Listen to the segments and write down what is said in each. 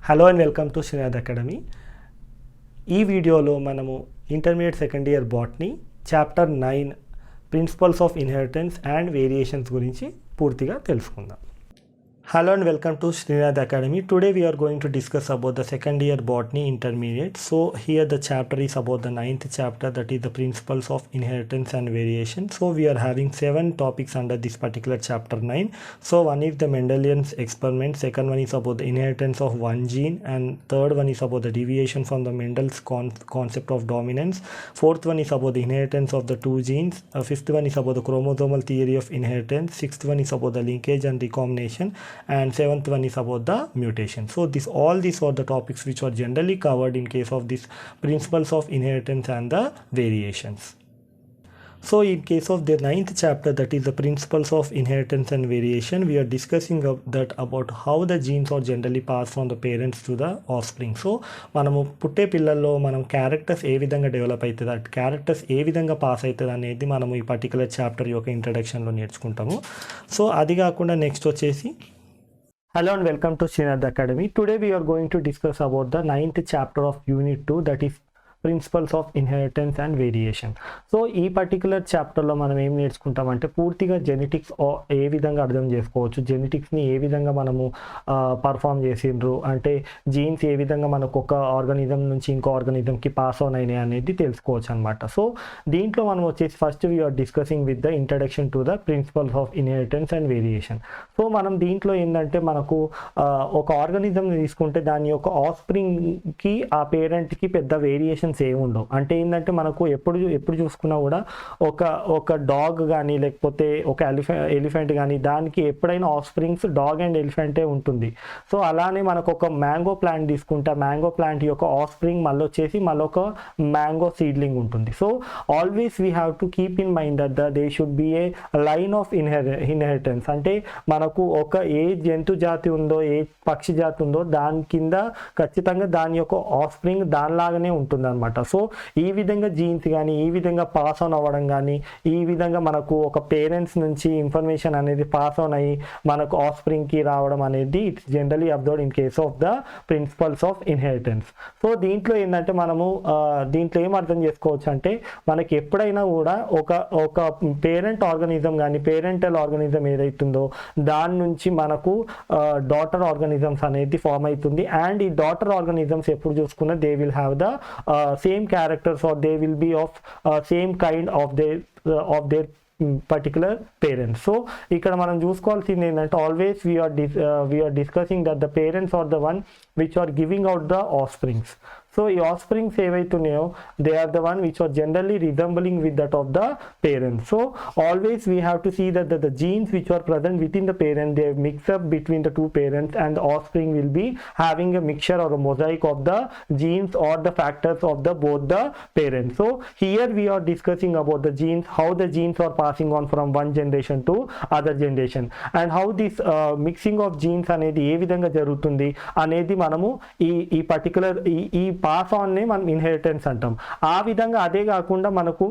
Hello and welcome to Srinath academy. ఈ వీడియోలో మనము intermediate second year botany chapter 9 principles of inheritance and variations గురించి పూర్తిగా తెలుసుకుందాం. Hello and welcome to Srinath Academy. Today we are going to discuss about the second year botany intermediate. So here the chapter is about the 9th chapter, that is the principles of inheritance and variation. So we are having 7 topics under this particular chapter 9. So one is the Mendelian's experiment, second one is about the inheritance of one gene, and third one is about the deviation from the Mendel's concept of dominance. Fourth one is about the inheritance of the two genes. Fifth one is about the chromosomal theory of inheritance. Sixth one is about the linkage and recombination, and seventh one is about the mutation. So all these are the topics which are generally covered in case of this principles of inheritance and the variations. So in case of the 9th chapter, that is the principles of inheritance and variation, we are discussing about how the genes are generally passed from the parents to the offspring. So మనము పుట్టే పిల్లల్లో మనం characters ఏ విధంగా develop అవుతుంది, ఆ characters ఏ విధంగా pass అవుతుంది అనేది మనము ఈ పర్టికులర్ చాప్టర్ యొక్క ఇంట్రడక్షన్లో నేర్చుకుంటాము. సో అది కాకుండా నెక్స్ట్ వచ్చేసి Hello and welcome to Srinath Academy. Today we are going to discuss about the 9th chapter of Unit 2, that is principles of inheritance and variation. So ఈ పర్టికులర్ చాప్టర్లో మనం ఏం నేర్చుకుంటామంటే పూర్తిగా జెనెటిక్స్ ఏ విధంగా అర్థం చేసుకోవచ్చు, జెనెటిక్స్ని ఏ విధంగా మనము పర్ఫామ్ చేసిండ్రు, అంటే జీన్స్ ఏ విధంగా మనకు ఒక ఆర్గానిజం నుంచి ఇంకో ఆర్గానిజంకి పాస్ ఆన్ అయినాయి అనేది తెలుసుకోవచ్చు అనమాట. సో దీంట్లో మనం వచ్చేసి first we are discussing with the introduction to the principles of inheritance and variation. So మనం దీంట్లో ఏంటంటే మనకు ఒక ఆర్గానిజంని తీసుకుంటే దాని యొక్క ఆఫ్స్ప్రింగ్కి ఆ పేరెంట్కి పెద్ద వేరియేషన్ ఏముండవు. అంటే ఏంటంటే మనకు ఎప్పుడు చూసుకున్నా కూడా ఒక డాగ్ కానీ లేకపోతే ఒక ఎలిఫెంట్ కానీ దానికి ఎప్పుడైనా ఆఫ్ స్ప్రింగ్స్ డాగ్ అండ్ ఎలిఫెంటే ఉంటుంది. సో అలానే మనకు ఒక మ్యాంగో ప్లాంట్ తీసుకుంటే మ్యాంగో ప్లాంట్ యొక్క ఆఫ్ స్ప్రింగ్ మళ్ళీ వచ్చేసి మళ్ళీ ఒక మ్యాంగో సీడ్లింగ్ ఉంటుంది. So always we have to keep in mind that they should be A line of inheritance. అంటే మనకు ఒక ఏ జంతు జాతి ఉందో ఏ పక్షి జాతి ఉందో దాని కింద ఖచ్చితంగా దాని యొక్క ఆఫ్ స్ప్రింగ్ దానిలాగానే ఉంటుంది అనమాట. సో ఈ విధంగా జీన్స్ కానీ ఈ విధంగా పాస్ ఆన్ అవ్వడం కానీ ఈ విధంగా మనకు ఒక పేరెంట్స్ నుంచి ఇన్ఫర్మేషన్ అనేది పాస్ ఆన్ అయ్యి మనకు ఆఫ్ స్ప్రింగ్కి రావడం అనేది it's generally observed in case of the principles of inheritance. So ఏంటంటే మనము దీంట్లో ఏం అర్థం చేసుకోవచ్చు అంటే మనకి ఎప్పుడైనా కూడా ఒక పేరెంట్ ఆర్గానిజం కానీ పేరెంటల్ ఆర్గానిజం ఏదైతుందో దాని నుంచి మనకు డాటర్ ఆర్గానిజమ్స్ అనేది ఫామ్ అవుతుంది. అండ్ ఈ డాటర్ ఆర్గానిజమ్స్ ఎప్పుడు చూసుకున్నా they will have the same characters or they will be of same kind of their particular parents. So ఇక్కడ మనం చూసుకోవాల్సింది ఏంటంటే always we're discussing that the parents are the one which are giving out the offsprings. So ఈ offsprings ఏవైతున్నాయో they are the one which are generally resembling with that of the parents. So always we have to see that the genes which are present with in the parent they mix up between the two parents and offspring will be having a mixture are a mosaic of the genes or the factors of the both the parents. So here we are discussing about the genes, how the genes are passing on from one generation to other generation, and how this mixing of genes అనేది ఏ విధంగా జరుగుతుంది అనేది మనము ఈ particular ఈ pass ఆన్నే మనం inheritance అంటాం. ఆ విధంగా అదే కాకుండా మనకు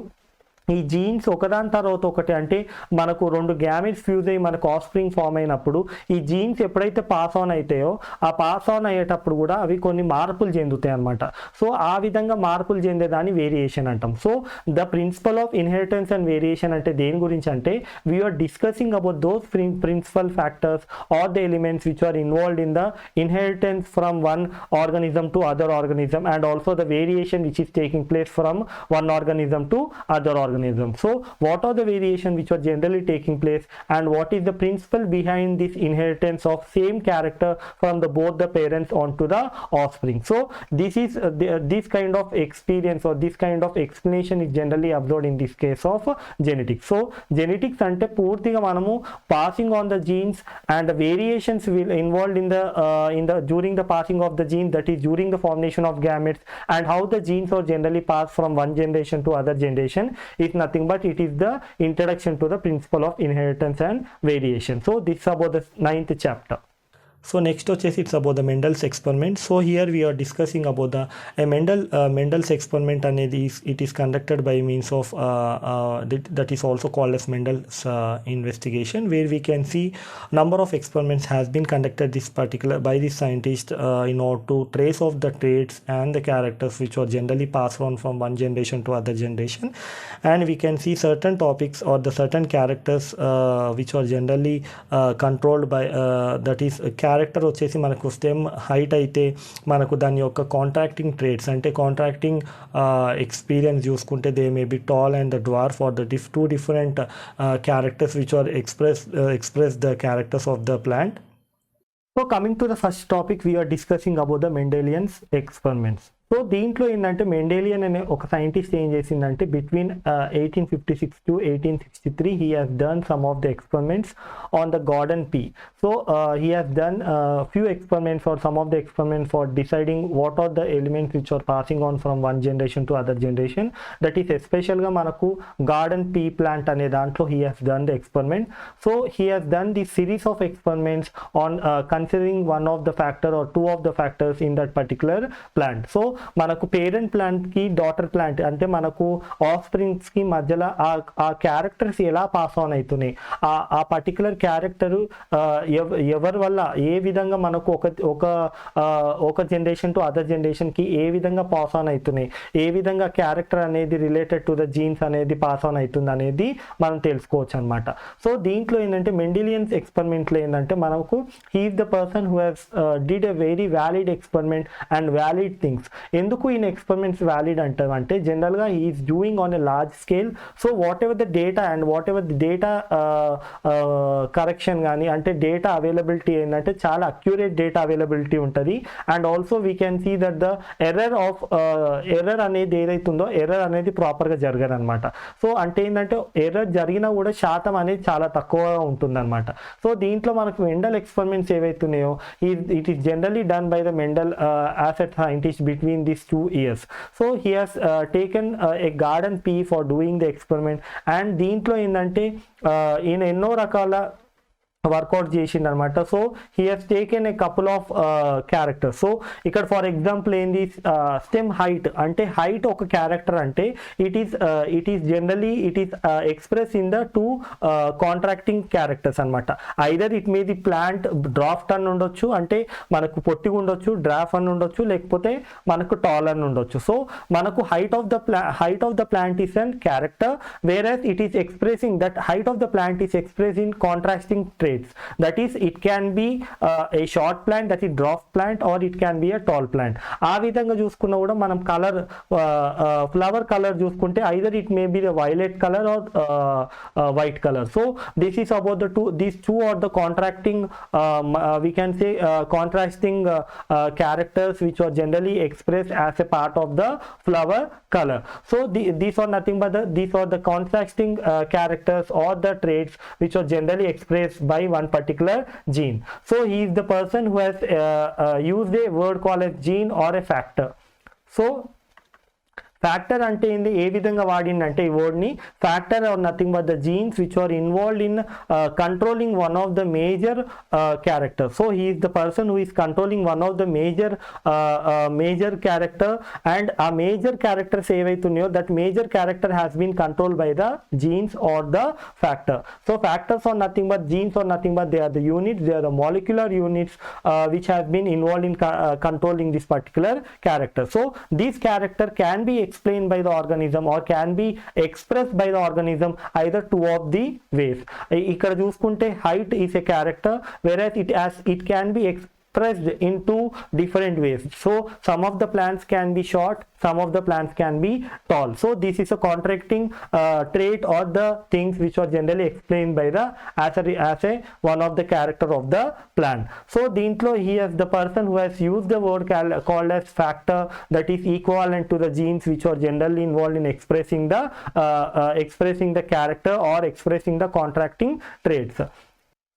ఈ జీన్స్ ఒకదాని తర్వాత ఒకటి అంటే మనకు రెండు గ్యామెట్స్ ఫ్యూజ్ అయ్యి మనకు ఆఫ్ స్ప్రింగ్ ఫామ్ అయినప్పుడు ఈ జీన్స్ ఎప్పుడైతే పాస్ ఆన్ అవుతాయో ఆ పాస్ ఆన్ అయ్యేటప్పుడు కూడా అవి కొన్ని మార్పులు చెందుతాయి అనమాట. సో ఆ విధంగా మార్పులు చెందేదాన్ని వేరియేషన్ అంటాం. So the principle of inheritance and variation అంటే దేని గురించి అంటే we are discussing about those principle factors or the elements which are involved in the inheritance from one organism to other organism and also the variation which is taking place from one organism to other organism. So what are the variation which are generally taking place and what is the principle behind this inheritance of same character from both the parents onto the offspring. So this is this kind of experience or this kind of explanation is generally observed in this case of genetics. So genetics ante పూర్తిగా మనము passing on the genes and the variations will involved in the during the passing of the gene, that is during the formation of gametes, and how the genes are generally passed from one generation to other generation is nothing but it is the introduction to the principle of inheritance and variation. So this is about the 9th chapter. So next it's about the Mendel's experiment. So here we are discussing about the Mendel's experiment it is conducted by means of that is also called as Mendel's investigation, where we can see number of experiments has been conducted by this scientist in order to trace of the traits and the characters which are generally passed on from one generation to other generation, and we can see certain topics or the certain characters which are generally controlled by that is character వచ్చేసి మనకు stem height అయితే మనకు దాని యొక్క contracting traits అంటే contracting experience చూసుకుంటే they may be tall and the dwarf for the two different characters which are express the characters of the plant. So coming to the first topic, we are discussing about the Mendelian's experiments. So దీంట్లో ఏంటంటే Mendelian అనే ఒక scientist ఏం చేసిందంటే between 1856 to 1863 he has done some of the experiments on the Gordon pea. So he has done few experiments or some of the experiments for deciding what are the elements which are passing on from one generation to other generation. That is especially మనకు Gordon pea plant అనే దాంట్లో he has done the experiment. So he has done the series of experiments on considering one of the factor or two of the factors in that particular plant. So మనకు parent plant కి daughter plant అంటే మనకు of springs కి మధ్యలో ఆ characters ఎలా pass on అవుతున్నాయి, ఆ పర్టికులర్ క్యారెక్టర్ ఎవరి వల్ల ఏ విధంగా మనకు ఒక జనరేషన్ టు అదర్ జనరేషన్ కి ఏ విధంగా పాస్ ఆన్ అవుతున్నాయి, ఏ విధంగా క్యారెక్టర్ అనేది రిలేటెడ్ టు ద జీన్స్ అనేది పాస్ ఆన్ అవుతుంది అనేది మనం తెలుసుకోవచ్చు అనమాట. సో దీంట్లో ఏంటంటే మెండిలియన్స్ ఎక్స్పెరిమెంట్లో ఏంటంటే మనకు he is the person who has did a very valid experiment and valid things. ఎందుకు ఈయన ఎక్స్పెరిమెంట్స్ వ్యాలిడ్ అంటామంటే జనరల్గా is doing on a large scale. So whatever the data and whatever the data correction కానీ అంటే data availability ఏంటంటే చాలా accurate data availability ఉంటుంది. And also we can see that the error అనేది ఏదైతుందో error అనేది ప్రాపర్గా జరగదు అనమాట. సో అంటే ఏంటంటే ఎర్రర్ జరిగినా కూడా శాతం అనేది చాలా తక్కువగా ఉంటుందన్నమాట. సో దీంట్లో మనకు మెండల్ ఎక్స్పెరిమెంట్స్ ఏవైతున్నాయో it is generally done by the Mendel as a scientist between these 2 years. So he has taken a garden pea for doing the experiment, and దీంట్లో ఏంటంటే ఈయన ఎన్నో రకాల వర్కౌట్ చేసిండు అనమాట. So he has taken a couple of characters. So ఇక్కడ for example ఏంది stem height అంటే హైట్ ఒక క్యారెక్టర్ అంటే it is generally express in the two contracting characters అనమాట. Either it may the plant draft అని ఉండొచ్చు అంటే మనకు పొట్టిగా ఉండొచ్చు, డ్రాఫ్ అని ఉండొచ్చు, లేకపోతే మనకు టాల్ అని ఉండొచ్చు. సో మనకు height of the plant is an character, whereas it is expressing that height of the plant is express in contrasting traits. That is, it can be a short plant, that is dwarf plant, or it can be a tall plant. ఆ విధంగా చూసుకున్నా కూడా మనం colour flower colour చూసుకుంటే either it may be the violet color or white color. So this is about these two are the contracting we can say contrasting characters which are generally expressed as a part of the flower color. So these are nothing but these are the contrasting characters or the traits which are generally expressed by one particular gene. So he is the person who has used a word called as gene or a factor. So factor అంటే ఏంది, ఏ విధంగా వాడిందంటే ఈ వర్డ్ని factor or nothing but the genes which are involved in controlling one of the major character. So he is the person who is controlling one of the major character, and ఆ major characters ఏవైతున్నాయో that major character has been controlled by the genes or the factor. So factors are nothing but genes are nothing but they are the units, they are the molecular units which have been involved in controlling this particular character. So this character can be explained by the organism or can be expressed by the organism either two of the ways. ఇక్కడ చూసుకుంటే height is a character, whereas it can be expressed in two different ways. So some of the plants can be short, some of the plants can be tall. So this is a contracting trait or the things which are generally explained by the as a one of the character of the plant. So dintlo he is the person who has used the word called as factor, that is equivalent to the genes which are generally involved in expressing the character or expressing the contracting traits.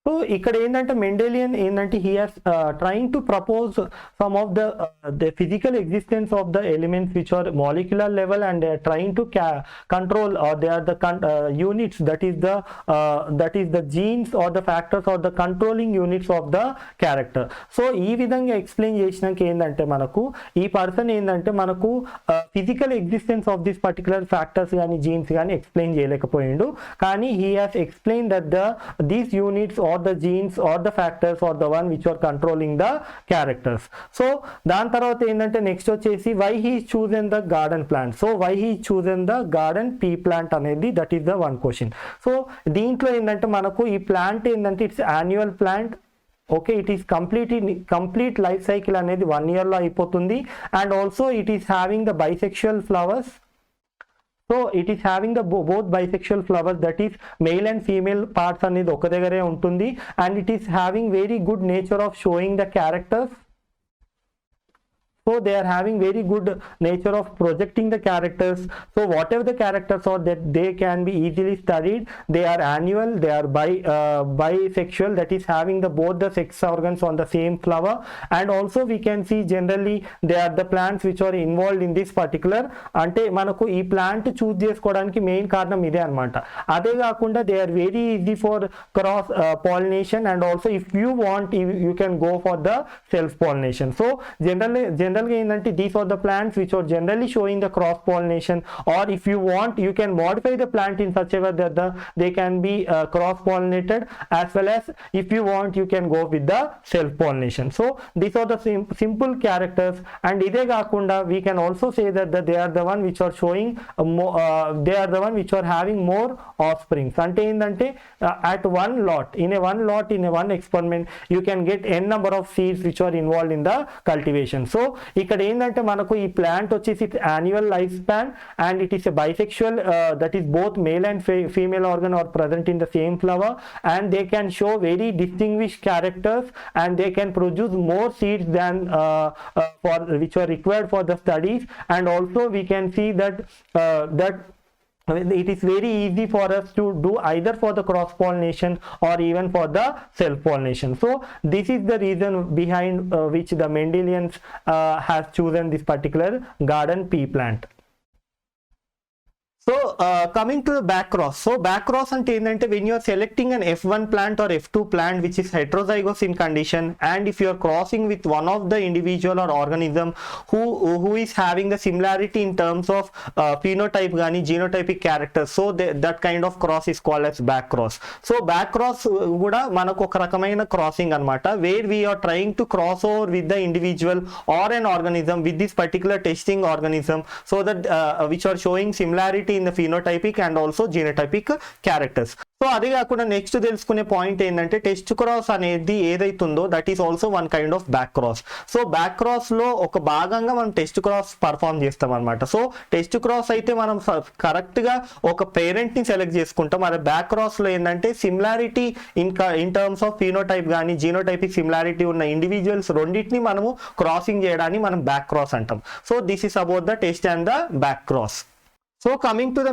So ఇక్కడ ఏంటంటే Mendelian ఏంటంటే he has trying to propose some of the physical existence of the elements which are molecular level and they are trying to control or they are the units that is the genes or the factors or the controlling units of the character. So ఈ విధంగా explain చేసినాక ఏంటంటే మనకు ఈ person ఏంటంటే మనకు physical existence of this particular factors కానీ jeans కానీ ఎక్స్ప్లెయిన్ చేయలేకపోయిండు. కానీ he has explain that these units or the genes or the factors or the one which are controlling the characters. So దాని తర్వాత ఏంటంటే నెక్స్ట్ వచ్చేసి why he chosen the garden plant. So why he chosen the garden pea plant అనేది that is the one question. So దీంట్లో ఏంటంటే మనకు ఈ plant ఏంటంటే it's annual plant. Okay, it is complete life cycle అనేది 1 yearలో అయిపోతుంది. And also it is having the bisexual flowers. So it is having the both bisexual flowers that is male and female parts అనేది ఒక దగ్గరే ఉంటుంది. And it is having very good nature of showing the characters. So they are having very good nature of projecting the characters. So whatever the characters are that they can be easily studied. They are annual, they are bisexual, that is having the both the sex organs on the same flower. And also we can see generally they are the plants which are involved in this particular. అంటే మనకు ఈ plant చూస్ చేసుకోవడానికి main కారణం ఇదే అనమాట. అదే కాకుండా they are very easy for cross pollination and also if you want you can go for the self pollination. So జనరల్గా ఏంటంటే these are the plants which are generally showing the cross pollination or if you want you can modify the plant in such a way that they can be cross pollinated as well as if you want you can go with the self pollination. So these are the simple characters. And ఇదే కాకుండా we can also say that they are the one which are showing they are the one which are having more offsprings. అంటే ఏంటంటే at one lot in one experiment you can get n number of seeds which are involved in the cultivation. So ఇక్కడ ఏంటంటే మనకు ఈ plant వచ్చేసి annual life span and it is a bisexual that is both male and female organ are present in the same flower and they can show very distinguish characters and they can produce more seeds than for which are required for the studies. And also we can see that it is very easy for us to do either for the cross pollination or even for the self pollination. So this is the reason behind which the Mendelians has chosen this particular garden pea plant. So coming to the back cross. So back cross ante endante when you are selecting an F1 plant or F2 plant which is heterozygous in condition and if you are crossing with one of the individual or organism who is having the similarity in terms of phenotype gani genotypic characters, so that kind of cross is called as back cross. So back cross kuda manaku oka rakamaina crossing anamata where we are trying to cross over with the individual or an organism with this particular testing organism so that which are showing similarity in the phenotypic and also genotypic characters. So అదే కాకుండా next తెలుసుకునే point ఏంటంటే test cross అనేది ఏదైతుందో that is also one kind of back cross. So back cross లో ఒక భాగంగా మనం టెస్ట్ క్రాస్ పర్ఫామ్ చేస్తాం అనమాట. సో టెస్ట్ క్రాస్ అయితే మనం కరెక్ట్ గా ఒక పేరెంట్ ని సెలెక్ట్ చేసుకుంటాం. అదే బ్యాక్ క్రాస్ లో ఏంటంటే similarity in terms of phenotype కానీ జీనోటైపిక్ సిమిలారిటీ ఉన్న ఇండివిజువల్స్ రెండింటిని మనము క్రాసింగ్ చేయడాన్ని మనం బ్యాక్ క్రాస్ అంటాం. So this is about the test and the back cross. So coming to the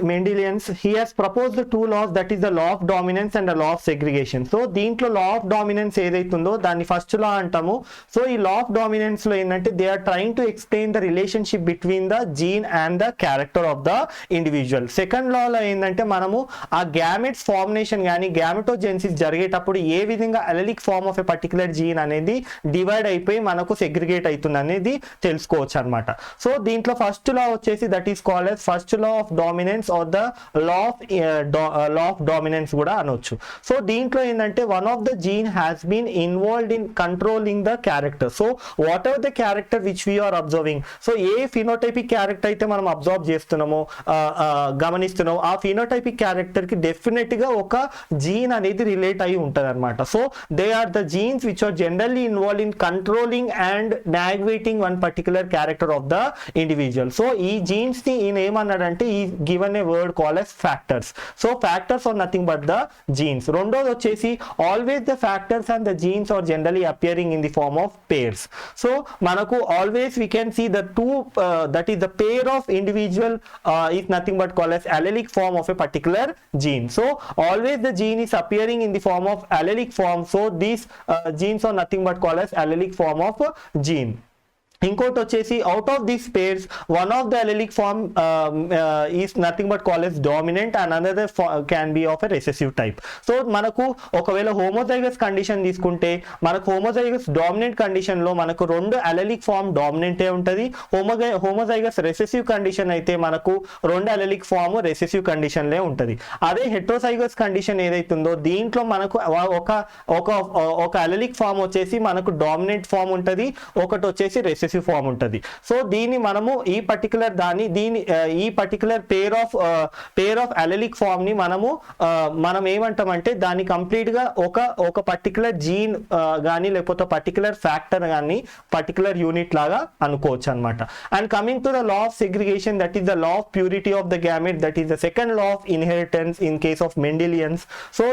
Mendelians, he has proposed the two laws, that is the law of dominance and the law of segregation. So దీంట్లో law of dominance ఏదైతుందో దాన్ని first లా అంటాము. So ఈ law of dominance లో ఏంటంటే they are trying to explain the relationship between the gene and the character of the individual. Second లా లో ఏంటంటే మనము ఆ గ్యామెట్స్ ఫార్మినేషన్ కానీ గ్యామెటోజెన్సిస్ జరిగేటప్పుడు ఏ విధంగా allelic form of a particular gene అనేది డివైడ్ అయిపోయి మనకు సెగ్రిగేట్ అవుతుంది అనేది తెలుసుకోవచ్చు అనమాట. సో దీంట్లో ఫస్ట్ లా వచ్చేసి that is called as first law of dominance or the law of dominance కూడా అనొచ్చు. సో దీంట్లో ఏంటంటే one of the gene has been involved in controlling the character. So whatever the character which we are observing, so a phenotypic character అయితే మనం observe చేస్తున్నామో గమనిస్తున్నామో ఆ phenotypic character కి definite గా ఒక జీన్ అనేది రిలేట్ అయి ఉంటుంది అనమాట. So they are the genes which are generally involve in controlling and navigating one particular character of the individual. So ఈ జీన్స్ ని ఈయన ఏమన్నాడంటే ఈ given a word call as factors. So factors are nothing but the genes. రెండోది వచ్చేసి always the factors and the genes are generally appearing in the form of pairs. So మనకు always we can see the two that is the pair of individual is nothing but call as allelic form of a particular gene. So always the gene is appearing in the form of allelic form. So these genes are nothing but called as allelic form of gene. ఇంకోటి వచ్చేసి out of these pairs one of the allelic form is nothing but call as dominant and another can be of a recessive type. So మనకు ఒకవేళ homozygous condition తీసుకుంటే మనకు homozygous dominant condition లో మనకు రెండు allelic form డామినెంటే ఉంటుంది. Homozygous recessive condition అయితే మనకు రెండు allelic form రెసెసివ్ కండిషన్ లే ఉంటుంది. అదే హెట్రోజైగస్ కండిషన్ ఏదైతుందో దీంట్లో మనకు ఒక allelic form వచ్చేసి మనకు డామినెంట్ ఫామ్ ఉంటుంది, ఒకటి వచ్చేసి రెసెసివ్ ఫామ్ ఉంటుంది. సో దీన్ని మనము ఈ పర్టికులర్ ఈ particular pair of allelic form ని మనం ఏమంటామంటే దాన్ని కంప్లీట్ గా ఒక పర్టికులర్ జీన్ గానీ లేకపోతే పర్టికులర్ ఫ్యాక్టర్ గానీ పర్టికులర్ యూనిట్ లాగా అనుకోవచ్చు అనమాట. And coming to the law of segregation, that is the law of purity of the gamete, that is the second law of inheritance in case of Mendelians. So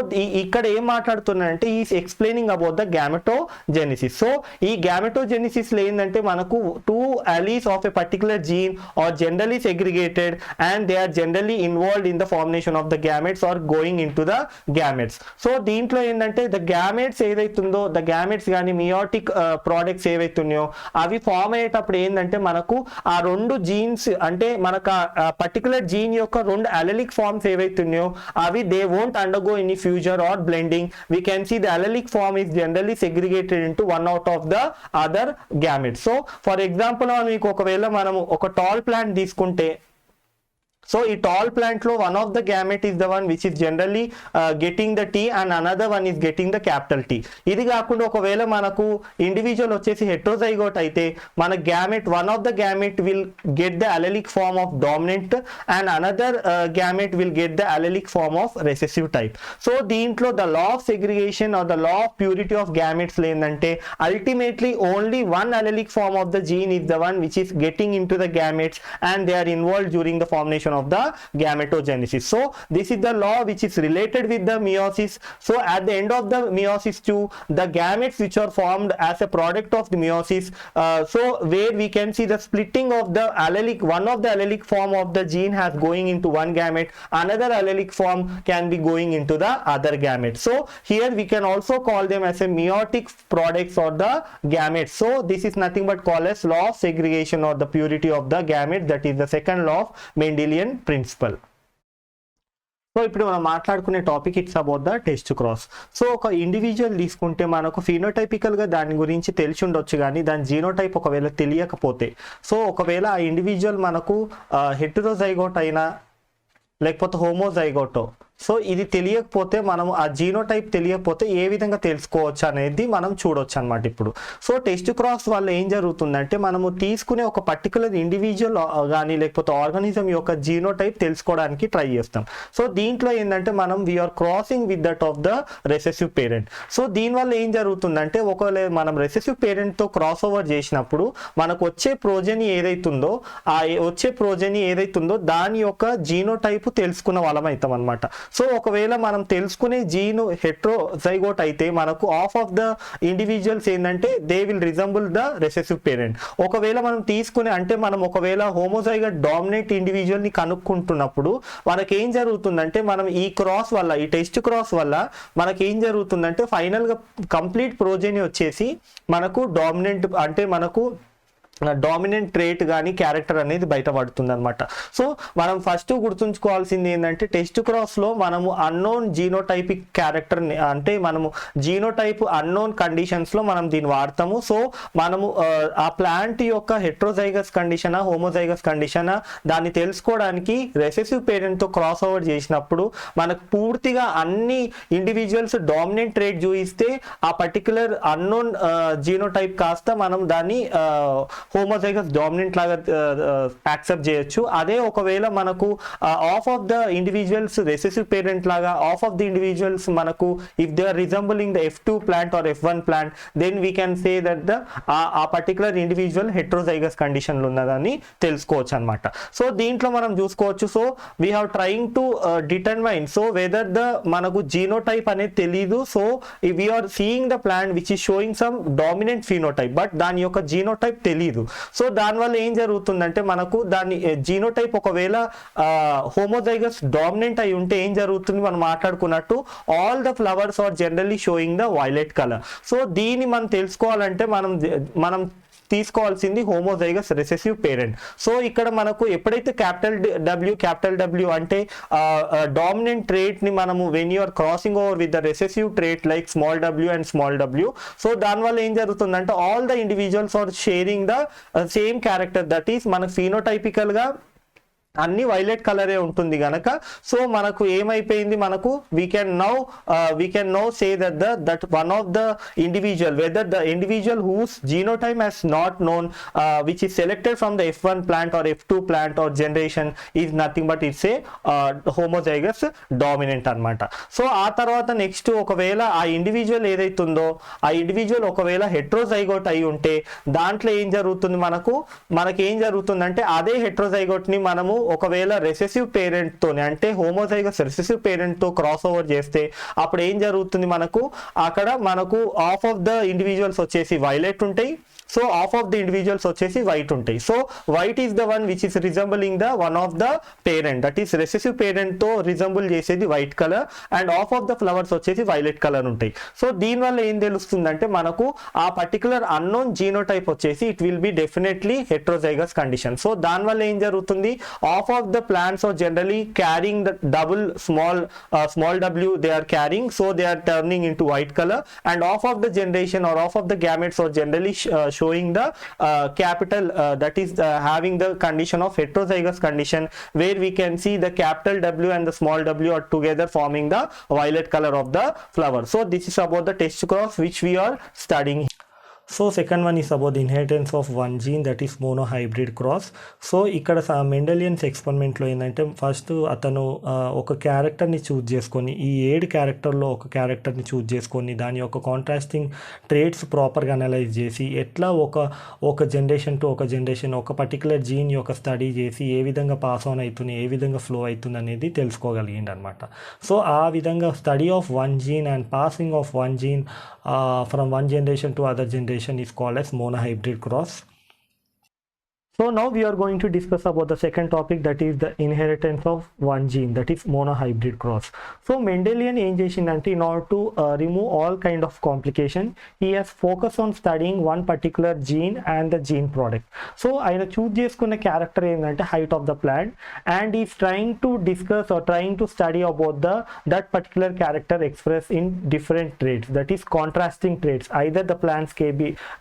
ఇక్కడ ఏం మాట్లాడుతున్నారంటే is explaining about the gametogenesis. So ఈ gametogenesis లో ఏంటంటే మనకు two alleles of a particular gene are generally segregated and they are generally involved in the formation of the gametes or going into the gametes. So దీంట్లో ఏంటంటే the gametes ఏదైతుందో the gametes కానీ meiotic products ఏవైతున్నాయో అవి form అయ్యేటప్పుడు ఏంటంటే మనకు ఆ రెండు జీన్స్ అంటే మనకు ఆ పర్టికులర్ జీన్ యొక్క రెండు allelic forms ఏవైతున్నాయో అవి they won't undergo any fusion or blending. We can see the allelic form is generally segregated into one out of the other gametes. So for example మీకు ఒకవేళ మనము ఒక టాల్ ప్లాంట్ తీసుకుంటే so ఈ tall plant లో one of the gamete is the one which is generally getting the T and another one is getting the capital T. ఇది కాకుండా ఒకవేళ మనకు ఇండివిజువల్ వచ్చేసి హెట్రోజైగోట్ అయితే మన gamete one of the gamete will get the allelic form of dominant and another gamete will get the allelic form of recessive type. So దీంట్లో the law of segregation or the law of purity of gametes ఏంటంటే ultimately only one allelic form of the gene is the one which is getting into the gametes and they are involved during the formation of the gametogenesis. So this is the law which is related with the meiosis. So at the end of the meiosis too, the gametes which are formed as a product of the meiosis, so where we can see the splitting of the allelic, one of the allelic form of the gene has going into one gamete, another allelic form can be going into the other gamete. So here we can also call them as a meiotic products or the gametes. So this is nothing but called as law of segregation or the purity of the gamete, that is the second law of Mendelian principle. So ఇప్పుడు మనం మాట్లాడుకునే topic it's about the test cross. So ఒక individual తీసుకుంటే మనకు phenotypical గా దాని గురించి తెలిసి ఉండొచ్చు కానీ దాని జీనోటైప్ ఒకవేళ తెలియకపోతే, సో ఒకవేళ ఆ ఇండివిజువల్ మనకు హెటెరోజైగోట్ అయినా లేకపోతే హోమోజైగోటో, సో ఇది తెలియకపోతే మనం ఆ జీనోటైప్ తెలియకపోతే ఏ విధంగా తెలుసుకోవచ్చు అనేది మనం చూడొచ్చు అనమాట. ఇప్పుడు సో టెస్ట్ క్రాస్ వల్ల ఏం జరుగుతుందంటే మనము తీసుకునే ఒక పర్టికులర్ ఇండివిజువల్ కానీ లేకపోతే ఆర్గానిజం యొక్క జీనోటైప్ తెలుసుకోవడానికి ట్రై చేస్తాం. సో దీంట్లో ఏంటంటే మనం we are crossing with that of the recessive parent. So దీనివల్ల ఏం జరుగుతుందంటే ఒకవేళ మనం రెసెసివ్ పేరెంట్తో క్రాస్ ఓవర్ చేసినప్పుడు మనకు వచ్చే ప్రోజెనీ ఏదైతుందో ఆ వచ్చే ప్రోజెనీ ఏదైతుందో దాని యొక్క జీనోటైప్ తెలుసుకున్న వాళ్ళం అవుతాం అనమాట. సో ఒకవేళ మనం తెలుసుకునే జీను హెట్రోజైగోట్ అయితే మనకు ఆఫ్ ద ఇండివిజువల్స్ ఏంటంటే they will resemble the recessive parent. ఒకవేళ మనం తీసుకునే అంటే మనం ఒకవేళ హోమోజైగోట్ డామినేట్ ఇండివిజువల్ ని కనుక్కుంటున్నప్పుడు మనకి ఏం జరుగుతుందంటే మనం ఈ క్రాస్ వల్ల ఈ టెస్ట్ క్రాస్ వల్ల మనకి ఏం జరుగుతుందంటే ఫైనల్ గా కంప్లీట్ ప్రోజెనీ వచ్చేసి మనకు డామినెంట్ అంటే మనకు డామినెంట్ ట్రేట్ కానీ క్యారెక్టర్ అనేది బయటపడుతుంది అనమాట. సో మనం ఫస్ట్ గుర్తుంచుకోవాల్సింది ఏంటంటే టెస్ట్ క్రాస్ లో మనము అన్నోన్ జీనోటైపిక్ క్యారెక్టర్ అంటే మనము జీనోటైప్ అన్నోన్ కండిషన్స్ లో మనం దీన్ని వాడతాము. సో మనము ఆ ప్లాంట్ యొక్క హెట్రోజైగస్ కండిషనా హోమోజైగస్ కండిషనా దాన్ని తెలుసుకోవడానికి రెసెసివ్ పేరెంట్ తో క్రాస్ ఓవర్ చేసినప్పుడు మనకు పూర్తిగా అన్ని ఇండివిజువల్స్ డామినెంట్ ట్రేట్ చూపిస్తే ఆ పర్టికులర్ అన్నోన్ జీనోటైప్ కాస్త మనం దాన్ని హోమోజైగస్ డామినెంట్ లాగా యాక్సెప్ట్ చేయొచ్చు. అదే ఒకవేళ మనకు half of the individuals recessive parent లాగా ఆఫ్ ఆఫ్ ది ఇండివిజువల్స్ మనకు if they are resembling the F2 plant or F1 plant, then we can say that the ఆ పర్టికులర్ ఇండివిజువల్ హెట్రోజైగస్ కండిషన్లో ఉన్నదని తెలుసుకోవచ్చు అనమాట. సో దీంట్లో మనం చూసుకోవచ్చు. So we have trying to determine so whether the మనకు జీనోటైప్ అనేది తెలీదు. So we're seeing the plant which is showing some dominant phenotype, but దాని యొక్క జీనోటైప్ తెలీదు. సో దానివల్ల ఏం జరుగుతుందంటే మనకు దాని జీనోటైప్ ఒకవేళ హోమోజైగస్ డామినెంట్ అయి ఉంటే ఏం జరుగుతుంది, మనం మాట్లాడుకున్నట్టు all the flowers are generally showing the violet colour. So దీన్ని మనం తెలుసుకోవాలంటే మనం తీసుకోవాల్సింది హోమోజైగస్ రెసెసివ్ పేరెంట్. సో ఇక్కడ మనకు ఎప్పుడైతే క్యాపిటల్ డబ్ల్యూ అంటే డామినెంట్ ట్రేట్ ని మనము when you are crossing over with the recessive trait like small W and small W, so దానివల్ల ఏం జరుగుతుందంటే all the individuals are sharing the same character, that is మనకు ఫినోటైపికల్ గా అన్ని వైలెట్ కలరే ఉంటుంది గనక సో మనకు ఏమైపోయింది, మనకు we can now say that one of the individual, whether the individual whose genotype has not known which is selected from the F1 plant or F2 plant or generation is nothing but it's a homozygous dominant అన్నమాట. So ఆ తర్వాత next ఒకవేళ ఆ individual ఏదైతుందో ఆ individual ఒకవేళ హెట్రోజైగోట్ అయి ఉంటే దాంట్లో ఏం జరుగుతుంది, మనకేం జరుగుతుందంటే అదే హెట్రోజైగోట్ ని మనము ఒకవేళ రెసెసివ్ పేరెంట్ తోనే అంటే హోమోజైగస్ రెసెసివ్ పేరెంట్ తో క్రాస్ ఓవర్ చేస్తే అప్పుడు ఏం జరుగుతుంది, అక్కడ మనకు ఆఫ్ ఆఫ్ ద ఇండివిజువల్స్ వచ్చేసి వైలెట్ ఉంటాయి, so of of the individuals వచ్చేసి వైట్ ఉంటాయి. So white is the one which is resembling the one of the parent, that is recessive parent తో రిజంబుల్ చేసేది white colour and half of the flowers వచ్చేసి violet colour ఉంటాయి. So దీనివల్ల ఏం తెలుస్తుందంటే మనకు ఆ పర్టికులర్ అన్నోన్ జీనోటైప్ వచ్చేసి it will be definitely heterozygous condition. So దానివల్ల ఏం జరుగుతుంది, of of the plants are generally carrying the double small w they are carrying, so they are turning into white color, and off of the generation or off of the gametes are generally showing the capital that is having the condition of heterozygous condition, where we can see the capital W and the small w are together forming the violet color of the flower. So this is about the test cross which we are studying. So second one is about the inheritance of one gene, that is monohybrid cross. So ఇక్కడ Mendelian's ఎక్స్పెరిమెంట్లో ఏంటంటే first అతను ఒక క్యారెక్టర్ని choose చేసుకొని ఈ 7 క్యారెక్టర్లో ఒక క్యారెక్టర్ని చూజ్ చేసుకొని దాని యొక్క కాంట్రాస్టింగ్ ట్రేట్స్ ప్రాపర్గా అనలైజ్ చేసి ఎట్లా ఒక జనరేషన్ టు ఒక జనరేషన్ ఒక పర్టికులర్ జీన్ యొక్క స్టడీ చేసి ఏ విధంగా పాస్ ఆన్ అవుతుంది, ఏ విధంగా ఫ్లో అవుతుంది అనేది తెలుసుకోగలిగింది అనమాట. సో ఆ విధంగా study of one gene and passing of one gene from one generation to other generation is called as monohybrid cross. So now we are going to discuss about the second topic, that is the inheritance of one gene, that is monohybrid cross. So Mendelian ఏం చేసిందంటే in order to remove all kind of complication, he has focused on studying one particular gene and the gene product. So ఆయన choose చేసుకున్న character ఏంటంటే height of the plant, and he is trying to discuss or trying to study about that particular character expressed in different traits, that is contrasting traits. Either the plants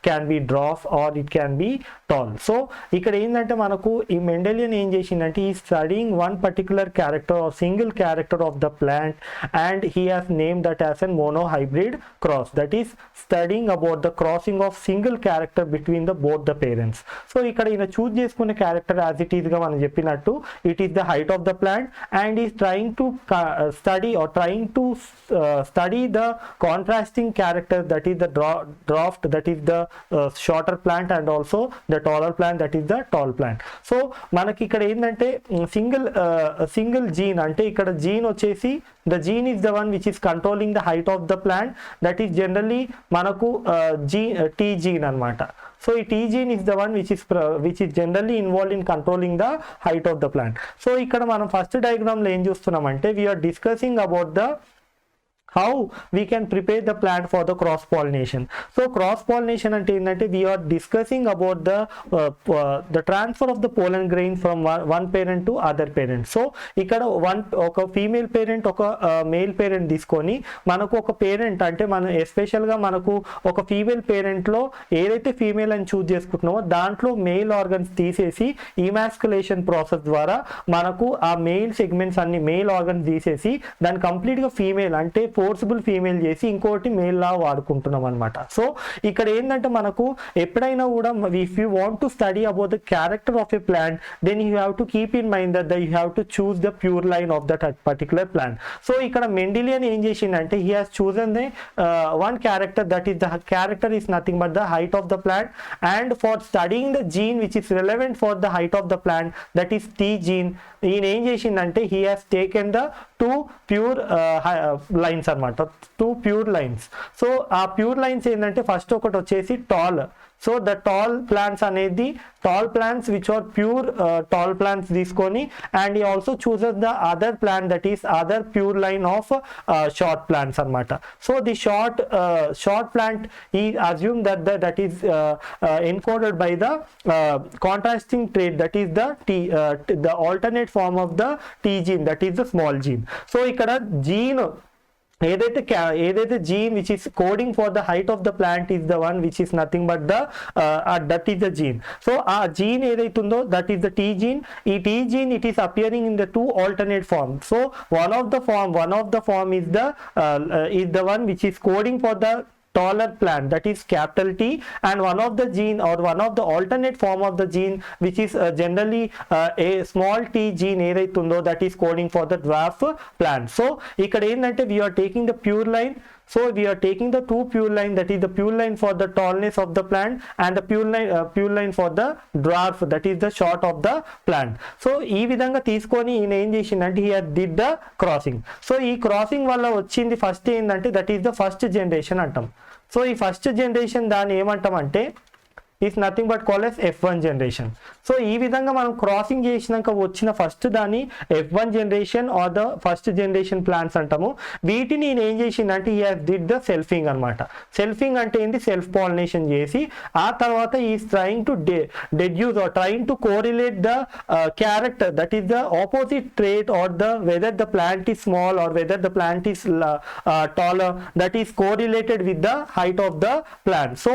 can be dwarf or it can be tall. So ఇక్కడ ఏంటంటే మనకు ఈ Mendelian ఏం చేసిందంటే ఈ studying one particular character are single character of the plant and he has name that as N monohybrid cross, that is studying about the crossing of single character between the both the parents. So ఇక్కడ ఈయన choose చేసుకునే character as it ఈస్గా మనం చెప్పినట్టు it is the height of the plant and is trying to study or trying to study the contrasting character, that is the dwarf, that is the shorter plant and also the taller plant, that is the tall plant. So మనకి ఇక్కడ ఏంటంటే single gene అంటే ఇక్కడ gene వచ్చేసి the gene is the one which is controlling the height of the plant, that is generally మనకు tea gene అనమాట. So ఈ T gene is the one which is generally involve in controlling the height of the plant. So ఇక్కడ మనం first డయాగ్రామ్లో ఏం చూస్తున్నామంటే we're discussing about the how we can prepare the plant for the cross pollination. So cross pollination అంటే ఏంటంటే we are discussing about the transfer of the pollen grain from one parent to other parent. So ఇక్కడ ఒక female parent ఒక male parent తీసుకొని మనకు ఒక parent అంటే మనం ఎస్పెషల్గా మనకు ఒక ఫీమేల్ పేరెంట్లో ఏదైతే ఫీమేల్ అని చూజ్ చేసుకుంటున్నామో దాంట్లో మేల్ ఆర్గన్స్ తీసేసి ఇమాస్కులేషన్ ప్రాసెస్ ద్వారా మనకు ఆ మేల్ సెగ్మెంట్స్ అన్ని మేల్ ఆర్గన్స్ తీసేసి దాన్ని కంప్లీట్గా ఫీమేల్ అంటే ఫోర్సిబుల్ ఫీమేల్ చేసి ఇంకోటి మేల్ లా వాడుకుంటున్నాం అనమాట. సో ఇక్కడ ఏంటంటే మనకు ఎప్పుడైనా కూడా if you want to study about the character of a plant then you have to keep in mind that you have to choose the pure line of that particular plant. So ఇక్కడ Mendelian ఏం చేసిందంటే he has chosen the one character, that is the character is nothing but the height of the plant, and for studying the gene which is relevant for the height of the plant, that is T gene, ఈయన ఏం చేసిందంటే he has taken the two pure lines అన్నమాట, two pure lines. So ఆ pure lines ఏంటంటే first ఒకటి వచ్చేసి tall. So the tall plants అనేది tall plants which are pure tall plants తీసుకొని, and he also chooses the other plant that is other pure line of short plants అనమాట. So the short plant he assume that is encoded by the contrasting trait, that is the alternate form of the T gene, that is the small gene. So ఇక్కడ gene ఏదైతే gene which is coding for the height of the plant is the one which is nothing but that is the gene. So ఆ gene ఏదైతుందో that is the T gene. ఈ T gene it is appearing in the two alternate form. So one of the form is the one which is coding for the taller plant, that is capital T, and one of the gene or one of the alternate form of the gene which is generally a small t gene ఏదైతుందో that is coding for the dwarf plant. So ఇక్కడ ఏంటంటే we are taking the pure line. So we are taking the two pure line, that is the pure line for the tallness of the plant and the pure line for the dwarf, that is the short of the plant. So ఈ విధంగా తీసుకొని ఈయన ఏం చేసిందంటే he did the crossing. So ఈ crossing వల్ల వచ్చింది first ఏంటంటే that is the first generation అంటాం. సో ఈ ఫస్ట్ జనరేషన్ దాన్ని ఏమంటాం అంటే is nothing but call as F1 generation. So ఈ విధంగా మనం క్రాసింగ్ చేసినాక వచ్చిన ఫస్ట్ దాన్ని F1 generation or the first generation plants అంటాము. వీటిని నేను ఏం చేసిందంటే ఈ డిడ్ ద సెల్ఫింగ్ అనమాట. సెల్ఫింగ్ అంటే ఏంటి, సెల్ఫ్ పాలినేషన్ చేసి ఆ తర్వాత is trying to deduce or trying to correlate the character, that is the opposite trait, or the whether the plant is small or whether the plant is taller, that is correlated with the height of the plant. So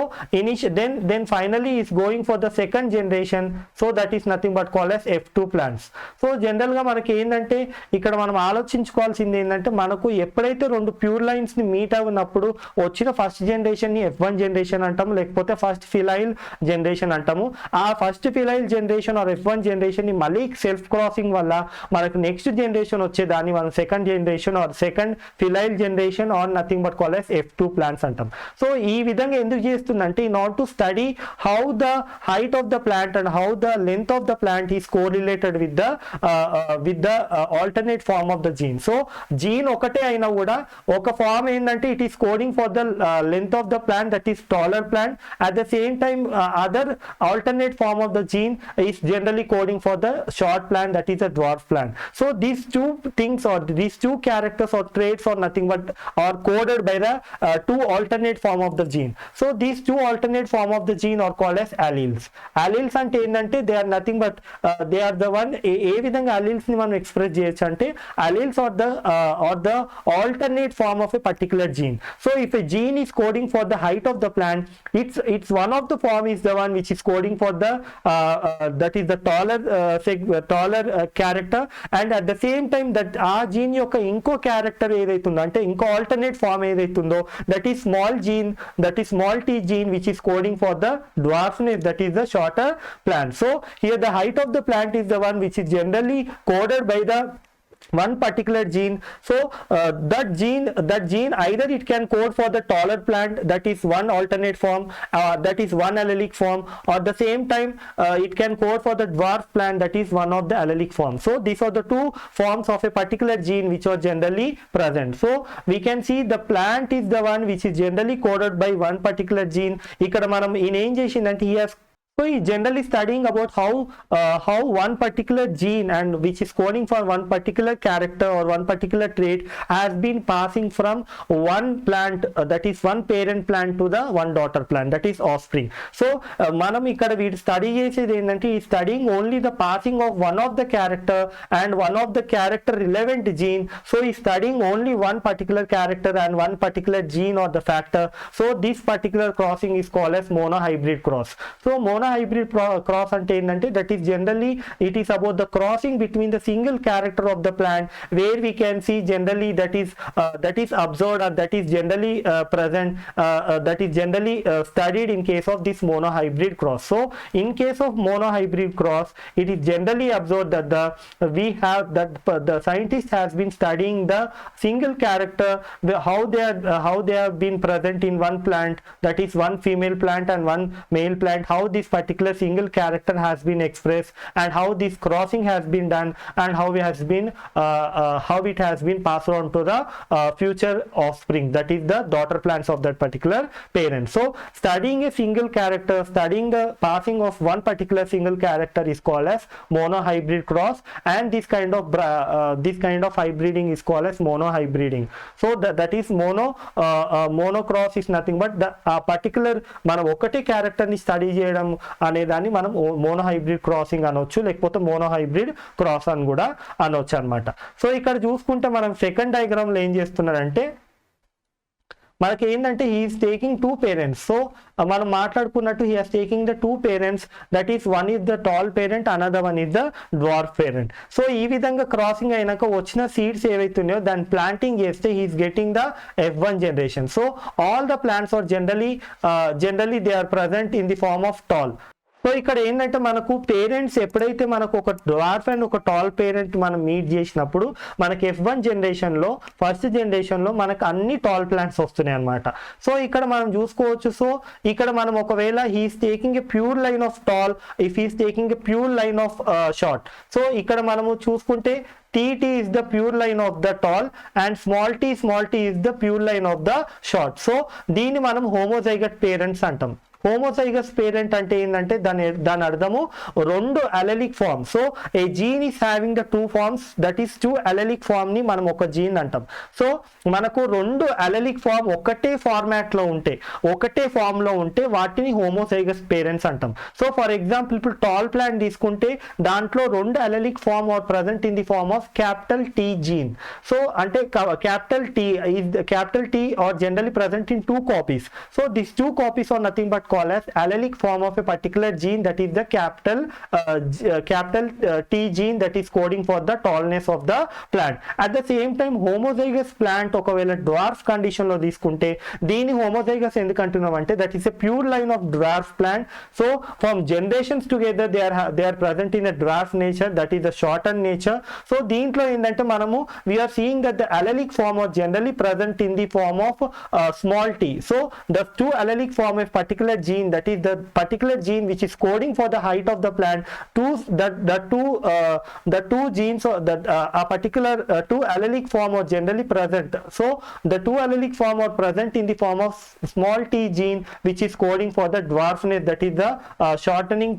then finally is going for the second generation. So that is nothing but called as F2 plants. So general గా మనకి ఏంటంటే ఇక్కడ మనం ఆలోచించుకోవాల్సింది ఏంటంటే మనకు ఎప్పుడైతే రెండు pure lines ని మీట్ అయినప్పుడు వచ్చిన ఫస్ట్ జనరేషన్ ని F1 జనరేషన్ అంటాము, లేకపోతే ఫస్ట్ ఫిలైల్ జనరేషన్ అంటాము. ఆ first filial generation or F1 generation ని మళ్ళీ సెల్ఫ్ క్రాసింగ్ వల్ల మనకు నెక్స్ట్ జనరేషన్ వచ్చేదాన్ని మనం second generation or second filial generation are nothing but call as F2 plants అంటాం. సో ఈ విధంగా ఎందుకు చేస్తుందంటే in order to study how the height of the plant and how the length of the plant is correlated with the alternate form of the gene. So gene ఒకటే అయినా కూడా ఒక form ఏంటంటే it is coding for the length of the plant, that is taller plant. At the same time other alternate form of the gene is generally coding for the short plant, that is a dwarf plant. So these two things or these two characters or traits or nothing but are coded by the two alternate form of the gene. So these two alternate form of the gene are called as alleles. Alleles అంటే ఏంటంటే they are nothing but they are the one. ఏ విధంగా alleles ని మనం express చేయొచ్చు అంటే alleles are the alternate form of a particular gene. So if a gene is coding for the height of the plant, it's one of the form is the one which is coding for the that is the taller character, and at the same time that ఆ gene యొక్క ఇంకో character ఏదైతుందో అంటే ఇంకో alternate form ఏదైతుందో that is small gene, that is small T gene which is coding for the dwarfness, that is the shorter plant. So here the height of the plant is the one which is generally coded by the one particular gene. So that gene either it can code for the taller plant, that is one alternate form, that is one allelic form, or the same time it can code for the dwarf plant, that is one of the allelic forms. So these are the two forms of a particular gene which are generally present. So we can see the plant is the one which is generally coded by one particular gene. ikkada manam in em chesindante he has So he generally studying about how one particular gene and which is coding for one particular character or one particular trait has been passing from one plant, that is one parent plant to the one daughter plant, that is offspring. So manam ikkada we study chesedi endante he studying only the passing of one of the character and one of the character relevant gene. So he studying only one particular character and one particular gene or the factor. So this particular crossing is called as monohybrid cross. So monohybrid cross ante endante, that is generally it is about the crossing between the single character of the plant, where we can see generally that is observed or that is generally present, that is generally studied in case of this monohybrid cross. So in case of monohybrid cross, it is generally observed that the scientist has been studying the single character, how they have been present in one plant, that is one female plant and one male plant, how this particular single character has been expressed, and how this crossing has been done, and how it has been passed on to the future offspring, that is the daughter plants of that particular parent. So studying a single character, studying the passing of one particular single character is called as monohybrid cross, and this kind of hybriding is called as monohybriding. So that is mono cross is nothing but the particular మనం ఒకటే character ని study చేయడం అనే దాన్ని మనం monohybrid crossing అనొచ్చు, లేకపోతే monohybrid cross అని కూడా అనొచ్చు అన్నమాట. సో ఇక్కడ చూసుకుంటే మనం సెకండ్ డయాగ్రామ్ లో ఏం చేస్తున్నారంటే మనకి ఏంటంటే he is taking two parents. So మనం మాట్లాడుకున్నట్టు he is taking the two parents, that is one is the tall parent, another one is the dwarf parent. So ఈ విధంగా క్రాసింగ్ అయినాక వచ్చిన సీడ్స్ ఏవైతున్నాయో దాన్ని ప్లాంటింగ్ చేస్తే he is getting the F1 generation. So all the plants are generally they are present in the form of tall. So ఇక్కడ ఏంటంటే మనకు పేరెంట్స్ ఎప్పుడైతే మనకు ఒక డ్వార్ఫ్ అండ్ ఒక టాల్ పేరెంట్ మనం మీట్ చేసినప్పుడు మనకి F1 జనరేషన్లో ఫస్ట్ జనరేషన్లో మనకు అన్ని టాల్ ప్లాంట్స్ వస్తున్నాయి అనమాట. సో ఇక్కడ మనం చూసుకోవచ్చు. సో ఇక్కడ మనం ఒకవేళ he is taking a pure line of tall, if he is taking a pure line of short. So ఇక్కడ మనము చూసుకుంటే TT is the pure line of the tall and small t is the pure line of the short. So దీన్ని మనం homozygous parents అంటాం. Homozygous parent అంటే ఏంటంటే దాని అర్థము రెండు allelic form. So a gene is having the two forms, that is two allelic form ని మనం ఒక జీన్ అంటాం. సో మనకు రెండు అలెలిక్ ఫార్మ్ ఒకటే ఫార్మాట్ లో ఉంటే, ఒకటే ఫార్మ్ లో ఉంటే వాటిని హోమోజైగస్ పేరెంట్స్ అంటాం. సో ఫర్ ఎగ్జాంపుల్ ఇప్పుడు టాల్ ప్లాంట్ తీసుకుంటే దాంట్లో రెండు allelic form are present in the form of capital T gene. So అంటే capital T are generally present in two copies. So this two copies are nothing but called as allelic form of a particular gene, that is the capital T gene, that is coding for the tallness of the plant. At the same time homozygous plant ఒకవేళ dwarf condition లో తీసుకుంటే దీని homozygous ఎందుకు అంటున్నాం అంటే that is a pure line of dwarf plant. So from generations together they are present in a dwarf nature, that is the shortened nature. So దీంట్లో ఏంటంటే మనము we are seeing that the allelic form are generally present in the form of small t. So the two allelic form of particular gene, that is the particular gene which is coding for the height of the plant, the two genes or a particular two allelic form are generally present. So the two allelic form are present in the form of small t gene which is coding for the dwarfness, that is the shortening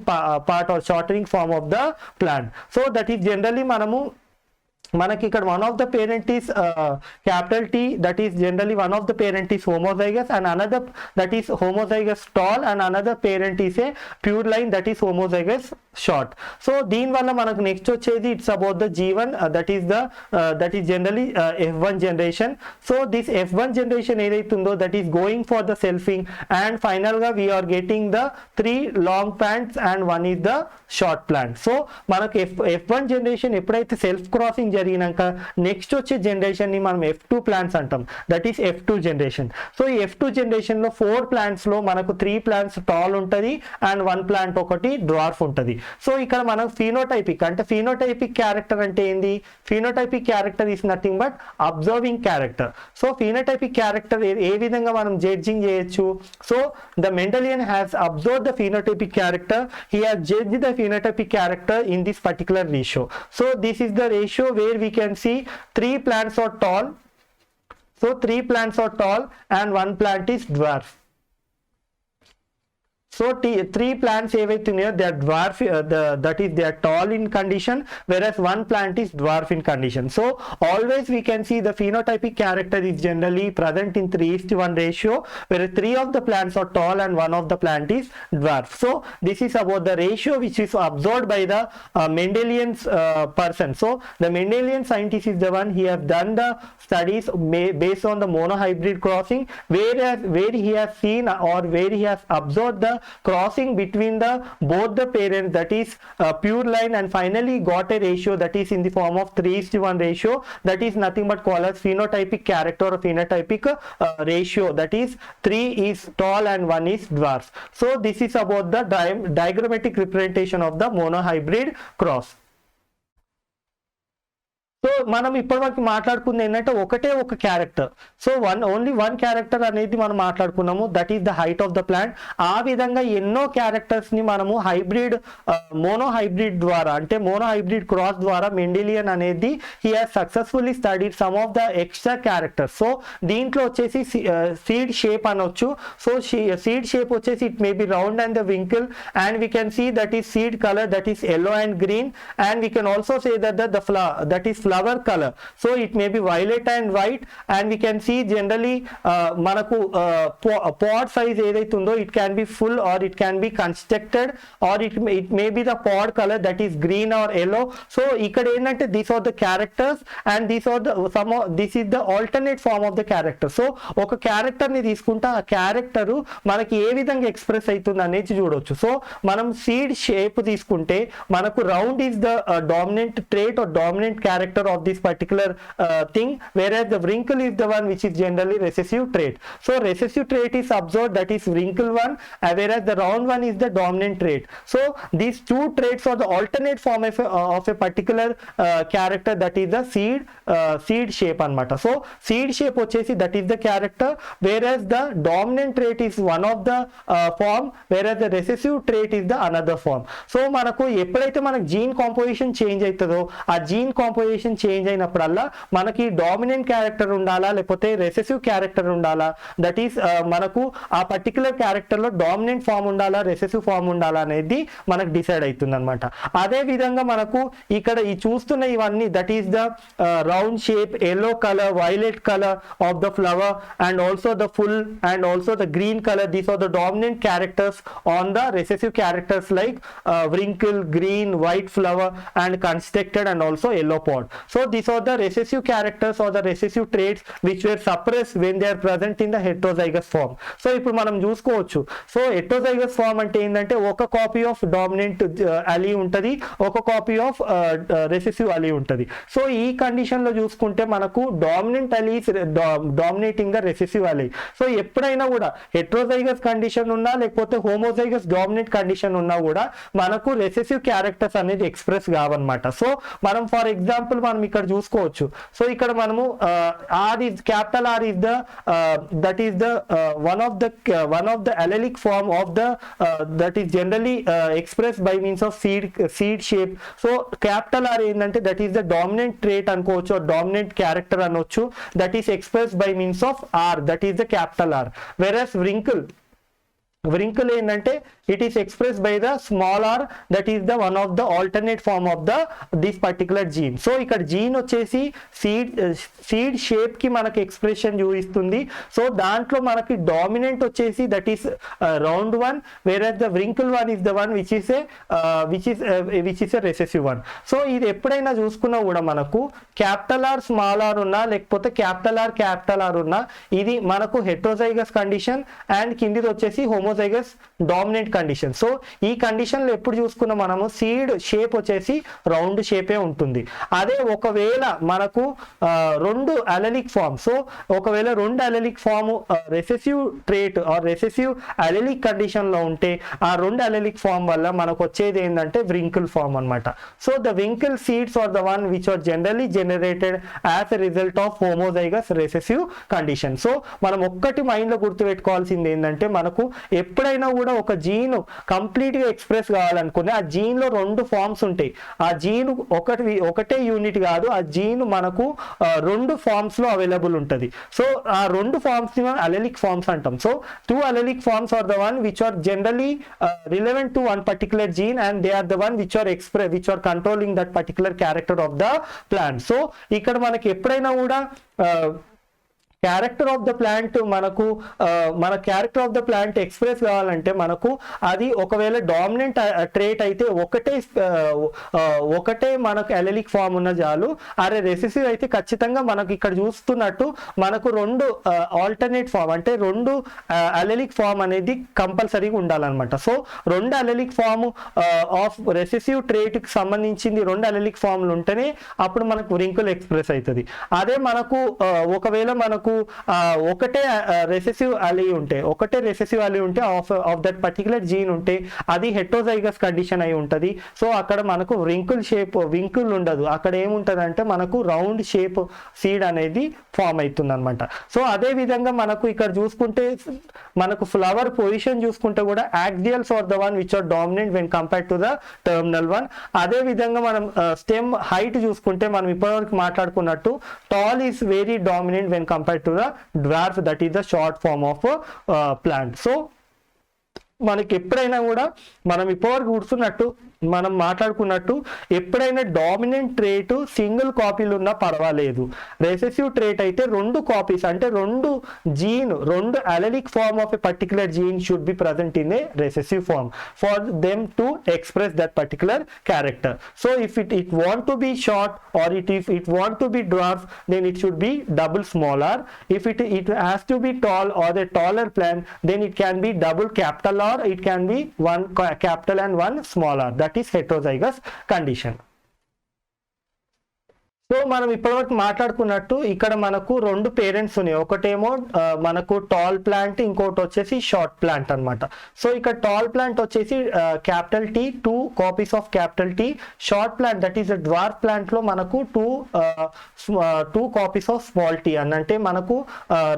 part or shortening form of the plant. So that is generally మనకి ఇక్కడ one of the parent is capital T, that is generally one of the parent is homozygous and another that is homozygous tall and another parent is a pure line, that is homozygous short. So దీనివల్ల మనకు next వచ్చేది it's about the G1, that is generally F1 generation. So this F1 generation ఏదైతుందో that is going for the selfing and final గా we are getting the 3 long plants and one is the short plant. So మనకు F1 generation ఎప్పుడైతే self crossing జరిగినాక next వచ్చే generation ని మనం F2 plants అంటాం, that is F2 generation. So ఈ F2 generation లో 4 plants లో మనకు 3 ప్లాంట్స్ టాల్ ఉంటది అండ్ 1 ప్లాంట్ ఒకటి డ్వార్ఫ్ ఉంటది. సో ఇక్కడ మనం ఫినోటైపిక్ అంటే ఫినోటైపిక్ క్యారెక్టర్ అంటే ఏంది? Phenotypic character is nothing but observing character. So phenotypic character ఏ విధంగా మనం జడ్జింగ్ చేయొచ్చు? So the Mendelian has observe the phenotypic character, he has judged the phenotypic character in this particular ratio. So this is the ratio where we can see 3 plants are tall. So 3 plants are tall and 1 plant is dwarf. So 3 plants ఏవైతున్నాయో they are dwarf, that is they are tall in condition, whereas 1 plant is dwarf in condition. So always we can see the phenotypic character is generally present in 3:1 ratio, where 3 of the plants are tall and 1 of the plant is dwarf. So this is about the ratio which is observed by the Mendelian's person. So the Mendelian scientist is the one, he has done the studies based on the monohybrid crossing, where he has seen or where he has observed the crossing between the both the parents, that is pure line, and finally got a ratio that is in the form of 3:1 ratio, that is nothing but called as phenotypic character or phenotypic ratio, that is 3 is tall and 1 is dwarf. So this is about the diagrammatic representation of the monohybrid cross. So మనం ఇప్పటివరకు మాట్లాడుకుంది ఏంటంటే ఒకటే ఒక character, so only one character అనేది మనం మాట్లాడుకున్నాము, that is the height of the plant. ఆ విధంగా ఎన్నో క్యారెక్టర్స్ ని మనము హైబ్రిడ్ మోనోహైబ్రిడ్ ద్వారా, అంటే మోనోహైబ్రిడ్ క్రాస్ ద్వారా మెండిలియన్ అనేది he has successfully studied some of the extra characters. So దీంట్లో వచ్చేసి సీడ్ షేప్ అనొచ్చు. సో సీడ్ షేప్ వచ్చేసి it may be round and the wrinkle, and we can see that is seed colour, that is yellow and green, and we can also say that the flower, that is flower color, so it may be violet and white, and we can see generally manaku pod size edaitundo, it can be full or it can be constructed, or it may be the pod color that is green or yellow. So ikkada endante these are the characters, and these are the this is the alternate form of the character. So oka character ni తీసుకుంటా ఆ character మనకి ఏ విధంగా express అవుతుంది అనేది చూడొచ్చు. So మనం seed shape తీసుకుంటే మనకు round is the dominant trait or dominant character of this particular thing, whereas the wrinkle is the one which is generally recessive trait. So recessive trait is observed, that is wrinkle one, whereas the round one is the dominant trait. So these two traits are the alternate form of a particular character, that is the seed shape anamata. So seed shape వచ్చేసి that is the character, whereas the dominant trait is one of the form, whereas the recessive trait is the another form. So మనకు ఎప్పుడైతే మనకు gene composition change అవుతుందో ఆ gene composition change అయినప్పుడల్లా మనకి dominant character ఉండాలా లేకపోతే recessive character ఉండాలా, that is మనకు ఆ పర్టికులర్ క్యారెక్టర్ లో డామినెంట్ ఫామ్ ఉండాలా రెసెసివ్ ఫామ్ ఉండాలా అనేది మనకు డిసైడ్ అవుతుంది అనమాట. అదే విధంగా మనకు ఇక్కడ ఈ చూస్తున్న ఇవన్నీ, that is the round shape, yellow color, violet color of the flower, and also the full and also the green color, these are the dominant characters on the recessive characters like wrinkle, green, white flower, and constructed, and also yellow pod. So these are the recessive characters or the recessive traits which were suppressed when they are present in the heterozygous form. So ఇప్పుడు మనం చూసుకోవచ్చు. So heterozygous form అంటే ఏంటంటే ఒక copy of dominant Ali ఉంటుంది, ఒక copy of recessive Ali ఉంటుంది. So ఈ కండిషన్ లో చూసుకుంటే మనకు dominant Ali dominating the recessive Ali. So ఎప్పుడైనా కూడా హెట్రోజైగస్ కండిషన్ ఉన్నా లేకపోతే హోమోజైగస్ డామినెంట్ కండిషన్ ఉన్నా కూడా మనకు రెసెసివ్ క్యారెక్టర్స్ అనేది ఎక్స్ప్రెస్ కావన్నమాట. సో మనం ఫర్ ఎగ్జాంపుల్ మనం ఇక్కడ చూసుకోవచ్చు. సో ఇక్కడ మనము R is capital R is the that is the one of the allelic form of the that is generally express by means of seed shape. So capital R ఏంటంటే that is the dominant trait అనుకోవచ్చు, dominant character అనొచ్చు, that is express by means of R, that is the capital R. వెరస్ wrinkle ఏంటంటే it is expressed by the small r, that is the one of the alternate form of the this particular gene. So ఇక్కడ gene వచ్చేసి seed shape కి మనకి expression చూపిస్తుంది. So దాంట్లో మనకి dominant వచ్చేసి that is round one, versus the wrinkle one is the one which is a recessive one. So ఇది ఎప్పుడైనా చూసుకున్నా కూడా మనకు క్యాపిటల్ ఆర్ స్మాల్ ఆర్ ఉన్నా లేకపోతే క్యాపిటల్ ఆర్ ఉన్నా ఇది మనకు హెట్రోజైగస్ కండిషన్, అండ్ కిందిది వచ్చేసి హోమోజైగస్ డామినెంట్ కండిషన్. సో ఈ కండిషన్ లో ఎప్పుడు చూసుకున్నా మనము సీడ్ షేప్ వచ్చేసి రౌండ్ షేపే ఉంటుంది. అదే ఒకవేళ మనకు రెండు అలెలిక్ ఫామ్, సో ఒకవేళ రెండు allelic form recessive trait or recessive allelic condition లో ఉంటే ఆ రెండు అలెలిక్ ఫామ్ వల్ల మనకు వచ్చేది ఏంటంటే wrinkle ఫామ్ అన్నమాట. So the wrinkle seeds are the one which are generally generated as a result of homozygous recessive condition. So మనం ఒక్కటి మైండ్ లో గుర్తుపెట్టుకోవాల్సింది ఏంటంటే మనకు ఎప్పుడైనా కూడా ఒక జీన్ కంప్లీట్ గా ఎక్స్ప్రెస్ కావాలనుకునే ఆ జీన్ లో రెండు ఫార్మ్స్ ఉంటాయి. ఆ జీన్ ఒకటే యూనిట్ కాదు, ఆ జీన్ మనకు రెండు ఫార్మ్స్ లో అవైలబుల్ ఉంటది. సో ఆ రెండు ఫార్మ్స్ ని మనం అలెలిక్ ఫార్మ్స్ అంటాం. So two allelic forms are the one which are generally relevant to one particular gene, and they are the one which are controlling that particular character of the plant. So ఇక్కడ మనకి ఎప్పుడైనా కూడా character of the plant మనకు మన character of the plant express కావాలంటే మనకు అది ఒకవేళ డామినెంట్ ట్రేట్ అయితే ఒకటే మనకు అలెలిక్ ఫామ్ ఉన్న చాలు. అరే రెసెసివ్ అయితే ఖచ్చితంగా మనకు ఇక్కడ చూస్తున్నట్టు మనకు రెండు ఆల్టర్నేట్ ఫామ్ అంటే రెండు అలెలిక్ ఫామ్ అనేది కంపల్సరీగా ఉండాలన్నమాట. సో రెండు allelic form of recessive trait కి సంబంధించింది రెండు అలెలిక్ ఫామ్లు ఉంటేనే అప్పుడు మనకు రింకుల్ ఎక్స్ప్రెస్ అవుతుంది. అదే మనకు ఒకవేళ మనకు ఒకటే రెసెసివ్ అలీ ఉంటే ఆఫ్ దట్ పర్టికులర్ జీన్ ఉంటే అది హెటరోజైగస్ కండిషన్ అయి ఉంటుంది. సో అక్కడ మనకు వింకుల్ ఉండదు, అక్కడ ఏముంటది అంటే మనకు రౌండ్ షేప్ సీడ్ అనేది ఫామ్ అవుతుంది అనమాట. సో అదే విధంగా మనకు ఇక్కడ చూసుకుంటే మనకు ఫ్లవర్ పొజిషన్ చూసుకుంటే కూడా axials are the one which are dominant when compare to the terminal one. అదే విధంగా మనం స్టెమ్ హైట్ చూసుకుంటే మనం ఇప్పటివరకు మాట్లాడుకున్నట్టు tall is very dominant when compare to the dwarf, that is the short form of plant. So మనకి ఎప్పుడైనా కూడా మనం ఇప్పటివరకు కూర్చున్నట్టు మనం మాట్లాడుకున్నట్టు ఎప్పుడైనా డామినెంట్ ట్రేట్ సింగిల్ కాపీలు ఉన్నా పర్వాలేదు. రెసెసివ్ ట్రేట్ అయితే రెండు కాపీస్ అంటే రెండు allelic form of a particular gene should be present in a recessive form for them to express that particular character. So if it want to be short or if it want to be dwarf, then it should be double small r. If it has to be tall or a taller plant, then it can be double capital R, it can be one capital and one small r. That is heterozygous condition. So మనం ఇప్పటివరకు మాట్లాడుకున్నట్టు ఇక్కడ మనకు రెండు parents ఉన్నాయి, ఒకటేమో మనకు tall plant, ఇంకోటి వచ్చేసి షార్ట్ ప్లాంట్ అనమాట. సో ఇక్కడ టాల్ ప్లాంట్ వచ్చేసి capital T, 2 copies of capital T. Short plant that is dwarf plant లో మనకు 2 కాపీస్ ఆఫ్ స్మాల్ టీ అని అంటే మనకు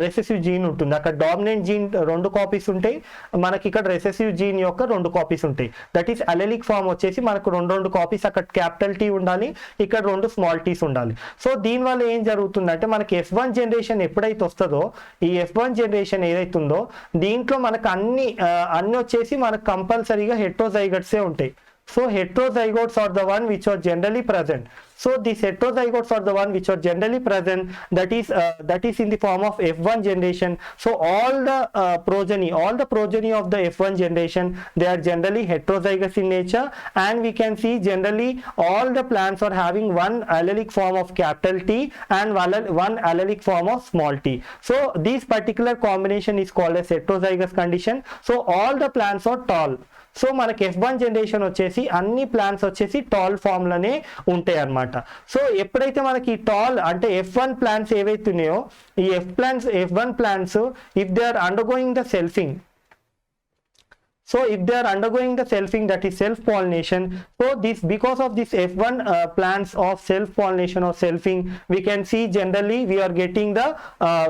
రెసెసివ్ జీన్ ఉంటుంది. అక్కడ డామినెంట్ జీన్ 2 కాపీస్ ఉంటాయి, మనకి ఇక్కడ రెసెసివ్ జీన్ యొక్క 2 కాపీస్ ఉంటాయి. దట్ ఈస్ అలెలిక్ ఫామ్ వచ్చేసి మనకు 2 కాపీస్, అక్కడ క్యాపిటల్ టీ ఉండాలి, ఇక్కడ 2 స్మాల్ టీస్ ఉండాలి. సో దీని వల్ల ఏం జరుగుతుందంటే మనకి F1 జనరేషన్ ఎప్పుడైతే వస్తుందో, ఈ F1 జనరేషన్ ఏదైతుందో దీంట్లో మనకు అన్ని వచ్చేసి మనకు కంపల్సరీగా హెటరోజైగట్సే ఉంటాయి. So heterozygotes are the one which are generally present. So these heterozygotes are the one which are generally present, that is in the form of F1 generation. So all the progeny of the F1 generation, they are generally heterozygous in nature, and we can see generally all the plants are having one allelic form of capital T and one allelic form of small t. So this particular combination is called as heterozygous condition. So all the plants are tall. So మనకి F1 generation వచ్చేసి అన్ని plants వచ్చేసి tall form లోనే ఉంటాయి అన్నమాట. So ఎప్పుడైతే మనకి tall అంటే F1 ప్లాంట్స్ ఏవైతున్నాయో ఈ F1 plants if they are undergoing the selfing, so if they are undergoing the selfing, that is self pollination, so because of this F1 plants of self pollination or selfing, we can see generally we are getting the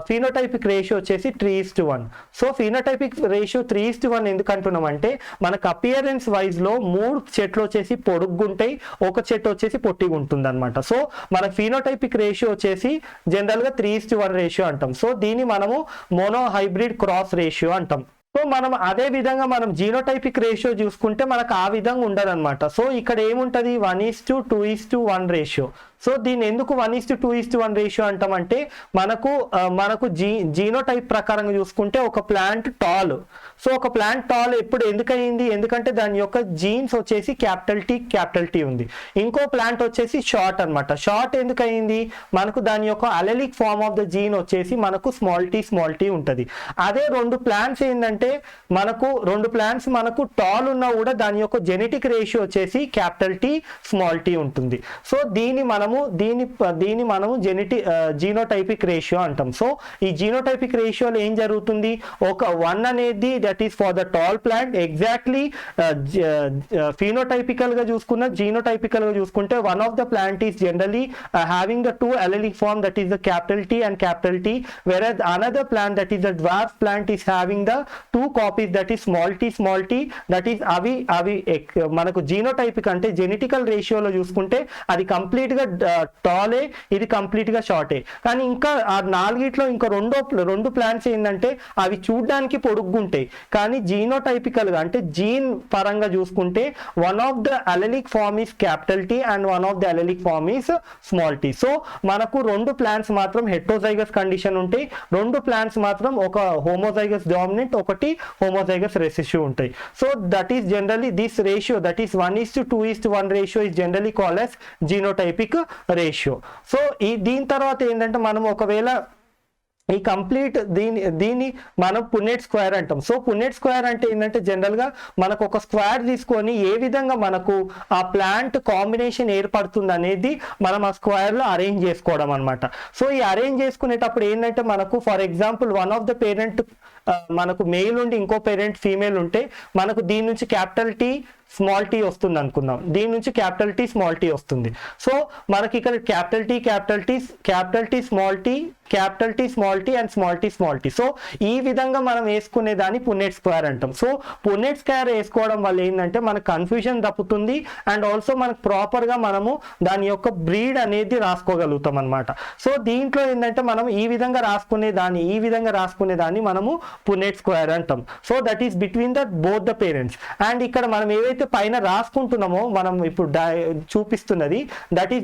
phenotypic ratio వచ్చేసి 3:1. So phenotypic ratio 3:1 ఎందుకు అంటున్నాం అంటే మనకు appearance wise లో 3 చెట్లు వచ్చేసి పొడుగ్గుంటాయి, ఒక చెట్టు వచ్చేసి పొట్టిగా ఉంటుంది అనమాట. సో మన phenotypic ratio వచ్చేసి జనరల్ గా 3:1 రేషియో అంటాం. సో దీన్ని మనము మోనో హైబ్రిడ్ క్రాస్ రేషియో అంటాం. సో మనం అదే విధంగా మనం జీనోటైపిక్ రేషియో చూసుకుంటే మనకు ఆ విధంగా ఉండదు అనమాట. సో ఇక్కడ ఏముంటది 1:2:1 రేషియో. సో దీన్ని ఎందుకు 1:2:1 రేషియో అంటామంటే మనకు జీనోటైప్ ప్రకారంగా చూసుకుంటే ఒక ప్లాంట్ టాల్. సో ఒక ప్లాంట్ టాల్ ఎందుకయింది, ఎందుకంటే దాని యొక్క జీన్స్ వచ్చేసి క్యాపిటల్ టీ ఉంది. ఇంకో ప్లాంట్ వచ్చేసి షార్ట్ అనమాట. షార్ట్ ఎందుకయింది, మనకు దాని యొక్క అలెలిక్ ఫార్మ్ ఆఫ్ ద జీన్ వచ్చేసి మనకు స్మాల్ టీ ఉంటుంది. అదే 2 ప్లాంట్స్ ఏంటంటే మనకు టాల్ ఉన్నా కూడా దాని యొక్క జెనెటిక్ రేషియో వచ్చేసి క్యాపిటల్ టీ స్మాల్ టీ ఉంటుంది. సో దీన్ని మనము జీనోటైపిక్ రేషియో అంటాం. సో ఈ జీనోటైపిక్ రేషియోలో ఏం జరుగుతుంది, ఒక 1 అనేది that is for the tall plant. Exactly phenotypical గా జీనోటైపికల్ గా చూసుకుంటే one of the plant is generally having the 2 allelic form, that is the capital T and capital T, whereas another plant that is the dwarf plant is having the 2 copies, that is small t, that is అవి మనకు genotypic అంటే genetical రేషియోలో చూసుకుంటే అది complete గా టాలే, ఇది కంప్లీట్గా షార్టే. కానీ ఇంకా ఆ నాలుగిట్లో ఇంకా రెండు ప్లాంట్స్ ఏంటంటే అవి చూడడానికి పొడుగ్గుంటాయి, కానీ జీనోటైపికల్గా అంటే జీన్ పరంగా చూసుకుంటే one of the allelic form is capital T and one of the allelic form is small T. So మనకు రెండు ప్లాంట్స్ మాత్రం హెట్రోజైగస్ కండిషన్ ఉంటాయి, రెండు ప్లాంట్స్ మాత్రం ఒక హోమోజైగస్ డామినెంట్, ఒకటి హోమోజైగస్ రెసెసివ్ ఉంటాయి. So that is generally this ratio, that is 1:2:1 ratio is generally called as genotypic ratio. So దీని తర్వాత ఏంటంటే మనం ఒకవేళ ఈ కంప్లీట్ దీన్ని మనం పున్నెట్ స్క్వేర్ అంటాం. సో పున్నెట్ స్క్వేర్ అంటే ఏంటంటే జనరల్గా మనకు ఒక స్క్వేర్ తీసుకొని ఏ విధంగా మనకు ఆ ప్లాంట్ కాంబినేషన్ ఏర్పడుతుంది అనేది మనం ఆ స్క్వేర్లో అరేంజ్ చేసుకోవడం అనమాట. సో ఈ అరేంజ్ చేసుకునేటప్పుడు ఏంటంటే మనకు for example one of the parent మనకు మెయిల్ ఉండి ఇంకో పేరెంట్ ఫీమేల్ ఉంటే మనకు దీని నుంచి క్యాపిటల్ టీ స్మాల్ టీ వస్తుంది అనుకుందాం, దీని నుంచి క్యాపిటల్ టీ స్మాల్ టీ వస్తుంది. సో మనకి ఇక్కడ capital T small T, capital T small T and small T. So ఈ విధంగా మనం వేసుకునే దాన్ని పున్నెట్ స్క్వేర్ అంటాం. సో పున్నెట్ స్క్వేర్ వేసుకోవడం వల్ల ఏంటంటే మనకు కన్ఫ్యూజన్ తప్పుతుంది అండ్ ఆల్సో మనకు ప్రాపర్గా మనము దాని యొక్క బ్రీడ్ అనేది రాసుకోగలుగుతాం అనమాట. సో దీంట్లో ఏంటంటే మనం ఈ విధంగా రాసుకునే దాన్ని మనము పున్నెట్ స్క్వేర్ అంటాం. So that is between the both the parents. And ఇక్కడ మనం ఏవైతే పైన రాసుకుంటున్నామో మనం ఇప్పుడు చూపిస్తున్నది that is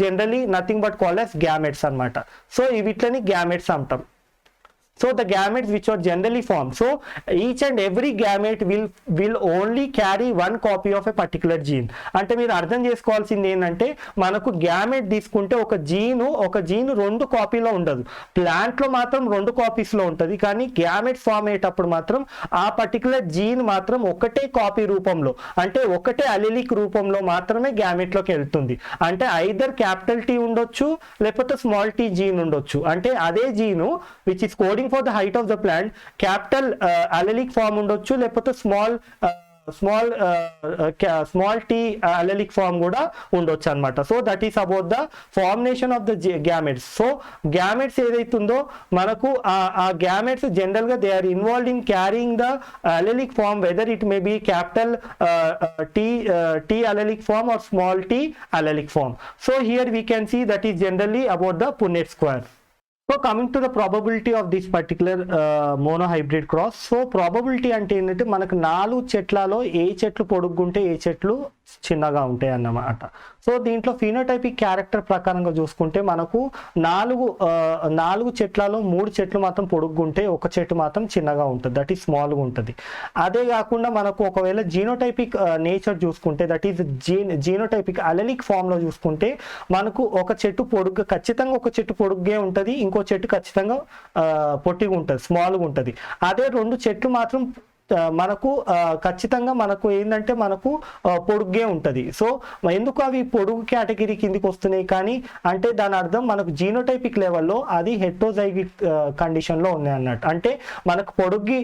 generally nothing but called as gametes అన్నమాట. సో వీటిని గ్యామెట్స్ అంటాం. So the gametes which are generally formed, so each and every gamete will only carry one copy of a particular gene. అంటే మీరు అర్థం చేసుకోవాల్సింది ఏంటంటే మనకు gamete తీసుకుంటే ఒక జీను రెండు కాపీలో ఉండదు, ప్లాంట్లో మాత్రం రెండు కాపీస్లో ఉంటుంది, కానీ గ్యామెట్ ఫామ్ అయ్యేటప్పుడు మాత్రం ఆ పర్టికులర్ జీన్ మాత్రం ఒకటే కాపీ రూపంలో అంటే ఒకటే అలెలిక్ రూపంలో మాత్రమే గ్యామెట్లోకి వెళ్తుంది. అంటే ఐదర్ క్యాపిటల్ టీ ఉండొచ్చు లేకపోతే స్మాల్ టీ జీన్ ఉండొచ్చు. అంటే అదే gene which is coding for the height of the plant capital allelic form ఉండొచ్చు లేకపోతే స్మాల్ టీ allelic form కూడా ఉండొచ్చు అన్నమాట. So that is about the formation of the gametes. So gametes ఏదైతుందో మనకు ఆ గ్యామెట్స్ జనరల్ గా they are involved in carrying the allelic form whether it may be capital T allelic form or small t allelic form. So here we can see that is generally about the Punnett square. So coming to the probability of this particular monohybrid cross. So probability అంటే ఏంటంటే మనకు 4 చెట్లలో ఏ చెట్లు పొడుగ్గుంటే ఏ చెట్లు చిన్నగా ఉంటాయి అన్నమాట. So దీంట్లో ఫినోటైపిక్ క్యారెక్టర్ ప్రకారంగా చూసుకుంటే మనకు 4 చెట్లలో 3 చెట్లు మాత్రం పొడుగ్గుంటే ఒక చెట్టు మాత్రం చిన్నగా ఉంటుంది, దట్ ఈస్ స్మాల్గా ఉంటుంది. అదే కాకుండా మనకు ఒకవేళ జీనోటైపిక్ నేచర్ చూసుకుంటే దట్ ఈస్ జీనోటైపిక్ అలెలిక్ ఫామ్లో చూసుకుంటే మనకు ఒక చెట్టు పొడుగ్గా ఖచ్చితంగా ఒక చెట్టు పొడుగ్గే ఉంటుంది, ఇంకో చెట్టు ఖచ్చితంగా పొట్టిగా ఉంటుంది, స్మాల్గా ఉంటుంది. అదే 2 చెట్లు మాత్రం మనకు ఖచ్చితంగా మనకు ఏంటంటే మనకు పొడుగ్గే ఉంటుంది. సో ఎందుకు అవి పొడుగు కేటగిరీ కిందికి వస్తున్నాయి కానీ అంటే దాని అర్థం మనకు జీనోటైపిక్ లెవెల్లో అది హెట్రోజైగిక్ కండిషన్లో ఉన్నాయి అన్నట్టు. అంటే మనకు పొడుగ్గి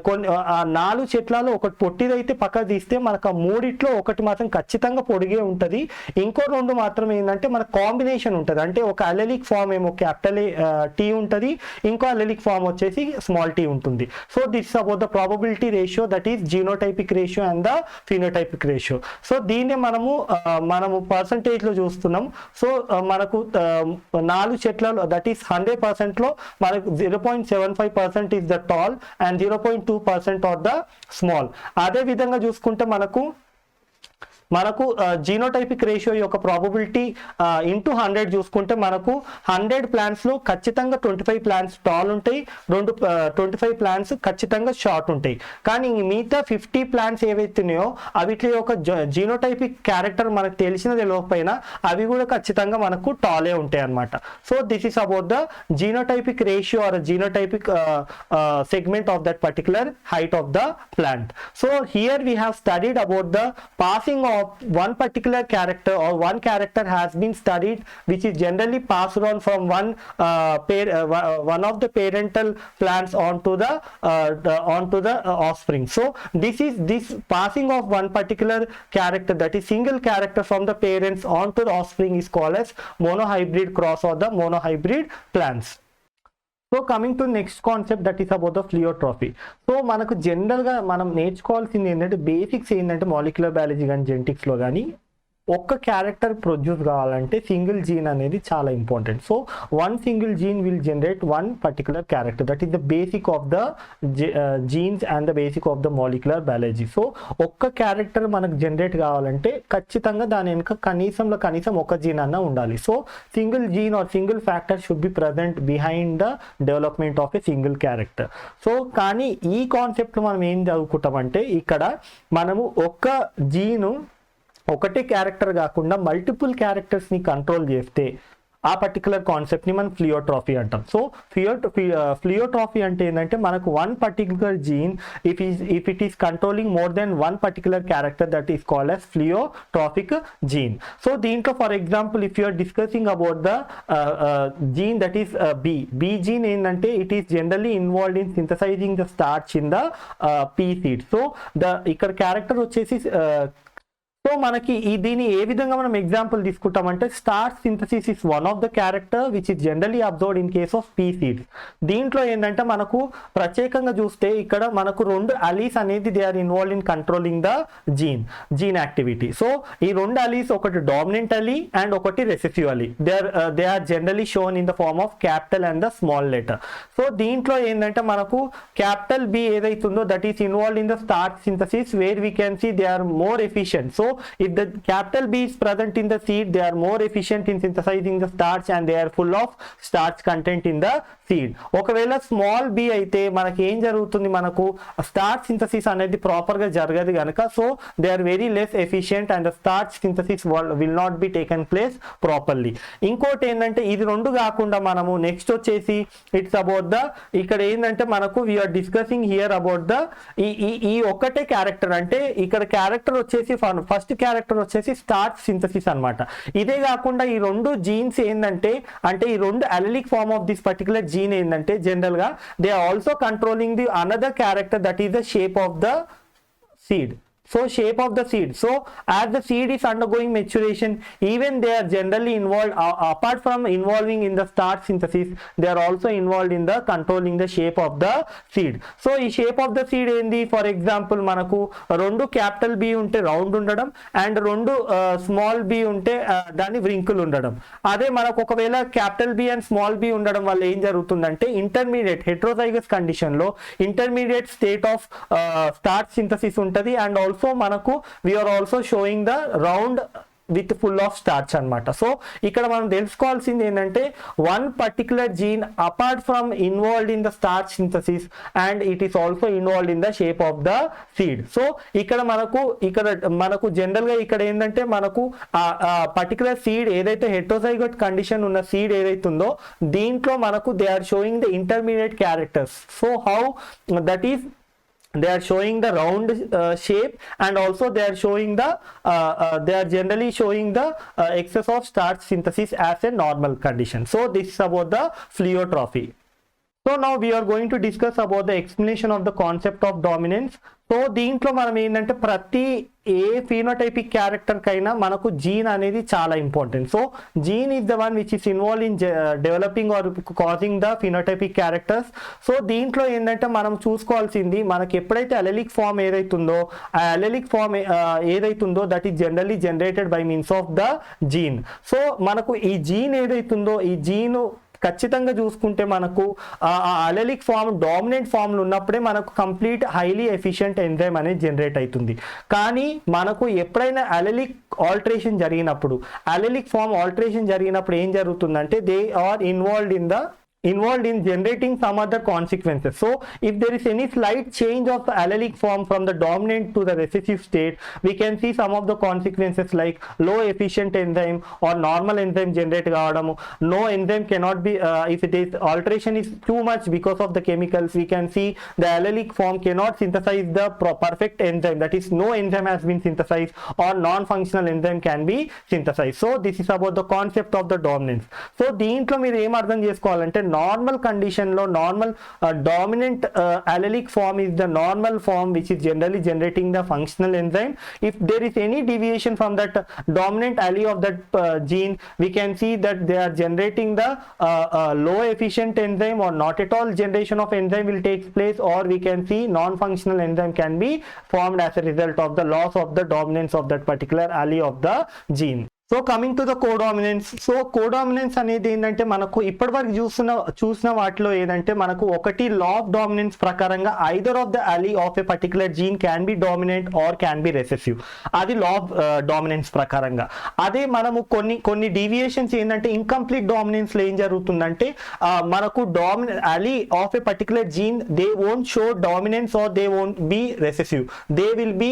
కొన్ని 4 చెట్లలో ఒకటి పొట్టిదైతే పక్క తీస్తే మనకు ఆ 3 ఒకటి మాత్రం ఖచ్చితంగా పొడిగే ఉంటుంది, ఇంకో 2 మాత్రం ఏంటంటే మనకు కాంబినేషన్ ఉంటుంది. అంటే ఒక అలెలిక్ ఫామ్ ఏమో క్యాపిటల్ టీ ఉంటుంది, ఇంకో అలెలిక్ ఫామ్ వచ్చేసి స్మాల్ టీ ఉంటుంది. So this about the probability ratio that is genotypic ratio and the phenotypic ratio. So దీన్ని మనము పర్సంటేజ్ లో చూస్తున్నాం. సో మనకు 4 చెట్లలో దట్ ఈస్ 100%లో మనకు 0.75% is the tall and 0.2% of the small. అదే విధంగా చూసుకుంటే మనకు జీనోటైపిక్ రేషియో యొక్క ప్రాబబిలిటీ ఇంటూ 100 చూసుకుంటే మనకు 100 ప్లాంట్స్లో ఖచ్చితంగా 25 ప్లాంట్స్ టాల్ ఉంటాయి, 25 ప్లాంట్స్ ఖచ్చితంగా షార్ట్ ఉంటాయి. కానీ మిగతా 50 ప్లాంట్స్ ఏవైతున్నాయో అవిటి యొక్క జీనోటైపిక్ క్యారెక్టర్ మనకు తెలిసినది తెలియకపోయినా అవి కూడా ఖచ్చితంగా మనకు టాలే ఉంటాయి అన్నమాట. So this is about the genotypic ratio or genotypic segment of that particular height of the plant. So here we have studied about the passing of one particular character or one character has been studied which is generally passed on from one of the parental plants onto the offspring. So this passing of one particular character, that is single character from the parents onto the offspring, is called as monohybrid cross or the monohybrid plants. So coming to next concept that is about the pleiotropy. So మనకు జనరల్గా మనం నేర్చుకోవాల్సింది ఏంటంటే basics ఏంటంటే molecular biology కానీ జెనెటిక్స్లో కానీ ఒక్క క్యారెక్టర్ ప్రొడ్యూస్ కావాలంటే సింగిల్ జీన్ అనేది చాలా important. So one single gene will generate one particular character. That is the basic of the genes and the basic of the molecular biology. So ఒక్క character మనకు generate కావాలంటే ఖచ్చితంగా దాని వెనుక కనీసం ఒక జీన్ అన్న ఉండాలి. So single gene or single factor should be present behind the development of a single character. So కానీ ఈ కాన్సెప్ట్ మనం ఏం చదువుకుంటామంటే ఇక్కడ మనము ఒక్క జీను ఒకటే క్యారెక్టర్ కాకుండా మల్టిపుల్ క్యారెక్టర్స్ని కంట్రోల్ చేస్తే ఆ పర్టికులర్ కాన్సెప్ట్ని మనం ప్లియోట్రాఫీ అంటాం. సో ప్లియోట్రాఫీ అంటే ఏంటంటే మనకు one particular gene if it is controlling more than one particular character that is called as pleiotropic gene. So దీంట్లో for example if you are discussing about the gene that is B gene ఏంటంటే it is generally involved in synthesizing the starch in the pea seed. So ఇక్కడ character వచ్చేసి so మనకి దీని ఏ విధంగా మనం example తీసుకుంటామంటే starch synthesis is one of the character which is generally observed in case of P seeds. దీంట్లో ఏంటంటే మనకు ప్రత్యేకంగా చూస్తే ఇక్కడ మనకు రెండు అలీస్ అనేది they are involve in controlling the gene activity. So ఈ రెండు అలీస్ ఒకటి డామినెంట్ అలీ అండ్ ఒకటి recessive allele. They are generally shown in the form of capital and the small letter. So దీంట్లో ఏంటంటే మనకు క్యాపిటల్ బి ఏదైతుందో that is involve in the starch synthesis where we can see they are more efficient. So if the capital B is present in the seed, they are more efficient in synthesizing the starch and they are full of starch content in the seed. ఒకవేళ small B అయితే మనకి ఏం జరుగుతుంది, మనకు starch synthesis అనేది ప్రాపర్గా జరగదు కనుక so they are very less efficient and the starch synthesis will not be taken place properly. ఇంకోటి ఏంటంటే ఇది రెండు కాకుండా మనము నెక్స్ట్ వచ్చేసి ఇట్స్ అబౌట్ ద ఇక్కడ ఏంటంటే మనకు we are discussing here about the ఈ ఒక్కటే క్యారెక్టర్. అంటే ఇక్కడ క్యారెక్టర్ వచ్చేసి ఫస్ట్ క్యారెక్టర్ వచ్చేసి స్టార్చ్ సింథసిస్ అన్నమాట. ఇదే కాకుండా ఈ రెండు జీన్స్ ఏంటంటే అంటే ఈ రెండు allelic form of this particular gene ఏంటంటే జనరల్ గా they are also controlling the another character that is the shape of the seed. So shape of the seed. So as the seed is undergoing maturation, even they are generally involved apart from involving in the starch synthesis, they are also involved in the controlling the shape of the seed. So ఈ shape of the seed ఏంది, for example మనకు రెండు capital B ఉంటే round ఉండడం and రెండు small B ఉంటే దాని wrinkle ఉండడం. అదే మనకు ఒకవేళ capital B and small B ఉండడం వల్ల ఏం జరుగుతుందంటే ఇంటర్మీడియట్ హెట్రోజైగస్ కండిషన్ లో intermediate state of starch synthesis ఉంటుంది అండ్ ఆల్సో మనకు we are also showing the round with full of starch అనమాట. సో ఇక్కడ మనం తెలుసుకోవాల్సింది ఏంటంటే one particular gene apart from involved in the starch synthesis and it is also involved in the shape of the seed. So ఇక్కడ మనకు general గా ఇక్కడ ఏంటంటే మనకు పర్టికులర్ సీడ్ ఏదైతే హెట్రోజైగోట్ కండిషన్ ఉన్న సీడ్ ఏదైతుందో దీంట్లో మనకు they are showing the intermediate characters. So how that is they are showing the round shape and also they are showing the they are generally showing the excess of starch synthesis as a normal condition. So this is about the pleiotropy. So now we are going to discuss about the explanation of the concept of dominance. So దీంట్లో మనం ఏంటంటే ప్రతి ఏ phenotypic character కైనా మనకు gene అనేది చాలా important. So gene is the one which is involve in developing or causing the phenotypic characters. So దీంట్లో ఏంటంటే మనం చూసుకోవాల్సింది మనకి ఎప్పుడైతే అలెలిక్ ఫామ్ ఏదైతుందో ఆ అలెలిక్ ఫామ్ ఏదైతుందో that is generally generated by means of the gene. So మనకు ఈ జీన్ ఏదైతుందో ఈ జీను ఖచ్చితంగా చూసుకుంటే మనకు అలెలిక్ ఫామ్ డామినెంట్ ఫామ్లు ఉన్నప్పుడే మనకు కంప్లీట్ హైలీ ఎఫిషియంట్ ఎంజైమ్ అనేది జనరేట్ అవుతుంది. కానీ మనకు ఎప్పుడైనా అలెలిక్ ఆల్టరేషన్ జరిగినప్పుడు అలెలిక్ ఫామ్ ఆల్టరేషన్ జరిగినప్పుడు ఏం జరుగుతుందంటే they are involved in generating some other consequences. So if there is any slight change of the allelic form from the dominant to the recessive state, we can see some of the consequences like low efficient enzyme or normal enzyme generate kavadamu. No enzyme cannot be if it is alteration is too much because of the chemicals, we can see the allelic form cannot synthesize the perfect enzyme, that is no enzyme has been synthesized or non-functional enzyme can be synthesized. So this is about the concept of the dominance. So దీంట్లో మీరు ఏం అర్థం చేసుకోవాలంటే normal కండిషన్లో normal dominant allelic form is the normal form which is generally generating the functional enzyme. If there is any deviation from that dominant allele of that gene, we can see that they are generating the low efficient enzyme, or not at all generation of enzyme will take place, or we can see non-functional enzyme can be formed as a result of the loss of the dominance of that particular allele of the gene. So coming to the codominance. So codominance అనేది ఏంటంటే మనకు ఇప్పటివరకు చూసిన వాటిలో ఏదంటే మనకు ఒకటి law of dominance ప్రకారంగా either of the allele of a particular gene can be dominant or can be recessive. అది లా ఆఫ్ డామినెన్స్ ప్రకారంగా. అదే మనము కొన్ని డీవియేషన్స్ ఏంటంటే ఇన్కంప్లీట్ డామినెన్స్లో ఏం జరుగుతుందంటే మనకు allele of a particular gene they won't show dominance or they won't be recessive, they will be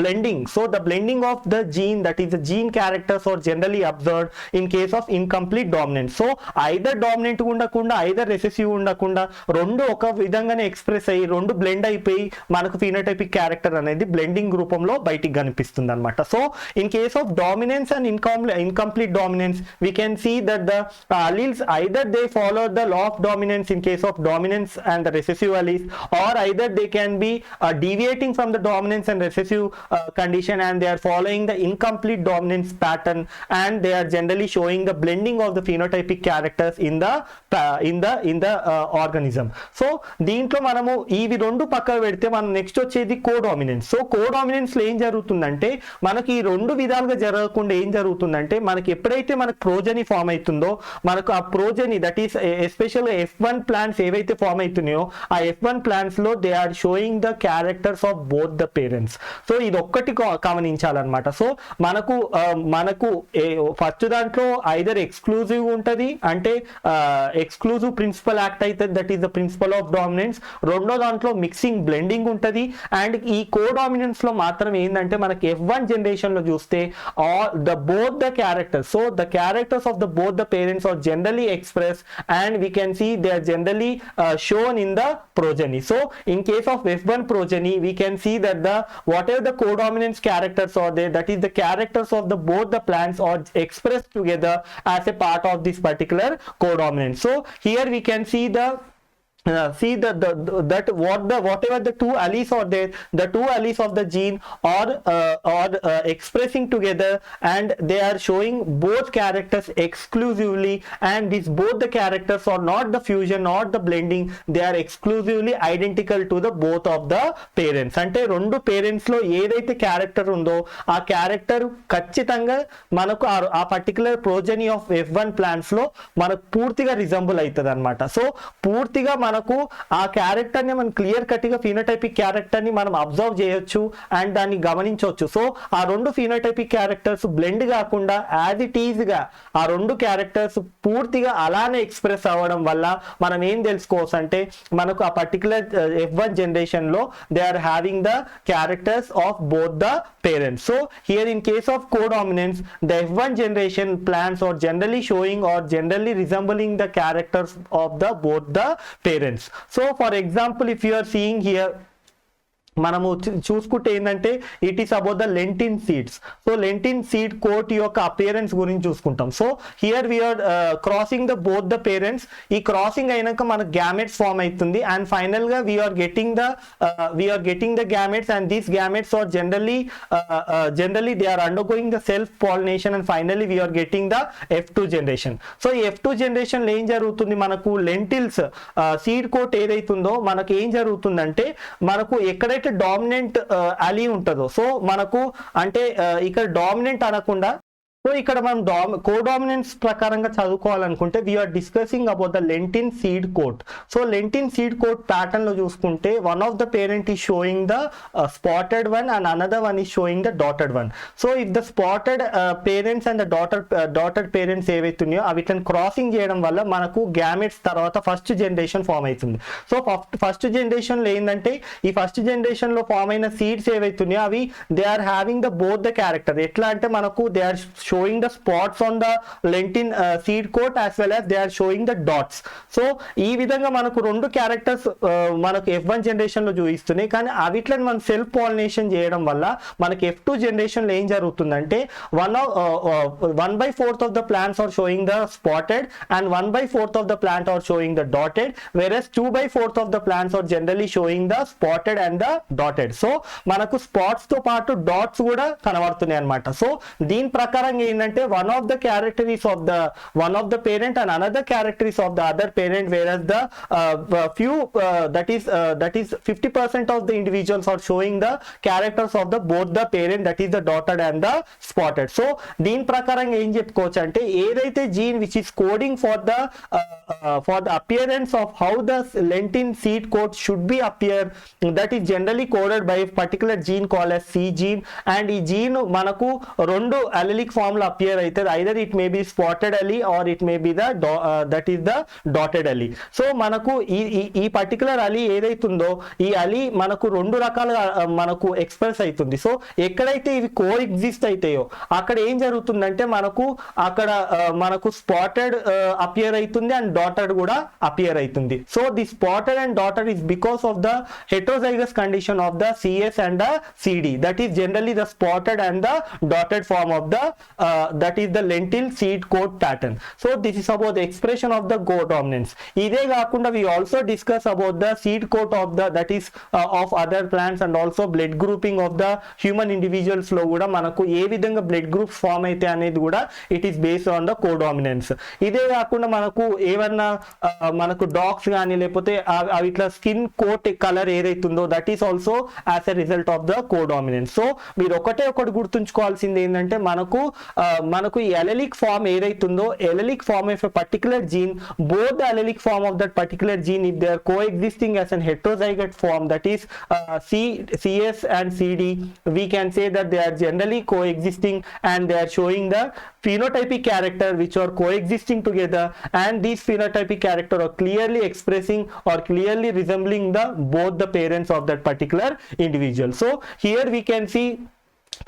blending. So the blending of the gene, that is the gene characters, or generally observed in case of incomplete dominance. So either dominant ఉండకుండా either recessive ఉండకుండా రెండు ఒక విధంగానే express అయ్యి రెండు blend అయిపోయి మనకు phenotypic character అనేది బ్లెండింగ్ రూపంలో బయటికి కనిపిస్తుంది అనమాట. So in case of dominance and incomplete dominance, we can see that the alleles either they follow the law of dominance in case of dominance and the recessive alleles, or either they can be deviating from the dominance and recessive condition, and they are following the incomplete dominance pattern, and they are generally showing the blending of the phenotypic characters in the organism. So దీంట్లో మనము ఇవి రెండు పక్కన పెడితే మనం next వచ్చేది codominance. So codominance లో ఏం జరుగుతుందంటే మనకి ఈ రెండు విధాలుగా జరగకుండా ఏం జరుగుతుందంటే మనకి ఎప్పుడైతే మనకు ప్రోజని ఫామ్ అవుతుందో మనకు ఆ ప్రోజని దట్ ఈస్ ఎస్పెషల్గా F1 ప్లాంట్స్ ఏవైతే ఫామ్ అవుతున్నాయో ఆ F1 ప్లాంట్స్ లో they are showing the characters of both the parents. So ఇది ఒక్కటి గమనించాలన్నమాట. సో మనకు ఫస్ట్ దాంట్లో ఐదర్ ఎక్స్క్లూజివ్ ఉంటుంది, అంటే ఎక్స్క్లూజివ్ ప్రిన్సిపల్ యాక్ట్ అవుతుంది, that is the principle of dominance. రెండో దాంట్లో మిక్సింగ్ బ్లెండింగ్ ఉంటుంది. అండ్ ఈ కోడామినెన్స్ లో మాత్రం ఏంటంటే మనకి F1 జనరేషన్ లో చూస్తే both the characters, so the characters of both the parents are generally expressed, and we can see they are generally shown in the progeny. So in case of F1 progeny, we can see that whatever the codominance characters are there, that is the characters of both the plants are expressed together as a part of this particular codominance. So here we can see whatever the two alleles are there, the two alleles of the gene are expressing together, and they are showing both characters exclusively, and both the characters are not the fusion, not the blending, they are exclusively identical to the both of the parents. అంటే రెండు parents లో ఏదైతే character ఉందో ఆ character ఖచ్చితంగా మనకు ఆ particular progeny of F1 plants లో మనకు పూర్తిగా రిజంబుల్ అవుతుంది అనమాట. సో పూర్తిగా మనకు ఆ క్యారెక్టర్ ని మనం క్లియర్ కట్ గా ఫినోటైపిక్ క్యారెక్టర్ ని మనం అబ్జర్వ్ చేయొచ్చు అండ్ దాన్ని గమనించవచ్చు. సో ఆ రెండు ఫినోటైపిక్ క్యారెక్టర్స్ బ్లెండ్ కాకుండా యాజ్ ఇట్ ఈజ్ గా ఆ రెండు క్యారెక్టర్స్ పూర్తిగా అలానే ఎక్స్ప్రెస్ అవ్వడం వల్ల మనం ఏం తెలుసుకోవచ్చు అంటే మనకు ఆ పర్టికులర్ F1 జనరేషన్ లో they are having the characters of both the parents. So here in case of codominance, the F1 generation plants are generally showing or generally resembling the characters of both the parents. So for example, if you are seeing here మనము చూసుకుంటే ఏంటంటే it is about the lentil seeds. So lentil seed coat యొక్క appearance గురించి చూసుకుంటాం. So here we are crossing both the parents. ఈ క్రాసింగ్ అయినాక మనకు గ్యామెట్స్ ఫామ్ అవుతుంది, అండ్ ఫైనల్ గా we are getting the gametes, and these gametes are generally they are undergoing the self pollination, and finally we are getting the F2 generation. So ఈ F2 generation లో ఏం జరుగుతుంది, మనకు లెంటిల్స్ సీడ్ కోట్ ఏదైతుందో మనకు ఏం జరుగుతుందంటే మనకు ఎక్కడైతే డామినెంట్ అలీ ఉంటుందో, సో మనకు అంటే ఇక్కడ డామినెంట్ అనకుండా సో ఇక్కడ మనం కోడామినెన్స్ ప్రకారంగా చదువుకోవాలనుకుంటే we are discussing about the lentil seed coat. So lentil seed coat pattern లో చూసుకుంటే one of the parent is showing the spotted one and another one is showing the dotted one. So if the spotted parents and the dotted parents ఏవైతున్నాయో అవి ఇట్లా crossing చేయడం వల్ల మనకు gametes తర్వాత first generation form అవుతుంది. So first generation లో ఏంటంటే ఈ ఫస్ట్ జనరేషన్ లో ఫామ్ అయిన సీడ్స్ ఏవైతున్నాయో అవి they are having the both the character. ఎట్లా అంటే మనకు they are showing the spots on the lentil seed coat as well as they are showing the dots. So ఈ విధంగా మనకు రెండు క్యారెక్టర్స్ మనకు F1 జనరేషన్ లో చూపిస్తున్నాయి, కానీ అవిట్లని మనం సెల్ఫ్ పాలినేషన్ చేయడం వల్ల మనకి F2 జనరేషన్ లో ఏం జరుగుతుందంటే 1/4 of the plants are showing the spotted and 1/4 of the plant are showing the dotted, whereas 2/4 of the plants are generally showing the spotted and the dotted. So మనకు spots తో పాటు dots కూడా కనబడుతున్నాయి అన్నమాట. So దీని ప్రకారం ఏంటంటే one of the characteristics of the one of the parent and another characteristics of the other parent, whereas the few that is 50% of the individuals are showing the characters of the both the parent, that is the dotted and the spotted. So దీని ప్రకారం ఏం చెప్పుకోవచ్చు అంటే ఏదైతే gene which is coding for the appearance of how the lentil seed coat should be appear, that is generally coded by a particular gene called as C gene, and ఈ gene మనకు రెండు allelic form లో appear అవుతుంది. either it may be spotted allele or it may be the that is the dotted allele. So మనకు ఈ particular Ali ఏదైతుందో ఈ అలీ మనకు రెండు రకాలుగా మనకు ఎక్స్ప్రెస్ అవుతుంది. సో ఎక్కడైతే ఇవి కో ఎగ్జిస్ట్ అవుతాయో అక్కడ ఏం జరుగుతుందంటే మనకు అక్కడ మనకు స్పాటెడ్ అపియర్ అవుతుంది అండ్ డాటెడ్ కూడా అపియర్ అవుతుంది. So the spotted and dotted is because of the heterozygous condition of the CS and the CD, that is generally the spotted and the dotted form of the that is the lentil seed coat pattern. So this is about the expression of the codominance. ఇదే కాకుండా we also discuss about the seed coat of the that is of other plants and also blood grouping of the human individuals లో కూడా మనకు ఏ విధంగా blood groups form అయితే అనేది కూడా it is based on the codominance. ఇదే కాకుండా మనకు ఏమన్నా మనకు డాగ్స్ కానీ లేకపోతే ఇట్లా స్కిన్ కోట్ కలర్ ఏదైతుందో that is also as a result of the codominance. So మీరు ఒకటి గుర్తుంచుకోవాల్సింది ఏంటంటే మనకు ఈ allelic form ఏదైతుందో allelic form of a particular gene, both the allelic form of that particular gene, if they are coexisting as an heterozygote form, that is CS and CD, we can say that they are generally coexisting and they are showing the phenotypic character which are coexisting together, and these phenotypic character are clearly expressing or clearly resembling the both the parents of that particular individual. So here we can see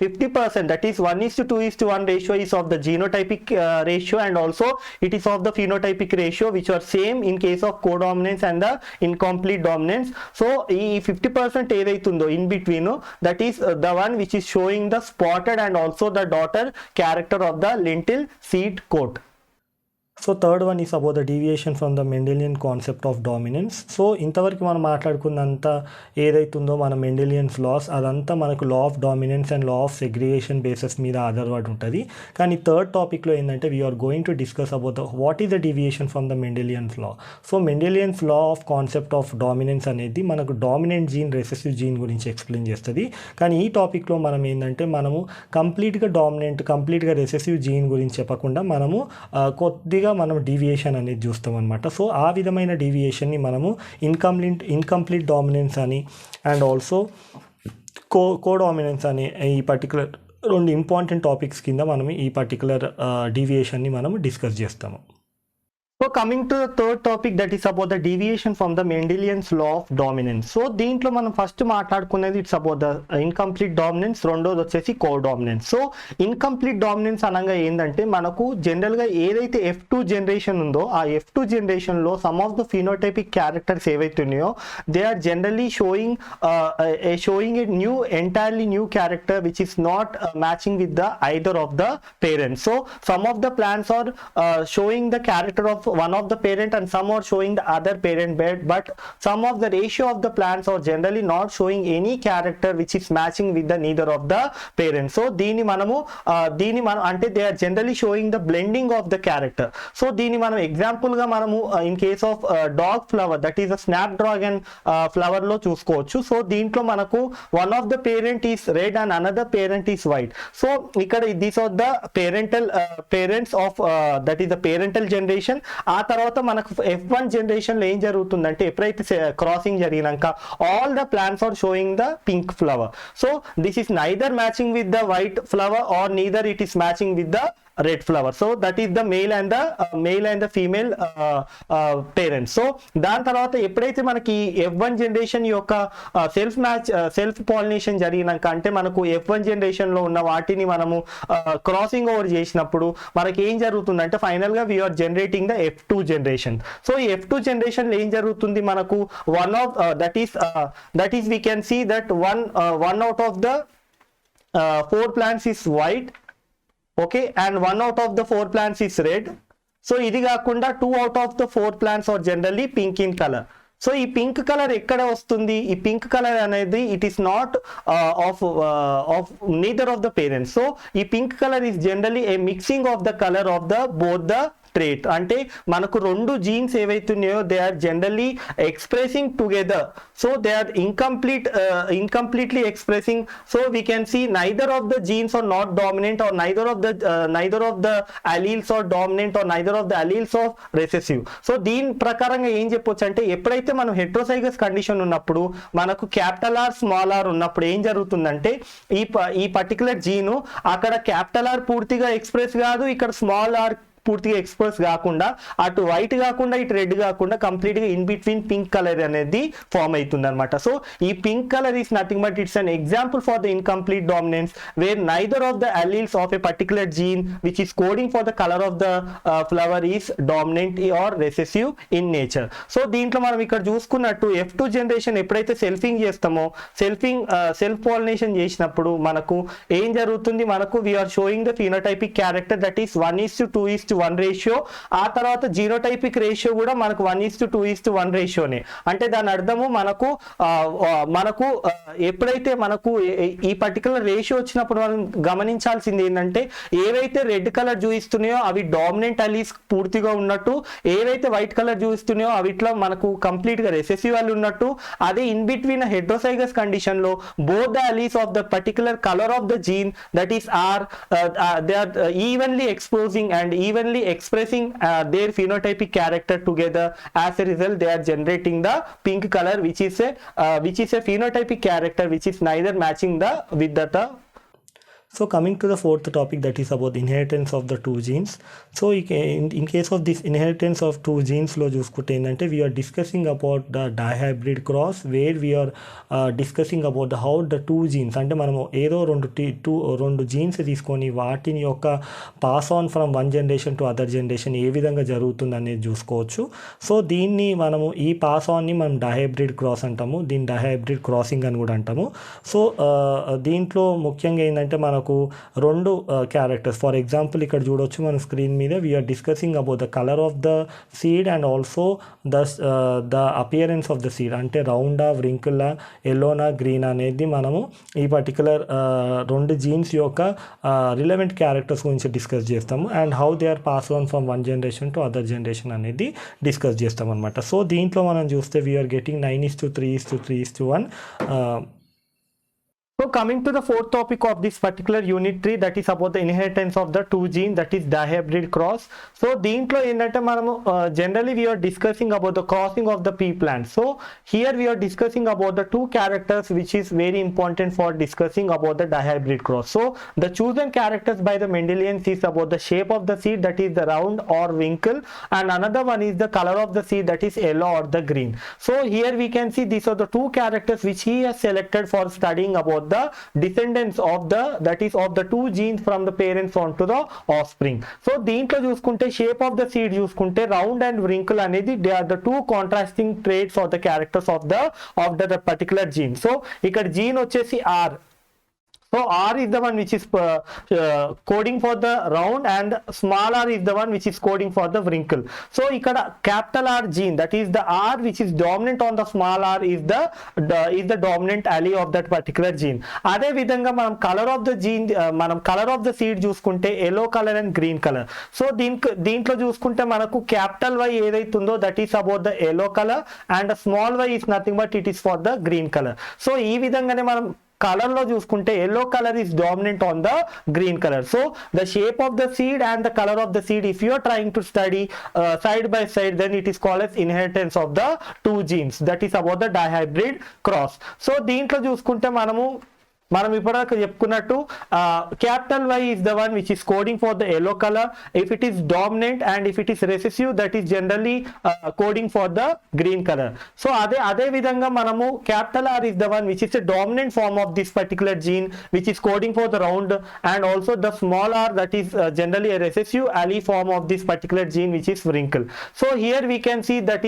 50%, that is 1:2:1 ratio is of the genotypic ratio, and also it is of the phenotypic ratio, which are same in case of codominance and the incomplete dominance. So ఈ 50% ఏదైతుందో in between, that is the one which is showing the spotted and also the dotted character of the lentil seed coat. So third one is about the deviation from the Mendelian concept of dominance. So ఇంతవరకు మనం మాట్లాడుకున్నంత ఏదైతుందో మన Mendelian's laws అదంతా మనకు law of dominance and law of segregation bases మీద ఆధారపడి ఉంటుంది. కానీ థర్డ్ టాపిక్లో ఏంటంటే we are going to discuss about the what is the deviation from the Mendelian's law. So Mendelian's law of concept of dominance అనేది మనకు డామినెంట్ జీన్ రెసెసివ్ జీన్ గురించి explain చేస్తుంది. కానీ ఈ టాపిక్లో మనం ఏంటంటే మనము కంప్లీట్గా రెసెసివ్ జీన్ గురించి చెప్పకుండా మనము కొద్దిగా మనం డీవియేషన్ అనేది చూస్తాం అనమాట. సో ఆ విధమైన డీవియేషన్ని మనము ఇన్కంప్లీట్ డామినెన్స్ అని అండ్ ఆల్సో కోడామినెన్స్ అని ఈ పర్టికులర్ రెండు ఇంపార్టెంట్ టాపిక్స్ కింద మనం ఈ పర్టికులర్ డీవియేషన్ని మనము డిస్కస్ చేస్తాము. So coming to the third topic, that is about the deviation from the Mendelian's law of dominance. So దీంట్లో మనం ఫస్ట్ మాట్లాడుకునేది it's about the incomplete dominance, రెండోది వచ్చేసి కోడామినెన్స్. సో ఇన్కంప్లీట్ డామినెన్స్ అనగా ఏంటంటే మనకు జనరల్గా ఏదైతే F2 జనరేషన్ ఉందో ఆ F2 జనరేషన్లో some of the phenotypic characters ఏవైతే ఉన్నాయో they are generally showing a entirely new character which is not matching with the either of the parents. So some of the plants are showing the character of one of the parent and some are showing the other parent, but some of the ratio of the plants are generally not showing any character which is matching with the neither of the parents. So దీని మనము అంటే they are generally showing the blending of the character. So దీని మనం example గా మనము in case of dog flower, that is a snapdragon flower లో చూసుకోవచ్చు. So దీంట్లో మనకు one of the parent is red and another parent is white. So ఇక్కడ these are the parents of that is the parental generation. ఆ తర్వాత మనకు F1 generation లో ఏం జరుగుతుందంటే ఎప్పుడైతే క్రాసింగ్ జరిగినాక all the plants are showing the pink flower. So this is neither matching with the white flower or neither it is matching with the red flower. So that is the male and the female parents. So దాని తర్వాత ఎప్పుడైతే మనకి F1 generation యొక్క self pollination జరిగినాక, అంటే మనకు F1 generation లో ఉన్న వాటిని మనము క్రాసింగ్ ఓవర్ చేసినప్పుడు మనకి ఏం జరుగుతుందంటే ఫైనల్ గా we are generating the F2 generation. So ఈ F2 జనరేషన్ లో ఏం జరుగుతుంది, మనకు one of that is we can see that one out of the 4 plants is white, okay, and 1 out of the 4 plants is red. So ఇది కాకుండా 2 out of the 4 plants are generally pink in color. So ఈ pink colour ఎక్కడ వస్తుంది, ఈ pink colour అనేది it is not of neither of the parents. So ఈ pink colour is generally a mixing of the colour of the both the trait. అంటే మనకు రెండు genes ఏవైతున్నాయో they are generally expressing together. So they are incompletely expressing. So we can see neither of the genes are not dominant, or neither of the alleles are dominant, or neither of the alleles are recessive. So దీని ప్రకారంగా ఏం చెప్పొచ్చు అంటే, ఎప్పుడైతే మనం హెట్రోసైగస్ condition ఉన్నప్పుడు మనకు capital are small are ఉన్నప్పుడు ఏం జరుగుతుందంటే ఈ పర్టికులర్ జీను అక్కడ క్యాపిటల్ ఆర్ పూర్తిగా ఎక్స్ప్రెస్ కాదు, ఇక్కడ స్మాల్ ఆర్ పూర్తిగా ఎక్స్ప్రెస్ కాకుండా, అటు వైట్ కాకుండా ఇటు రెడ్ కాకుండా కంప్లీట్ గా ఇన్ బిట్వీన్ పింక్ కలర్ అనేది ఫామ్ అవుతుంది అనమాట. సో ఈ pink colour is nothing but it's an example for the incomplete dominance where neither of the alleles of a particular gene which is coding for the colour of the flower is dominant or recessive in nature. So దీంట్లో మనం ఇక్కడ చూసుకున్నట్టు F2 generation ఎప్పుడైతే సెల్ఫింగ్ చేస్తామో, self pollination చేసినప్పుడు మనకు ఏం జరుగుతుంది, మనకు we are showing the phenotypic character that is 1:2:1 ratio. ఆ తర్వాత జీనోటైపిక్ రేషియో కూడా మనకు 1:2:1 రేషియోనే. అంటే దాని అర్థము మనకు ఎప్పుడైతే మనకు ఈ పర్టికులర్ రేషియో వచ్చినప్పుడు మనం గమనించాల్సింది ఏంటంటే, ఏవైతే రెడ్ కలర్ చూపిస్తున్నాయో అవి డామినెంట్ అలీస్ పూర్తిగా ఉన్నట్టు, ఏవైతే వైట్ కలర్ చూపిస్తున్నాయో అవిట్లో మనకు కంప్లీట్ గా రెసెసివ్ అల్లీ ఉన్నట్టు. అదే ఇన్ బిట్వీన్ హెట్రోసైగస్ కండిషన్ లో both the alleles of the particular colour of the gene that is or they are evenly exposing and evenly expressing their phenotypic character together. As a result, they are generating the pink color, which is a phenotypic character which is neither matching with the. So coming to the fourth topic, that is about inheritance of the two genes. So in case of this inheritance of two genes lo chusukunte endante we are discussing about the dihybrid cross, where we are discussing about how the two genes, ante manamu edo rendu genes తీసుకొని వాటిని యొక్క pass on from one generation to other generation ఏ విధంగా జరుగుతుంది అనేది చూసుకోవచ్చు. So దీన్ని మనము ఈ పాస్ ఆన్ని మనం డైహైబ్రిడ్ క్రాస్ అంటాము, దీన్ని డైహైబ్రిడ్ క్రాసింగ్ అని కూడా అంటాము. సో దీంట్లో ముఖ్యంగా ఏంటంటే మనకు రెండు క్యారెక్టర్స్, ఫర్ ఎగ్జాంపుల్ ఇక్కడ చూడొచ్చు మన స్క్రీన్ మీద, we are discussing about the colour of the seed and also the appearance of the seed. అంటే రౌండా, వ్రింకిల్, ఎల్లోనా, గ్రీన్ అనేది మనము ఈ పర్టికులర్ రెండు జీన్స్ యొక్క రిలవెంట్ క్యారెక్టర్స్ గురించి డిస్కస్ చేస్తాము, and how they are pass on from one generation to other generation అనేది డిస్కస్ చేస్తాం అనమాట. సో దీంట్లో మనం చూస్తే we are getting 9:3:3:1. So coming to the fourth topic of this particular unit 3, that is about the inheritance of the two gene, that is dihybrid cross. So దీంట్లో ఏంటంటే మనము generally we are discussing about the crossing of the pea plant. So here we are discussing about the two characters which is very important for discussing about the dihybrid cross. So the chosen characters by the Mendelians is about the shape of the seed, that is the round or winkle, and another one is the color of the seed, that is yellow or the green. So here we can see these are the two characters which he has selected for studying about the descendants of the two genes from the parents onto the offspring. So దీంట్లో చూసుకుంటే shape of the seed చూసుకుంటే round and wrinkle అనేది they are the two contrasting traits of the characters of the particular gene. So ఇక్కడ gene వచ్చేసి R. So R is the one which is coding for the round, and small r is the one which is coding for the wrinkle. So ikkada capital R gene, that is the R which is dominant on the small r is the dominant allele of that particular gene. Ade vidhanga manam color of the gene color of the seed చూసుకుంటే yellow color and green color. So దీంట్లో చూసుకుంటే మనకు capital Y ఏదైతుందో that is about the yellow color, and small y is nothing but it is for the green color. So ఈ విధంగానే మనం colour లో చూసుకుంటే yellow color is dominant on the green color. So the shape of the seed and the color of the seed, if you are trying to study side by side, then it is called as inheritance of the two genes, that is about the dihybrid cross. So దీంట్లో చూసుకుంటే మనము మనం ఇప్పటిదాకా చెప్పుకున్నట్టు capital Y is the one which is coding for the yellow color. If it is dominant and if it is recessive, that is generally coding for the green color. So అదే విధంగా మనము capital R is the one which is a dominant form of this particular gene which is coding for the round, and also the small r that is generally a recessive allele form of this particular gene which is wrinkle. So here we can see that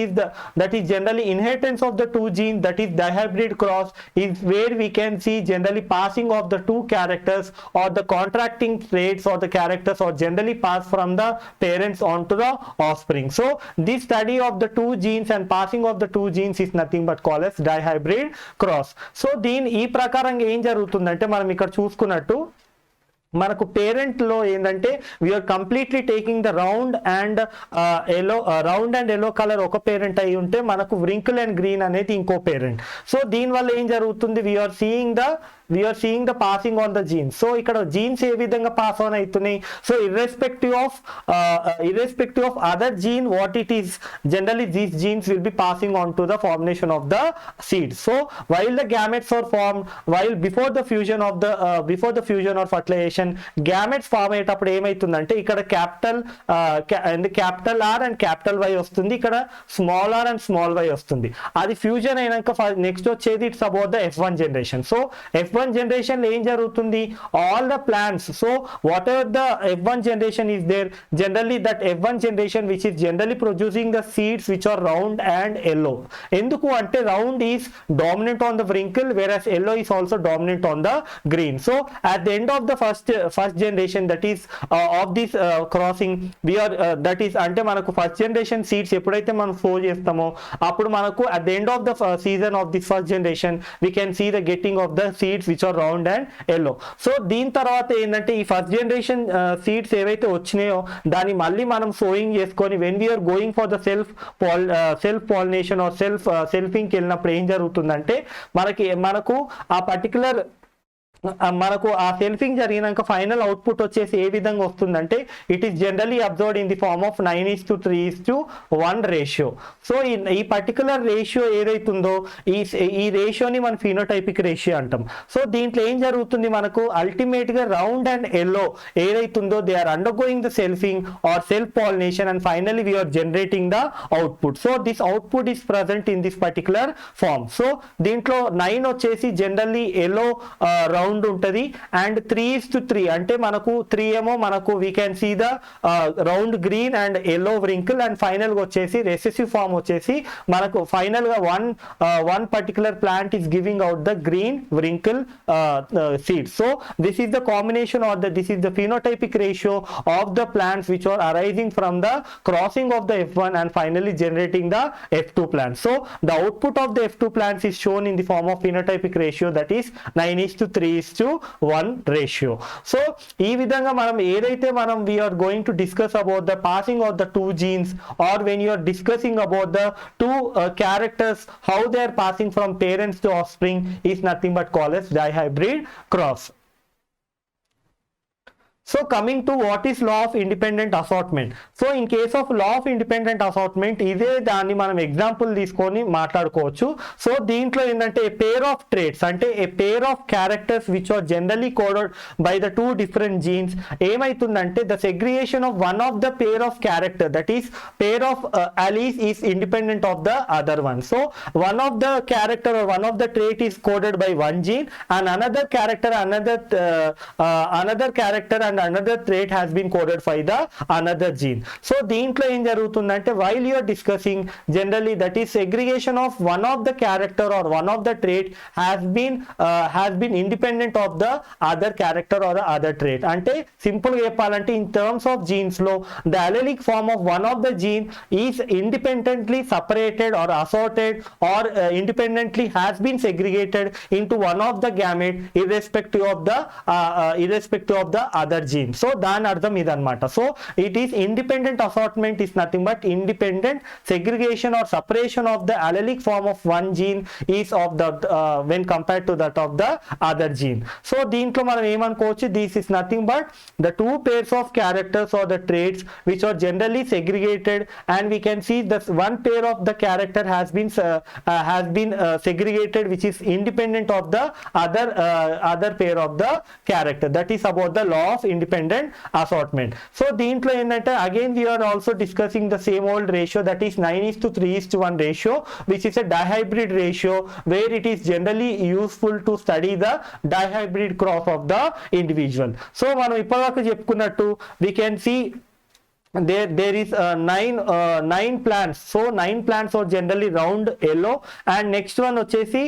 is generally inheritance of the two genes, that is dihybrid cross is where we can see generally passing of the two characters or the contracting traits or the characters or generally passed from the parents onto the offspring. So this study of the two genes and passing of the two genes is nothing but called as dihybrid cross. So ఈ ప్రకారంగా ఏం జరుగుతుందంటే మనం ఇక్కడ చూసుకున్నట్టు మనకు parent లో ఏంటంటే we are completely taking the round and yellow colour ఒక పేరెంట్ అయి ఉంటే మనకు wrinkle అండ్ గ్రీన్ అనేది ఇంకో పేరెంట్. సో దీనివల్ల ఏం జరుగుతుంది, we are seeing the passing on the genes. So ఇక్కడ జీన్స్ ఏ విధంగా పాస్ ఆన్ అవుతున్నాయి, so irrespective of other gene what it is, generally these genes will be passing on to the formation of the seed. So while the gametes are form while before the fusion or fertilisation, gametes form అయ్యేటప్పుడు ఏమైతుందంటే ఇక్కడ capital R and capital Y వస్తుంది, ఇక్కడ small r and small y వస్తుంది. అది fusion అయినాక next వచ్చేది it's about the F1 generation. So F1 generation ఏం జరుగుతుంది, all the plants, so whatever the F1 generation is there, generally that F1 generation which is generally producing the seeds which are round and yellow. ఎందుకు అంటే round is dominant on the wrinkle whereas yellow is also dominant on the green. So at the end of the first generation, that is of this crossing, we are that is అంటే మనకు first generation seeds ఎప్పుడైతే మనం flow చేస్తామో అప్పుడు మనకు at the end of the season of this first generation we can see the getting of the seeds which are round and yellow. So దీని తర్వాత ఏంటంటే ఈ ఫస్ట్ జనరేషన్ సీడ్స్ ఏవైతే వచ్చినాయో దాన్ని మళ్ళీ మనం సోయింగ్ చేసుకొని when we are going for the self pollination or selfing వెళ్ళినప్పుడు ఏం జరుగుతుందంటే మనకు ఆ పర్టికులర్ మనకు ఆ సెల్ఫింగ్ జరిగినాక ఫైనల్ అవుట్పుట్ వచ్చేసి ఏ విధంగా వస్తుందంటే it is generally observed in the form of 9:3:1 ratio. So ఈ పర్టికులర్ రేషియో ఏదైతుందో ఈ రేషియోని మనం ఫినోటైపిక్ రేషియో అంటాం. సో దీంట్లో ఏం జరుగుతుంది, మనకు అల్టిమేట్ గా రౌండ్ అండ్ ఎల్లో ఏదైతుందో they are undergoing the selfing or self pollination and finally we are generating the output. So this output is present in this particular form. So దీంట్లో 9 వచ్చేసి generally yellow round ఉంటది and 3:3 అంటే మనకు 3 ఏమో మనకు we can see the round green and yellow wrinkle and final గా వచ్చేసి recessive form వచ్చేసి మనకు ఫైనల్ గా one particular plant is giving out the green wrinkle seed. So this is the combination or this is the phenotypic ratio of the plants which are arising from the crossing of the F1 and finally generating the F2 plants. So the output of the F2 plants is shown in the form of phenotypic ratio, that is 9:3:1 ratio. So ఈ విధంగా మనం ఏదైతే we are going to discuss about the passing of the two genes or when you are discussing about the two characters how they are passing from parents to offspring is nothing but called as dihybrid cross. So coming to what is law of independent assortment. So in case of law of independent assortment ఇదే దాన్ని మనం example తీసుకొని మాట్లాడుకోవచ్చు. So దీంట్లో ఏంటంటే a pair of traits అంటే a pair of characters which are generally coded by the two different genes ఏమైతుందంటే the segregation of one of the pair of character, that is pair of alleles is independent of the other one. So one of the character or one of the trait is coded by one gene and another character and another trait has been coded by the another gene. So దీంట్లో ఏం జరుగుతుందంటే while you are discussing generally that is segregation of one of the character or one of the trait has been independent of the other character or the other trait. అంటే simple గా చెప్పాలంటే in terms of genes లో the allelic form of one of the gene is independently separated or assorted or independently has been segregated into one of the gamete irrespective of the other gene. So దాని అర్థం ఇదన్నమాట. So it is independent assortment is nothing but independent segregation or separation of the allelic form of one gene is of the when compared to that of the other gene. So దీంట్లో మనం ఏమనుకోవచ్చు, this is nothing but the two pairs of characters or the traits which are generally segregated, and we can see that one pair of the character has been segregated which is independent of the other pair of the character. That is about the law of independent assortment. So దీంట్లో ఏంటంటే again we are also discussing the same old ratio, that is 9:3:1 ratio, which is a dihybrid ratio where it is generally useful to study the dihybrid cross of the individual. So మనం ఇప్పటివరకు చెప్పుకున్నట్టు we can see there is nine plants. So 9 plants are generally round yellow, and next one వచ్చేసి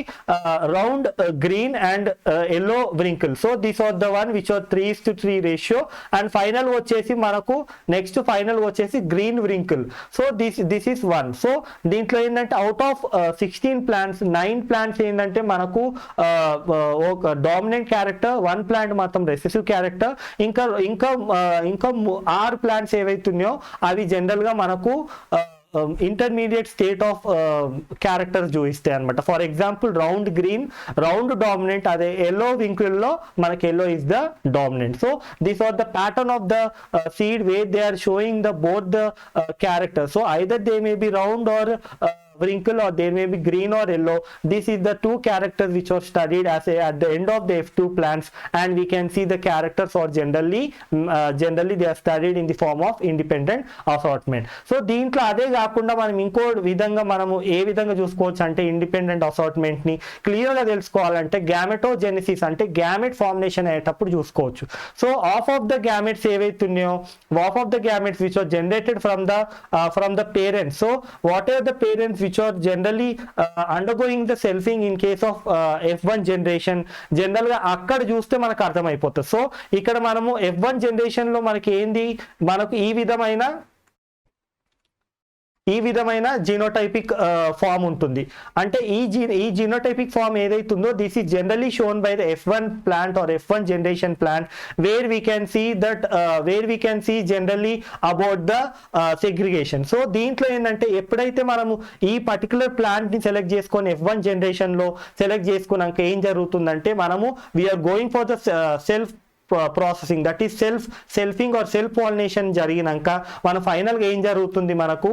round green and yellow wrinkle. So these are the one which are 3:3 ratio, and final వచ్చేసి మనకు next final వచ్చేసి green wrinkle. So this is one. So దీంట్లో ఏంటంటే out of 16 plants 9 plants ఏంటంటే మనకు ఒక dominant character, 1 plant మాత్రం recessive character, ఇంకా 6 ప్లాంట్స్ ఏవైతే అవి జనరల్ గా మనకు ఇంటర్మీడియట్ స్టేట్ ఆఫ్ క్యారెక్టర్స్ చూపిస్తాయి అనమాట. For example round green round dominant, అదే ఎల్లో వింకిల్ లో మనకి yellow is the dominant. So these are the pattern of the seed where they are showing the both the character. So either they may be round or wrinkle, or there may be green or yellow. This is the two characters which are studied as at the end of the F2 plants, and we can see the characters are generally they are studied in the form of independent assortment. So దీంట్లో అదే కాకుండా మనం ఇంకో విధంగా మనము ఏ విధంగా చూసుకోవచ్చు అంటే ఇండిపెండెంట్ అసార్ట్మెంట్ ని క్లియర్ గా తెలుసుకోవాలంటే గ్యామెటోజెనిసిస్ అంటే గ్యామెట్ ఫార్మేషన్ అయ్యేటప్పుడు చూసుకోవచ్చు. So of of the gametes ఏవైతే ఉన్నాయో, of of the gametes which are generated from the parents. So whatever the parents which are generally undergoing the selfing in case of F1 generation, general గా అక్కడ చూస్తే మనకు అర్థమైపోతుంది. So ఇక్కడ మనము F1 generation లో మనకి ఏంది, మనకు ఈ విధమైన జీనోటైపిక్ ఫామ్ ఉంటుంది. అంటే ఈ జీనోటైపిక్ ఫామ్ ఏదైతుందో this is generally shown by the F1 plant or F1 generation plant, where we can see generally about the segregation. So దీంట్లో ఏంటంటే ఎప్పుడైతే మనము ఈ పర్టికులర్ ప్లాంట్ ని సెలెక్ట్ చేసుకొని F1 జనరేషన్ లో సెలెక్ట్ చేసుకున్నాక ఏం జరుగుతుందంటే మనము we are going for the self processing, that is selfing or self pollination జరిగినాక మన ఫైనల్ గా ఏం జరుగుతుంది, మనకు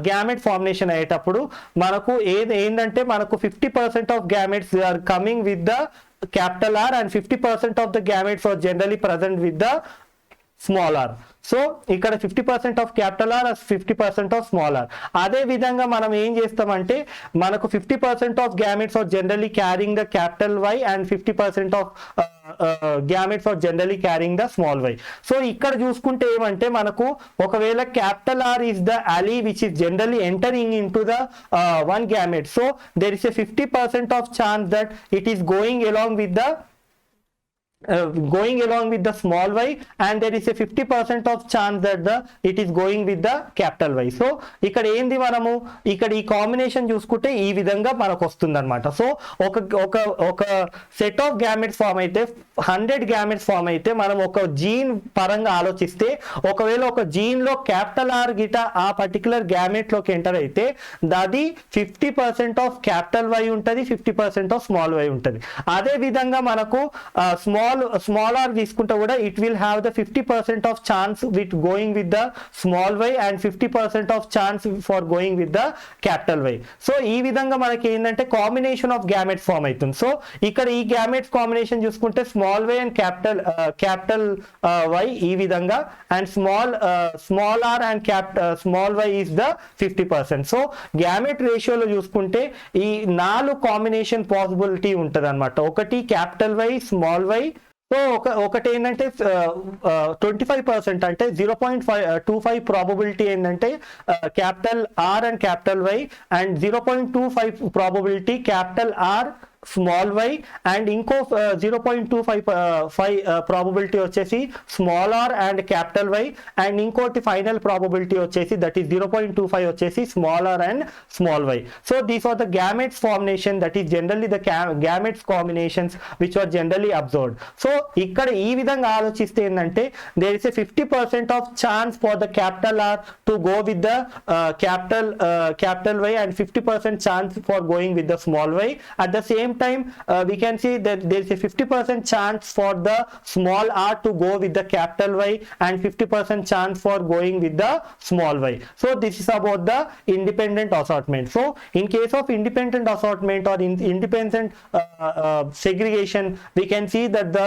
గ్యామెట్ ఫార్మేషన్ అయ్యేటప్పుడు మనకు ఏంటంటే మనకు 50% of gametes are coming with the capital R and 50% of the gametes are generally present with the small r. So ఇక్కడ 50% of capital R, 50% of small r. అదే విధంగా మనం ఏం చేస్తామంటే మనకు 50% of gametes are generally carrying the capital Y and 50% of gametes are generally carrying the small y. So ఇక్కడ చూసుకుంటే ఏమంటే మనకు ఒకవేళ capital R is the allele which is generally entering into the one gamete, so there is a 50% of chance that it is going along with the small y, and there is a 50% of chance that it is going with the capital Y. So ఇక్కడ ఏంది మనము ఇక్కడ ఈ combination చూసుకుంటే ఈ విధంగా మనకు వస్తుంది అనమాట. సో ఒక సెట్ ఆఫ్ గ్యామెట్స్ ఫామ్ అయితే 100 గ్యామెట్స్ ఫామ్ అయితే మనం ఒక జీన్ పరంగా ఆలోచిస్తే ఒకవేళ ఒక జీన్ లో క్యాపిటల్ R గిట ఆ పర్టికులర్ గ్యామెట్ లోకి ఎంటర్ అయితే అది 50% ఆఫ్ క్యాపిటల్ Y ఉంటుంది, 50% ఆఫ్ స్మాల్ y ఉంటుంది. అదే విధంగా మనకు స్మాల్ r తీసుకుంటే కూడా it will have the 50% of chance with going with the small y and 50% of chance for going with the capital Y. So ఈ విధంగా మనకి ఏంటంటే కాంబినేషన్ ఆఫ్ గ్యామెట్స్ ఫామ్ అవుతుంది. సో ఇక్కడ ఈ గ్యామెట్స్ కాంబినేషన్ చూసుకుంటే small y and capital Y ఈ విధంగా, and small r and small y is the 50%. So gamete రేషియోలో చూసుకుంటే ఈ 4 కాంబినేషన్ పాసిబిలిటీ ఉంటుంది అనమాట. ఒకటి capital Y, small y, so ఒకటి ఏంటంటే 25% అంటే 0.25 ప్రాబబిలిటీ ఏంటంటే capital R and capital Y, and 0.25 probability capital R small y and ఇంకో 0.25 ప్రాబబిలిటీ వచ్చేసి small r and capital Y and ఇంకోటి ఫైనల్ ప్రాబబిలిటీ వచ్చేసి దట్ ఈస్ 0.25 వచ్చేసి small r and small y. So these are the gametes formation that is generally the gametes combinations which are generally observed. So ఇక్కడ ఈ విధంగా ఆలోచిస్తే ఏంటంటే there is a 50% of chance for the capital R to go with the capital Y and 50% chance for going with the small y. At the same time, we can see that there is a 50% chance for the small r to go with the capital Y and 50% chance for going with the small y. So this is about the independent assortment. So in case of independent assortment or independent segregation, we can see that the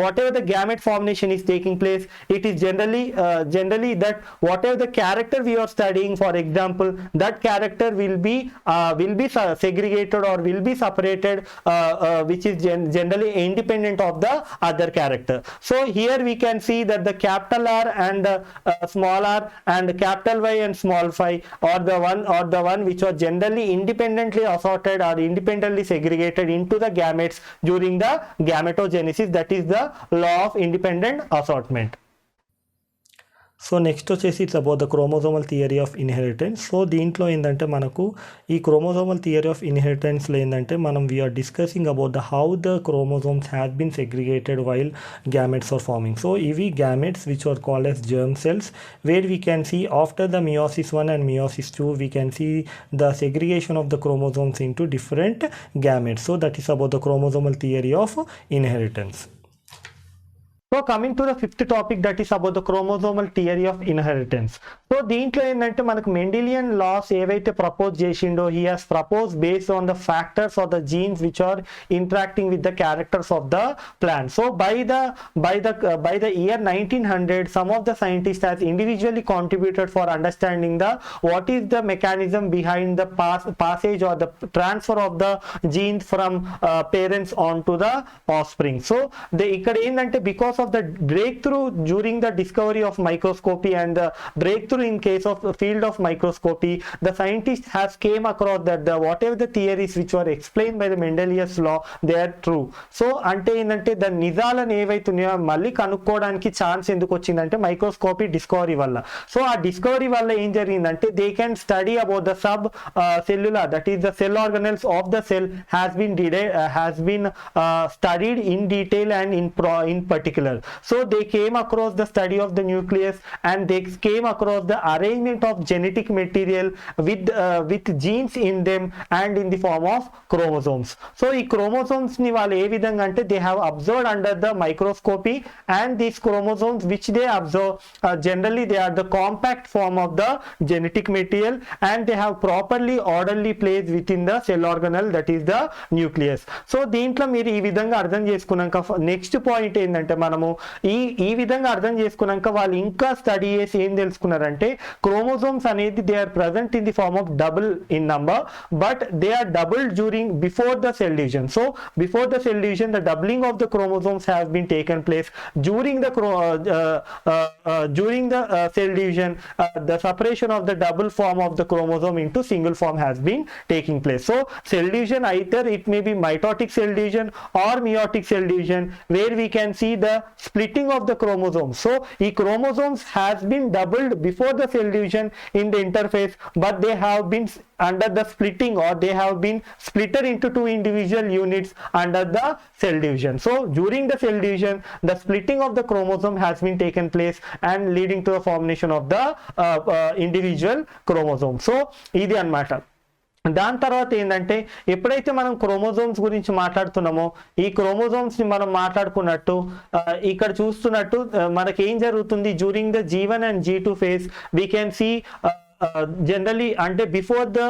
whatever the gamete formation is taking place, it is generally that whatever the character we are studying, for example, that character will be segregated or will be separated, which is generally independent of the other character. So here we can see that the capital R and small r and capital Y and small phi are the one which are generally independently assorted or independently segregated into the gametes during the gametogenesis. That is the law of independent assortment. So next వచ్చేసి it's about the chromosomal theory of inheritance. So దీంట్లో ఏంటంటే మనకు ఈ chromosomal theory of ఇన్హెరిటెన్స్లో ఏంటంటే మనం we are discussing about the how the chromosomes have been segregated while gametes are forming. So ఇవి gametes which are called as germ cells, where we can see after the meiosis 1 and meiosis 2 we can see the segregation of the chromosomes into different gametes. So that is about the chromosomal theory of inheritance. So coming to the fifth topic, that is about the chromosomal theory of inheritance. So దీంట్లో ఏంటంటే మనకు Mendelian loss ఏవైతే propose చేసిండో he has proposed based on the factors or the genes which are interacting with the characters of the plant. So by the year 1900, some of the scientists has individually contributed for understanding the what is the mechanism behind the passage or the transfer of the genes from parents onto the offspring. So ఇక్కడ ఏంటంటే because of the breakthrough during the discovery of microscopy and the breakthrough in case of the field of microscopy, the scientists has came across that the whatever the theories which were explained by the Mendelius law, they are true. So అంటే ఏంటంటే the నిజాలను ఏవైతున్నాయో మళ్ళీ కనుక్కోవడానికి chance ఎందుకు వచ్చిందంటే microscopy discovery వల్ల. So ఆ డిస్కవరీ వల్ల ఏం జరిగిందంటే they can study about the sub cellular, that is the cell organelles of the cell has been studied in detail and in particular. So they came across the study of the nucleus and they came across the arrangement of genetic material with genes in them and in the form of chromosomes. So ఈ chromosomes ని వాళ్ళు ఏ విధంగా అంటే they have observed under the microscopy, and these chromosomes which they observe generally they are the compact form of the genetic material and they have properly orderly placed within the cell organelle, that is the nucleus. So దీంట్లో మీరు ఈ విధంగా అర్థం చేసుకున్నాక next point ఏంటంటే మనము ఈ విధంగా అర్థం చేసుకున్నాక వాళ్ళు ఇంకా స్టడీ చేసి ఏం తెలుసుకున్నారంటే క్రోమోజోమ్స్ అనేది they are present in the form of double in number, but they are double during before the cell division. So before the cell division the doubling of the chromosomes have been taken place. During the cell division the separation of the double form of the chromosome into single form has been taking place. So cell division, either it may be mitotic cell division or meiotic cell division, where we can see the splitting of the chromosomes. So the chromosomes has been doubled before the cell division in the interphase, but they have been under the splitting or they have been splitted into two individual units under the cell division. So during the cell division the splitting of the chromosome has been taken place and leading to the formation of the individual chromosome. So ఇది అన్నమాట. దాని తర్వాత ఏంటంటే ఎప్పుడైతే మనం chromosomes గురించి మాట్లాడుతున్నామో ఈ క్రోమోజోమ్స్ ని మనం మాట్లాడుకున్నట్టు ఇక్కడ చూస్తున్నట్టు మనకి ఏం జరుగుతుంది during the G1 and G2 phase, we can see generally అంటే బిఫోర్ ద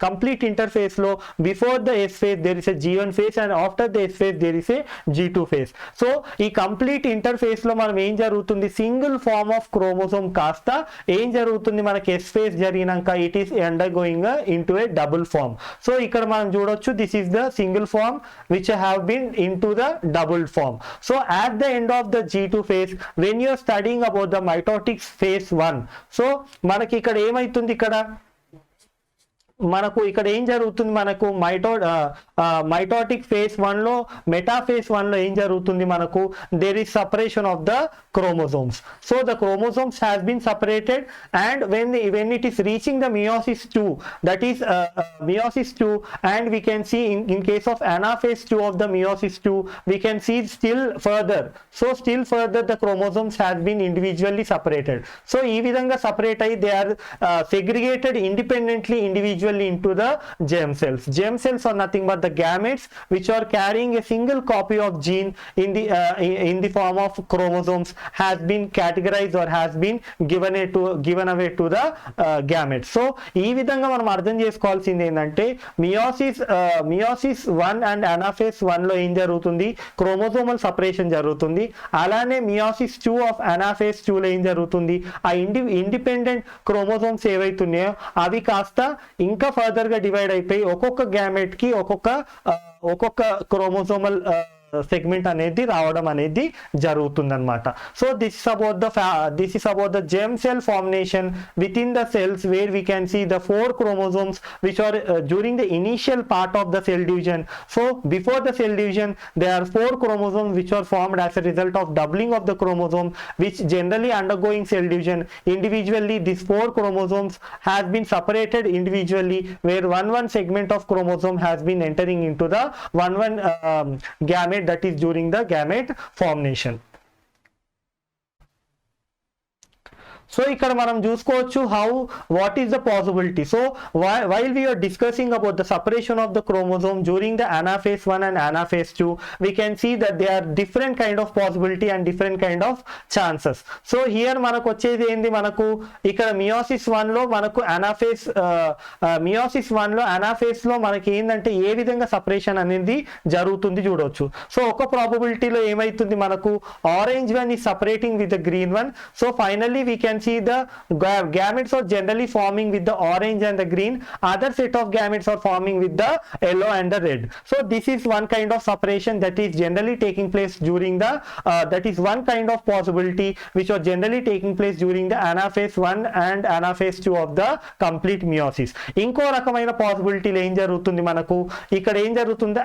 కంప్లీట్ ఇంటర్ఫేస్ లో before the S phase there is a G1 phase and after the S phase there is a G2 phase. So ఈ complete interface లో మనం ఏం జరుగుతుంది, single form of chromosome కాస్త ఏం జరుగుతుంది మనకి S phase జరిగినాక it is undergoing into a double form. So ఇక్కడ మనం చూడొచ్చు this is the single form which have been into the double form. So at the end of the G2 phase when you are studying about the mitotic phase 1, so మనకి ఇక్కడ ఏమైతుంది, ఇక్కడ మనకు ఇక్కడ ఏం జరుగుతుంది, మనకు మైటోటిక్ ఫేజ్ 1 లో మెటా ఫేజ్ 1 లో ఏం జరుగుతుంది, మనకు there is separation of the chromosomes. So the chromosomes has been separated, and when it is reaching the meiosis 2, that is meiosis 2, and we can see in case of anaphase 2 of the meiosis 2, we can see still further. So still further the chromosomes has been individually separated. So ee vidhanga separate ayi they are segregated independently individually into the germ cells. Germ cells are nothing but the gametes which are carrying a single copy of gene in the form of chromosomes has been categorized or has been given away to the gametes. So ee vidhanga manam ardham chesukovalsindi endante meiosis 1 and anaphase 1 lo em jarugutundi, chromosomal separation jarugutundi. alane meiosis 2 of anaphase 2 lo em jarugutundi, aa independent chromosomes ఏవైతున్నాయో అవి కాస్త ఇంకా further గా divide అయిపోయి ఒక్కొక్క gamete కి ఒక్కొక్క chromosomal segment అనేది రావడం అనేది జరుగుతుందన్నమాట. So this is about the germ cell formation within the cells, where we can see the 4 chromosomes which are during the initial part of the cell division. So before the cell division there are 4 chromosomes which are formed as a result of doubling of the chromosome, which generally undergoing cell division individually. These 4 chromosomes has been separated individually, where one segment of chromosome has been entering into the one gamete, that is during the gamete formation. So ఇక్కడ మనం చూసుకోవచ్చు what is the possibility. So while we are discussing about the separation of the chromosome during the anaphase 1 and anaphase 2, we can see that there are different kind of possibility and different kind of chances. So here మనకు వచ్చేది ఏంది, మనకు ఇక్కడ meiosis 1 లో మనకు meiosis 1 లో anaphase లో మనకి ఏంటంటే ఏ విధంగా సెపరేషన్ అనేది జరుగుతుంది చూడొచ్చు. సో ఒక ప్రాబబిలిటీలో ఏమైతుంది, మనకు orange one is separating with the green one. So finally we can see the gametes are generally forming with the orange and the green. Other set of gametes are forming with the yellow and the red. So this is one kind of separation that is generally taking place during the that is one kind of possibility which are generally taking place during the anaphase 1 and anaphase 2 of the complete meiosis. ఇంకో రకమైన పాసిబిలిటీలో ఏం జరుగుతుంది, మనకు ఇక్కడ ఏం జరుగుతుంది,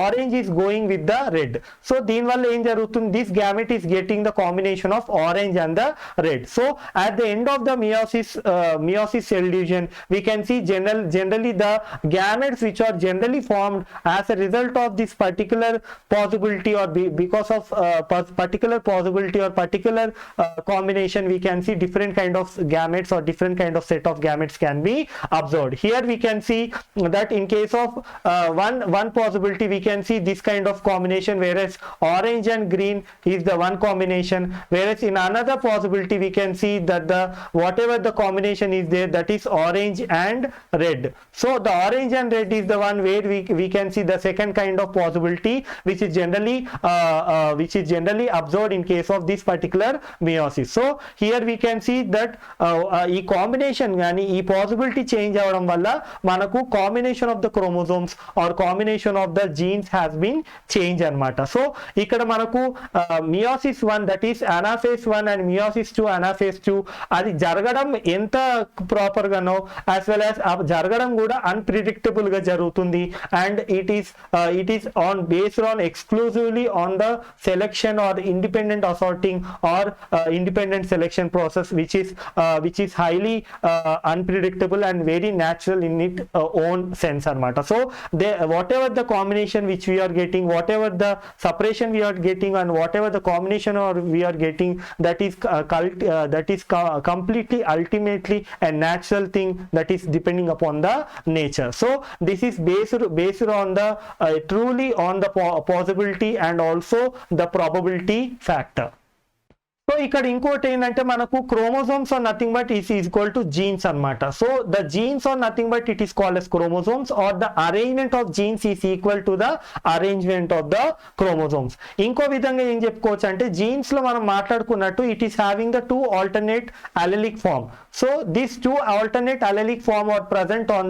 orange is going with the red. So దీని వల్ల ఏం జరుగుతుంది, this gamete is getting the combination of orange and the red. So at the end of the meiosis cell division, we can see generally the gametes which are generally formed as a result of this particular possibility, or because of particular possibility or particular combination, we can see different kind of gametes or different kind of set of gametes can be observed. Here we can see that in case of one possibility, we can see this kind of combination, whereas orange and green is the one combination, whereas in another possibility we can see that whatever the combination is there, that is orange and red. So the orange and red is the one where we can see the second kind of possibility, which is generally observed in case of this particular meiosis. So here we can see that ఈ combination కానీ ఈ possibility change అవ్వడం వల్ల మనకు combination of the chromosomes or combination of the genes has been change అన్నమాట. So ఇక్కడ మనకు meiosis 1, that is anaphase 1 and meiosis 2 anaphase 2, అది జరగడం ఎంత ప్రాపర్ గానో యాజ్ వెల్ యాజ్ జరగడం కూడా అన్ప్రిడిక్టబుల్ గా జరుగుతుంది. And it is on based on exclusively on the selection or independent assorting or independent selection process which is highly unpredictable and very natural in its own sense అన్నమాట. So whatever the combination which we are getting, whatever the separation we are getting, and whatever the combination or we are getting, that is completely ultimately a natural thing that is depending upon the nature. So this is based on the truly on the possibility and also the probability factor. So ఇక్కడ ఇంకోటి ఏంటంటే మనకు chromosomes are nothing but is equal to genes అన్నమాట. So the genes are nothing but it is called as chromosomes, or the arrangement of genes is equal to the arrangement of the chromosomes. ఇంకో విధంగా ఏం చెప్పుకోవచ్చు అంటే genes లో మనం మాట్లాడుకున్నట్టు it is having the 2 alternate allelic form. So these 2 alternate allelic form are present on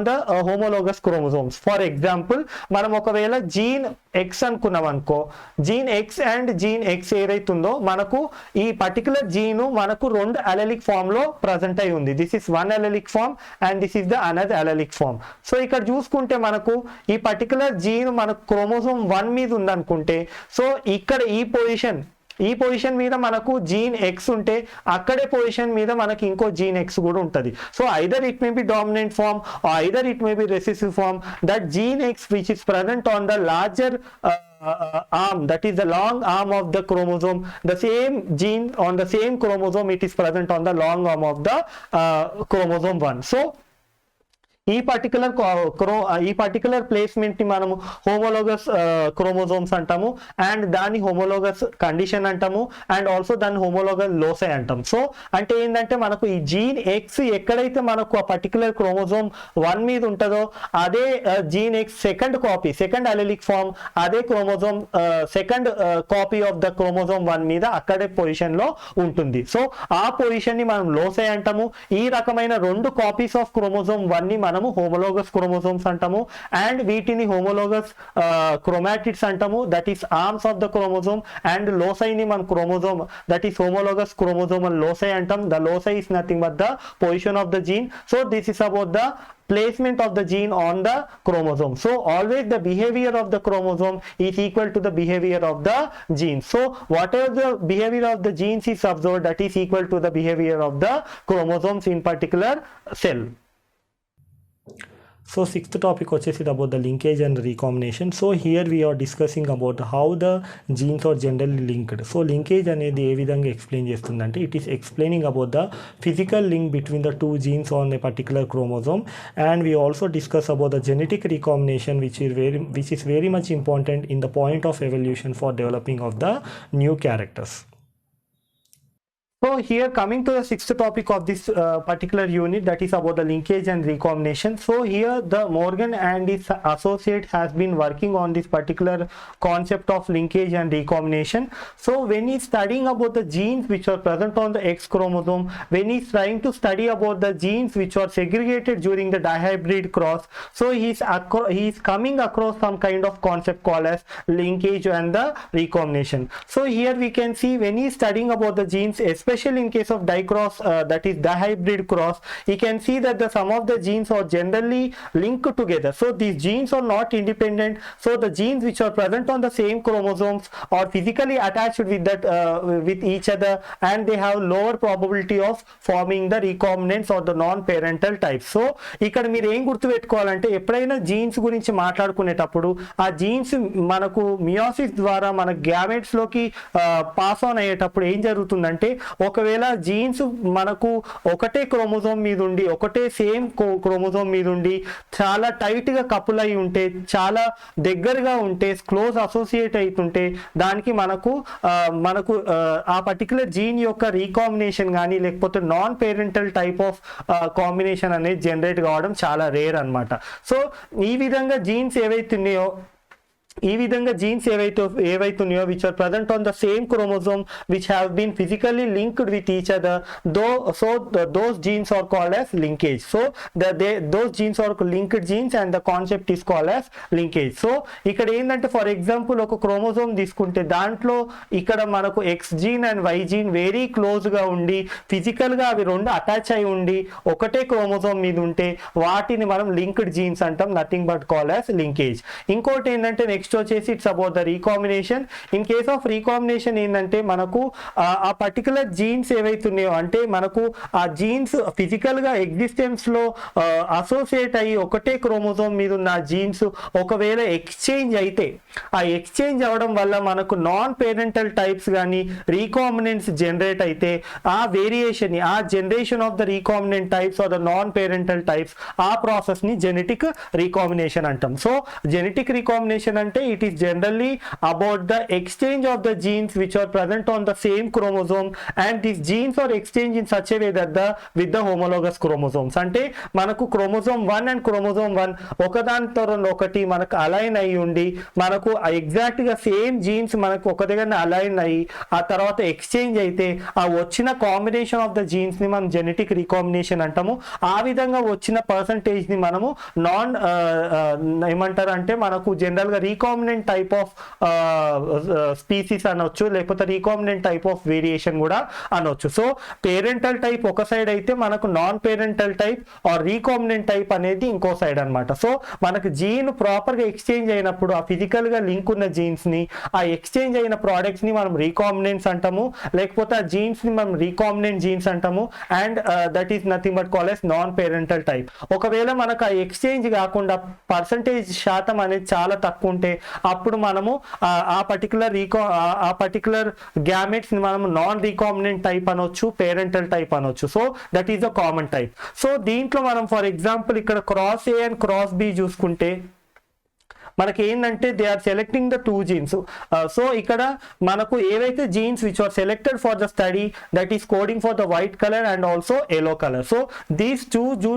the homologous chromosomes. For example, మనం ఒకవేళ జీన్ X అనుకున్నాం అనుకో, gene X and gene X ఏదైతుందో మనకు ఈ పర్టికులర్ జీన్ మనకు రెండు అలెలిక్ ఫామ్ లో ప్రజెంట్ అయి ఉంది. This is one allelic form and this is the another allelic form. So ఇక్కడ చూసుకుంటే మనకు ఈ పర్టికులర్ జీన్ మనకు క్రోమోజోమ్ 1 మీద ఉందనుకుంటే, సో ఇక్కడ ఈ పొజిషన్ మీద మనకు జీన్ ఎక్స్ ఉంటే అక్కడే పొజిషన్ మీద మనకి ఇంకో జీన్ ఎక్స్ కూడా ఉంటుంది. So either it may be dominant form or either it may be recessive form. That gene X which is present on the larger arm, that is the long arm of the chromosome, the same gene on the same chromosome, it is present on the long arm of the chromosome 1. So ఈ particular placement ని మనము homologous chromosomes అంటాము, and దాన్ని homologous condition అంటాము, and also దాన్ని homologous లోసై అంటాం. So అంటే ఏంటంటే మనకు ఈ జీన్ ఎక్స్ ఎక్కడైతే మనకు ఆ పర్టికులర్ క్రోమోజోమ్ 1 మీద ఉంటుందో అదే జీన్ ఎక్స్ సెకండ్ అలెలిక్ ఫామ్ అదే chromosome second copy of the chromosome 1 మీద అక్కడే పొజిషన్ లో ఉంటుంది. సో ఆ పొజిషన్ ని మనం లోసై అంటాము. ఈ రకమైన రెండు కాపీస్ ఆఫ్ క్రోమోజోమ్ 1 ని మనము హోమోలోగస్ క్రోమోజోమ్స్ అంటాము, అండ్ వీటిని హోమోలోగస్ క్రోమాటిడ్స్ అంటాము, that is arms of the chromosome. And లోసైని మన chromosome that is homologous chromosomal loci అంటాం. The loci is nothing but the position of the gene. So this is about the placement of the gene on the chromosome. So always the behavior of the chromosome is equal to the behavior of the gene. So whatever the behavior of the genes is observed, that is equal to the behavior of the chromosomes in particular cell. So sixth topic వచ్చేసి about the linkage and recombination. So here we are discussing about how the genes are generally linked. So linkage అనేది ఏ విధంగా explain చేస్తుందంటే, it is explaining about the physical link between the two genes on a particular chromosome, and we also discuss about the genetic recombination which is very much important in the point of evolution for developing of the new characters. So here coming to the sixth topic of this particular unit, that is about the linkage and recombination. So here the Morgan and his associate has been working on this particular concept of linkage and recombination. So when he's studying about the genes which are present on the X chromosome, when he's trying to study about the genes which are segregated during the dihybrid cross, so he's coming across some kind of concept called as linkage and the recombination. So here we can see when he's studying about the genes, especially in case of dicross, that is dihybrid cross, you can see that some of the genes are generally linked together. So these genes are not independent. So the genes which are present on the same chromosomes are physically attached with that with each other, and they have lower probability of forming the recombinants or the non-parental types. So ఇక్కడ మీరు ఏం గుర్తుపెట్టుకోవాలంటే, ఎప్పుడైనా jeans గురించి మాట్లాడుకునేటప్పుడు ఆ jeans మనకు meiosis ద్వారా మన gametes లోకి పాస్ ఆన్ అయ్యేటప్పుడు ఏం జరుగుతుందంటే, ఒకవేళ జీన్స్ మనకు ఒకటే క్రోమోజోమ్ మీద ఉండి ఒకటే సేమ్ క్రోమోజోమ్ మీద ఉండి చాలా టైట్ గా కపుల్ అయి ఉంటే, చాలా దగ్గరగా ఉంటే, క్లోజ్ అసోసియేట్ అవుతుంటే దానికి మనకు ఆ పర్టికులర్ జీన్ యొక్క రీకాంబినేషన్ కానీ లేకపోతే non parental type of combination అనేది జనరేట్ కావడం చాలా రేర్ అన్నమాట. సో ఈ విధంగా జీన్స్ ఏవైతున్నాయో which are present on the same chromosome which have been physically linked with each other, those genes are called as linkage. So those genes are linked genes and the concept is called as linkage. So ఇక్కడ ఏంటంటే, for example ఒక chromosome తీసుకుంటే దాంట్లో ఇక్కడ మనకు X gene and Y gene very close గా ఉండి physical గా అవి రెండు అటాచ్ అయి ఉండి ఒకటే క్రోమోజోమ్ మీద ఉంటే వాటిని మనం లింక్డ్ జీన్స్ అంటాం, nothing but call as linkage. ఇంకోటి ఏంటంటే నెక్స్ట్ వచ్చేసి it's about the recombination. In case of recombination ఏంటంటే, మనకు ఆ పర్టికులర్ జీన్స్ ఏవైతున్నాయో అంటే మనకు ఆ జీన్స్ ఫిజికల్ గా ఎగ్జిస్టెన్స్ లో అసోసియేట్ అయ్యి ఒకటే క్రోమోజోమ్ మీద ఉన్న జీన్స్ ఒకవేళ ఎక్స్చేంజ్ అయితే, ఆ ఎక్స్చేంజ్ అవడం వల్ల మనకు నాన్ పేరెంటల్ టైప్స్ కానీ రీకాంబినెంట్స్ జనరేట్ అయితే ఆ వేరియేషన్ ఆ generation of the recombinant types or the non parental types, ఆ ప్రాసెస్ ని జెనెటిక్ రీకాంబినేషన్ అంటాం. సో జెనెటిక్ రీకాంబినేషన్ అంటే it is generally about the exchange of the genes which are present on the same chromosome, and these genes are exchanged in such a way that with the homologous chromosomes. అంటే మనకు chromosome 1 and chromosome 1 ఒకదానితో ఒకటి మనకు align అయి ఉండి మనకు exact గా same jeans మనకు ఒక దగ్గర అలైన్ అయ్యి ఆ తర్వాత ఎక్స్చేంజ్ అయితే ఆ వచ్చిన కాంబినేషన్ ఆఫ్ ద జీన్స్ ని మనం జెనెటిక్ రీకాంబినేషన్ అంటాము. ఆ విధంగా వచ్చిన పర్సంటేజ్ ని మనము ఏమంటారు అంటే, మనకు జనరల్ గా రీకాంబినెంట్ టైప్ ఆఫ్ స్పీసీస్ అనొచ్చు, లేకపోతే రీకాంబినెంట్ టైప్ ఆఫ్ వేరియేషన్ కూడా అనొచ్చు. సో పేరెంటల్ టైప్ ఒక సైడ్ అయితే మనకు non parental type or recombinant type అనేది ఇంకో సైడ్ అనమాట. సో మనకు జీన్ ప్రాపర్గా ఎక్స్చేంజ్ అయినప్పుడు ఆ ఫిజికల్గా లింక్ ఉన్న జీన్స్ని, ఆ ఎక్స్చేంజ్ అయిన ప్రోడక్ట్స్ని మనం రీకాంబినెంట్స్ అంటాము, లేకపోతే ఆ జీన్స్ని మనం రీకాంబినెంట్ జీన్స్ అంటాము. And that is nothing but call as non parental type. ఒకవేళ మనకు ఆ ఎక్స్చేంజ్ కాకుండా పర్సంటేజ్ శాతం అనేది చాలా తక్కువ ఉంటే అప్పుడు మనము ఆ పర్టికులర్ గ్యామెట్స్ ని మనము నాన్ రీకాంబినెంట్ టైప్ అనొచ్చు, పేరెంటల్ టైప్ అనొచ్చు. So that is the common type. So దీంట్లో మనం ఫర్ ఎగ్జాంపుల్ ఇక్కడ cross A and cross B చూసుకుంటే మనకి ఏంటంటే they are selecting the 2 genes. So ఇక్కడ మనకు ఏవైతే genes which are selected for the study that is coding for the white colour and also yellow colour. So these 2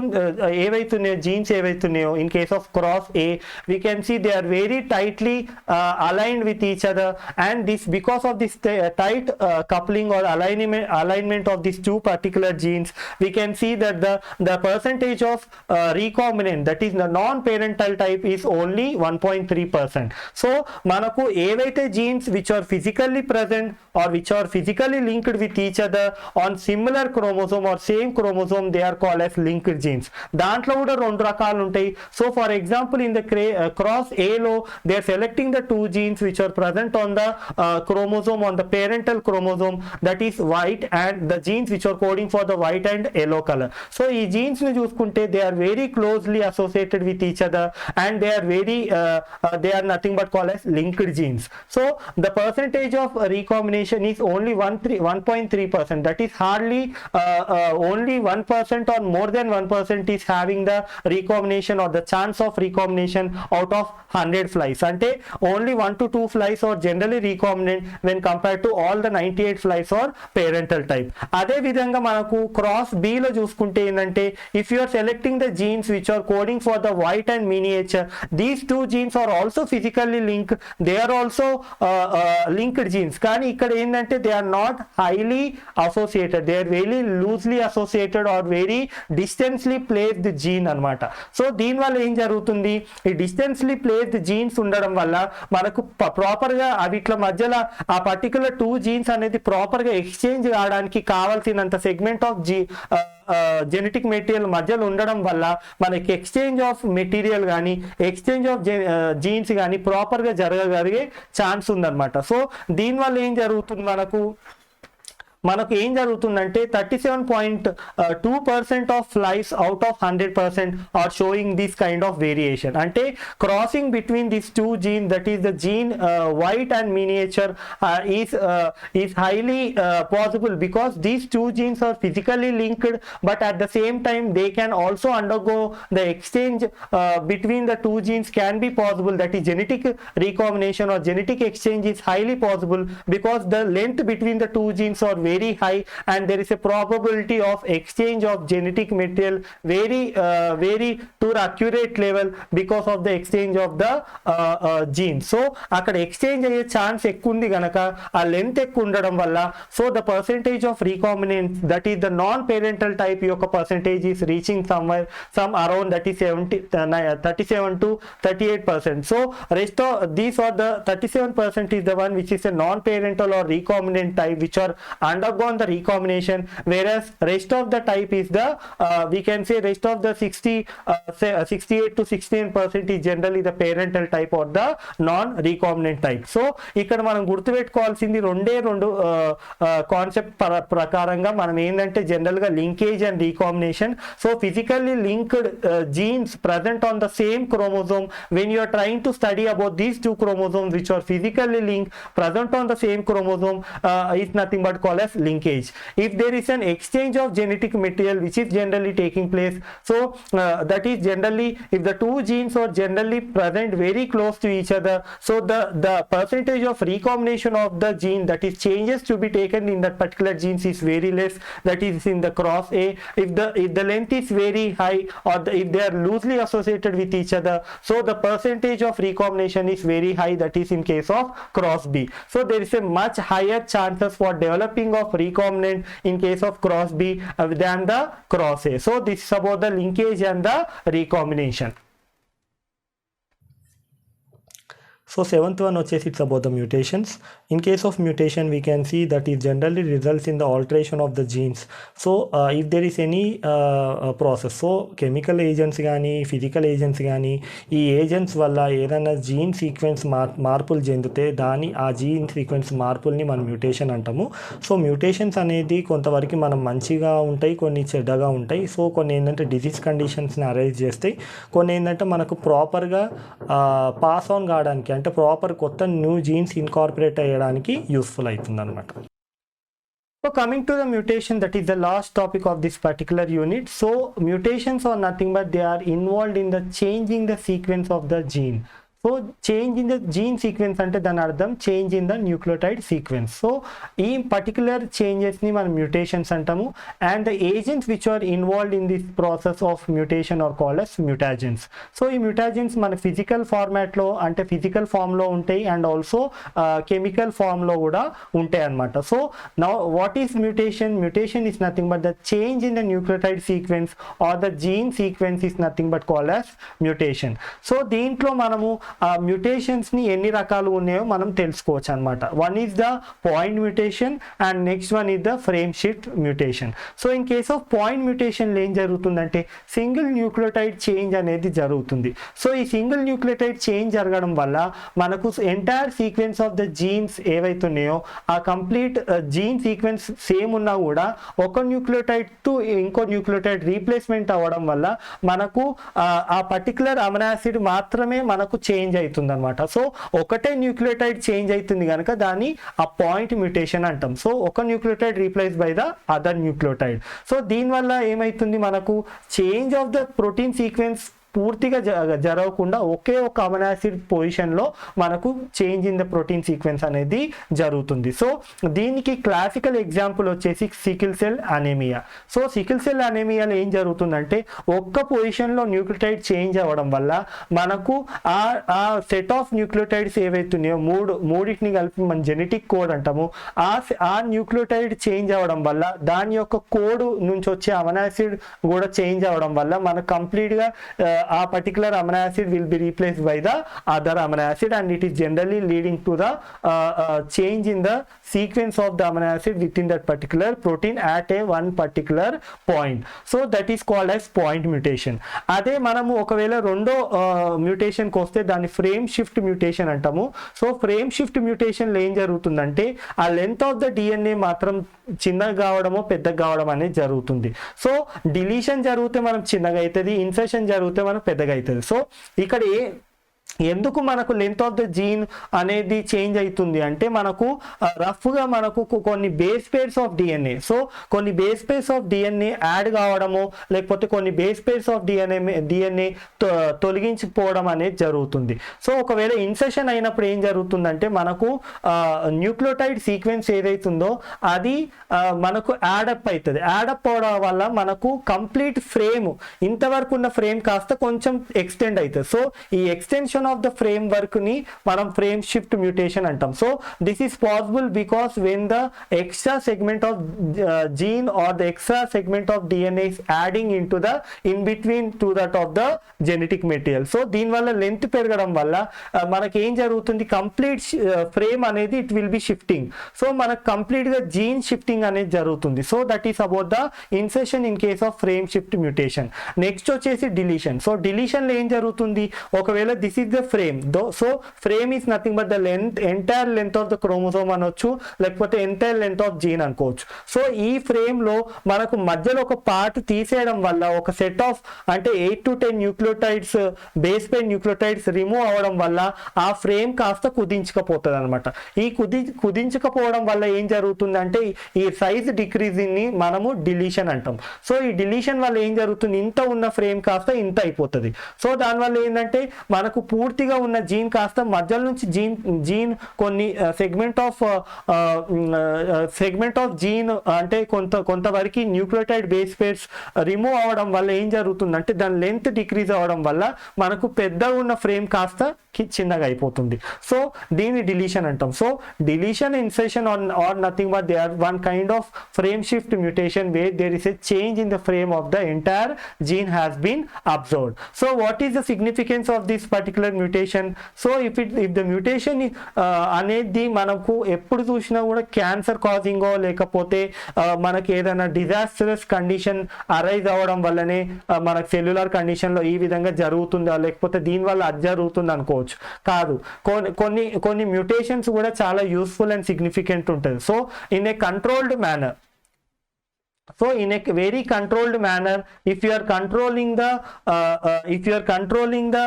ఏవైతున్నాయో genes ఏవైతున్నాయో in case of cross A we can see they are very tightly aligned with each other, and this because of this tight coupling or alignment of these 2 particular genes, we can see that the percentage of recombinant, that is the non-parental type, is only 1.3%. So manaku evaithe genes which are physically present or which are physically linked with each other on similar chromosome or same chromosome, they are called as linked genes. Dantlo kuda rendu rakalu untayi. So for example in the cross A lo they are selecting the 2 genes which are present on the chromosome, on the parental chromosome, that is white, and the genes which are coding for the white and yellow color. So ee genes ni chuskunte they are very closely associated with each other, and they are very they are nothing but called as linked genes. So the percentage of recombination is only 1.3%. that is hardly only 1% or more than 1% is having the recombination or the chance of recombination out of 100 flies. Ante only 1 to 2 flies are generally recombinant when compared to all the 98 flies are parental type. Ade vidhanga manaku cross B lo chuskunte endante if you are selecting the genes which are coding for the white and miniature, these 2 genes are also physically linked, they are also linked genes, కానీ ఇక్కడ ఏంటంటే they are not highly associated, they are very loosely associated or very distantly placed gene అన్నమాట. So దీనివల్ల ఏం జరుగుతుంది, ఈ డిస్టెన్స్లీ placed jeans ఉండడం వల్ల మనకు ప్రాపర్గా అవిట్ల మధ్యలో ఆ పర్టికులర్ 2 జీన్స్ అనేది ప్రాపర్గా ఎక్స్చేంజ్ కావడానికి కావాల్సినంత సెగ్మెంట్ ఆఫ్ జెనెటిక్ మెటీరియల్ మధ్యలో ఉండడం వల్ల మనకి ఎక్స్చేంజ్ ఆఫ్ మెటీరియల్ కానీ ఎక్స్చేంజ్ ఆఫ్ జీన్స్ కానీ ప్రాపర్గా జరగగలిగే ఛాన్స్ ఉందన్నమాట. సో దీనివల్ల ఏం జరుగుతుంది, మనకు ఏం జరుగుతుందంటే 37.2% of flies out of 100% are showing this kind of variation. అంటే crossing between this 2 gene, that is the gene white and miniature, is highly possible because these 2 genes are physically linked, but at the same time they can also undergo the exchange between the 2 genes can be possible, that is genetic recombination or genetic exchange is highly possible because the length between the 2 genes are very high, and there is a probability of exchange of genetic material very to accurate level because of the exchange of the genes. So akkada exchange ayye chance ekkundi ganaka aa length ekku undadam valla, so the percentage of recombinant, that is the non parental type yokka percentage is reaching some around, that is 37 to 38%. So rest of these are the 37% is the one which is a non parental or recombinant type which are undergone the recombination, whereas rest of the type is the we can say rest of the 68 to 16% is generally the parental type or the non recombinant type. So ఇక్కడ మనం గుర్తుపెట్టుకోవాల్సింది రెండే concept ప్రకారంగా మనం ఏంటంటే general గా linkage and recombination. So physically linked jeans present on the same chromosome, when you are trying to study about these 2 chromosomes which are physically linked present on the same chromosome, is nothing but called as linkage. If there is an exchange of genetic material which is generally taking place, so that is generally if the 2 genes are generally present very close to each other, so the percentage of recombination of the gene, that is changes to be taken in that particular genes, is very less, that is in the cross A. If the length is very high or if they are loosely associated with each other, so the percentage of recombination is very high, that is in case of cross B. So there is a much higher chances for developing of recombinant in case of cross B than the cross A. So this is about the linkage and the recombination. So seventh one వచ్చేసి it's about the mutations. In case of mutation, we can see that it generally results in the alteration of the genes. So if there is any process, so chemical agents కానీ physical agents కానీ ఈ agents వల్ల ఏదైనా gene sequence మార్పులు చెందితే ఆ gene sequence మార్పుల్ని మనం mutation అంటాము. సో మ్యూటేషన్స్ అనేది కొంతవరకు మనం మంచిగా ఉంటాయి, కొన్ని చెడ్డగా ఉంటాయి. సో కొన్ని ఏంటంటే డిసీజ్ కండిషన్స్ని అరైజ్ చేస్తాయి, కొన్ని ఏంటంటే మనకు ప్రాపర్గా పాస్ ఆన్ కావడానికి అంటే ప్రాపర్ కొత్త న్యూ జీన్స్ ఇన్కార్పొరేట్ అయ్యడానికి యూస్ఫుల్ అవుతుంది అనమాట. So coming to the mutation, that is the last topic of this particular unit. So mutations are nothing but they are involved in the changing the sequence of the gene. So change in the gene sequence అంటే దాని అర్థం change in the nucleotide sequence. So ఈ particular చేంజెస్ని మనం mutations అంటాము. And the agents which are involved in this process of mutation are called as mutagens. So ఈ mutagens మన physical ఫార్మాట్లో అంటే ఫిజికల్ ఫామ్లో ఉంటాయి అండ్ ఆల్సో కెమికల్ ఫామ్లో కూడా ఉంటాయి అన్నమాట. So now what is mutation? Mutation is nothing but the change in the nucleotide sequence or the gene sequence is nothing but called as mutation. So దీంట్లో మనము మ్యూటేషన్స్ని ఎన్ని రకాలు ఉన్నాయో మనం తెలుసుకోవచ్చు అనమాట. One is the point mutation and next one is the frame shift mutation. So in case of point మ్యూటేషన్లో ఏం జరుగుతుందంటే సింగిల్ న్యూక్లియోటైడ్ చేంజ్ అనేది జరుగుతుంది. సో ఈ సింగిల్ న్యూక్లియోటైడ్ చేంజ్ జరగడం వల్ల మనకు entire sequence of the jeans ఏవైతున్నాయో ఆ కంప్లీట్ జీన్ సీక్వెన్స్ సేమ్ ఉన్నా కూడా ఒక న్యూక్లియోటైడ్ టు ఇంకో న్యూక్లియోటైడ్ రీప్లేస్మెంట్ అవ్వడం వల్ల మనకు ఆ పర్టికులర్ అమినో యాసిడ్ మాత్రమే మనకు చేంజ్ అవుతుంది అనమాట. సో ఒకటే న్యూక్లియోటైడ్ చేంజ్ అవుతుంది కనుక దాన్ని ఆ పాయింట్ మ్యూటేషన్ అంటాం. సో ఒక nucleotide replace by the other nucleotide. So దీనివల్ల ఏమవుతుంది, మనకు change of the protein sequence పూర్తిగా జరగకుండా ఒకే ఒక అమినో యాసిడ్ పొజిషన్లో మనకు change in the protein sequence అనేది జరుగుతుంది. సో దీనికి క్లాసికల్ ఎగ్జాంపుల్ వచ్చేసి sickle cell anaemia. So sickle cell అనీమియాలో ఏం జరుగుతుందంటే ఒక్క పొజిషన్లో న్యూక్లియోటైడ్ చేంజ్ అవ్వడం వల్ల మనకు ఆ సెట్ ఆఫ్ న్యూక్లియోటైడ్స్ ఏవైతున్నాయో మూడింటిని కలిపి మన జెనెటిక్ కోడ్ అంటాము. ఆ న్యూక్లియోటైడ్ చేంజ్ అవ్వడం వల్ల దాని యొక్క కోడ్ నుంచి వచ్చే అమినో యాసిడ్ కూడా చేంజ్ అవ్వడం వల్ల మనకు కంప్లీట్గా a particular amino acid will be replaced by the other amino acid and it is generally leading to the change in the sequence of the amino acid within that particular protein at a one particular point. So that is called as point mutation. అదే మనము ఒకవేళ రెండో మ్యూటేషన్కి వస్తే దాన్ని frame shift mutation అంటాము. So frame shift మ్యూటేషన్లో ఏం జరుగుతుందంటే ఆ లెంత్ ఆఫ్ ద డిఎన్ఏ మాత్రం చిన్నగా కావడమో పెద్దగా కావడం అనేది జరుగుతుంది. సో డిలీషన్ జరిగితే మనం చిన్నగా అవుతుంది, ఇన్సర్షన్ జరిగితే మనం పెద్దగా అవుతుంది. సో ఇక్కడ ఎందుకు మనకు లెంత్ ఆఫ్ ద జీన్ అనేది చేంజ్ అవుతుంది అంటే మనకు రఫ్గా మనకు కొన్ని base pairs of DNA, so కొన్ని base pairs of DNA add కావడము లేకపోతే కొన్ని బేస్ పేర్స్ ఆఫ్ డిఎన్ఏ తొలగించిపోవడం అనేది జరుగుతుంది. సో ఒకవేళ ఇన్సెషన్ అయినప్పుడు ఏం జరుగుతుందంటే మనకు న్యూక్లియోటైడ్ సీక్వెన్స్ ఏదైతుందో అది మనకు యాడప్ అవుతుంది. యాడప్ అవడం వల్ల మనకు కంప్లీట్ ఫ్రేమ్ ఇంతవరకు ఉన్న ఫ్రేమ్ కాస్త కొంచెం ఎక్స్టెండ్ అవుతుంది. సో ఈ extension of the framework ni manam frame shift mutation antam. So this is possible because when the extra segment of gene or the extra segment of DNA is adding into the in between to that of the genetic material. So దీని వల్ల length పెరగడం వల్ల మనకి ఏం జరుగుతుంది, complete frame అనేది it will B shifting. So మనకు complete గా జీన్ షిఫ్టింగ్ అనేది జరుగుతుంది. So that is about the insertion in case of frame shift mutation. Next వచ్చేసి డిలీషన్. సో డిలీషన్ లో ఏం జరుగుతుంది, ఒకవేళ this is the frame so frame is nothing but the length, entire length of the chromosome అనొచ్చు లేకపోతే entire length of gene అనుకోవచ్చు. So ఈ frame లో మనకు మధ్యలో ఒక పార్ట్ తీసేయడం వల్ల ఒక సెట్ ఆఫ్ అంటే 8 to 10 nucleotides base pair nucleotides remove అవ్వడం వల్ల ఆ ఫ్రేమ్ కాస్త కుదించకపోతుంది అనమాట. ఈ కుదించకపోవడం వల్ల ఏం జరుగుతుందంటే ఈ సైజ్ డిక్రీజింగ్ ని మనము డిలీషన్ అంటాం. సో ఈ డిలీషన్ వల్ల ఏం జరుగుతుంది, ఇంత ఉన్న ఫ్రేమ్ కాస్త ఇంత అయిపోతుంది. సో దానివల్ల ఏంటంటే మనకు పూర్తిగా ఉన్న జీన్ కాస్త మధ్యలో నుంచి జీన్ కొన్ని సెగ్మెంట్ ఆఫ్ జీన్ అంటే కొంతవరకు న్యూక్లియోటైడ్ బేస్ పేర్స్ రిమూవ్ అవ్వడం వల్ల ఏం జరుగుతుందంటే దాని లెంత్ డిక్రీజ్ అవ్వడం వల్ల మనకు పెద్దగా ఉన్న ఫ్రేమ్ కాస్త చిన్నగా అయిపోతుంది. సో దీన్ని డిలీషన్ అంటాం. So deletion insertion are nothing but they are one kind of frame shift mutation where there is a change in the frame of the entire gene has been observed. So what is the significance of this particular particular mutation. So if the mutation అనేది మనకు ఎప్పుడు చూసినా కూడా cancer కాజింగో లేకపోతే మనకి ఏదైనా disastrous condition arise అవ్వడం వల్లనే మనకు సెల్యులర్ కండిషన్లో ఈ విధంగా జరుగుతుందా లేకపోతే దీనివల్ల అది జరుగుతుంది అనుకోవచ్చు. కాదు, కొన్ని మ్యూటేషన్స్ కూడా చాలా యూస్ఫుల్ అండ్ సిగ్నిఫికెంట్ ఉంటుంది. So in a controlled manner, so in a very controlled manner, if you are controlling the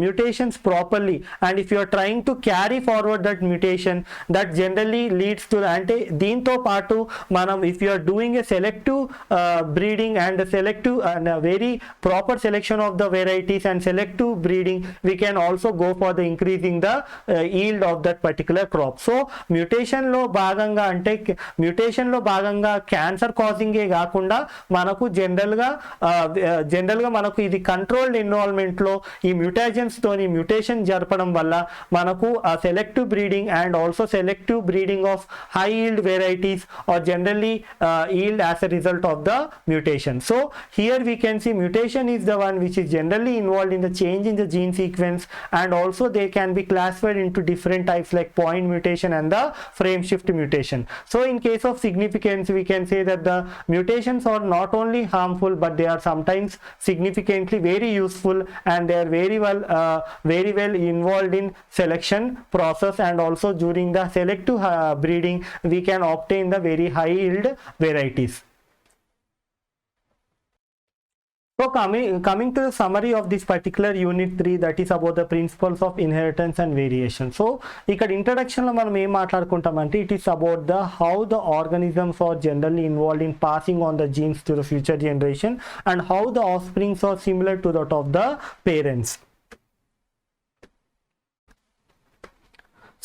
mutations properly, and if you are trying to carry forward that mutation, that generally leads to ante deento paatu manam if you are doing a selective breeding and a selective and a very proper selection of the varieties and selective breeding, we can also go for the increasing the yield of that particular crop. So mutation lo bhaganga cancer causing కాకుండా మనకు జనరల్గా మనకు ఇది controlled ఎన్విరాన్మెంట్లో ఈ mutations తోని mutation జరపడం వల్ల మనకు ఆ selective breeding and also selective breeding of high yield varieties are generally yield as a result of the mutation. So here we can see mutation is the one which is generally involved in the change in the gene sequence, and also they can be classified into different types like point mutation and the frame shift mutation. So in case of significance, we can say that the mutations are not only harmful but they are sometimes significantly very useful, and they are very well involved in selection process, and also during the selective breeding we can obtain the very high yield varieties. So coming to the summary of this particular unit 3, that is about the principles of inheritance and variation. So ఇక్కడ introduction లో మనం ఏం మాట్లాడుకుంటామంటే it is about the how the organisms are generally involved in passing on the genes to the future generation, and how the offsprings are similar to that of the parents.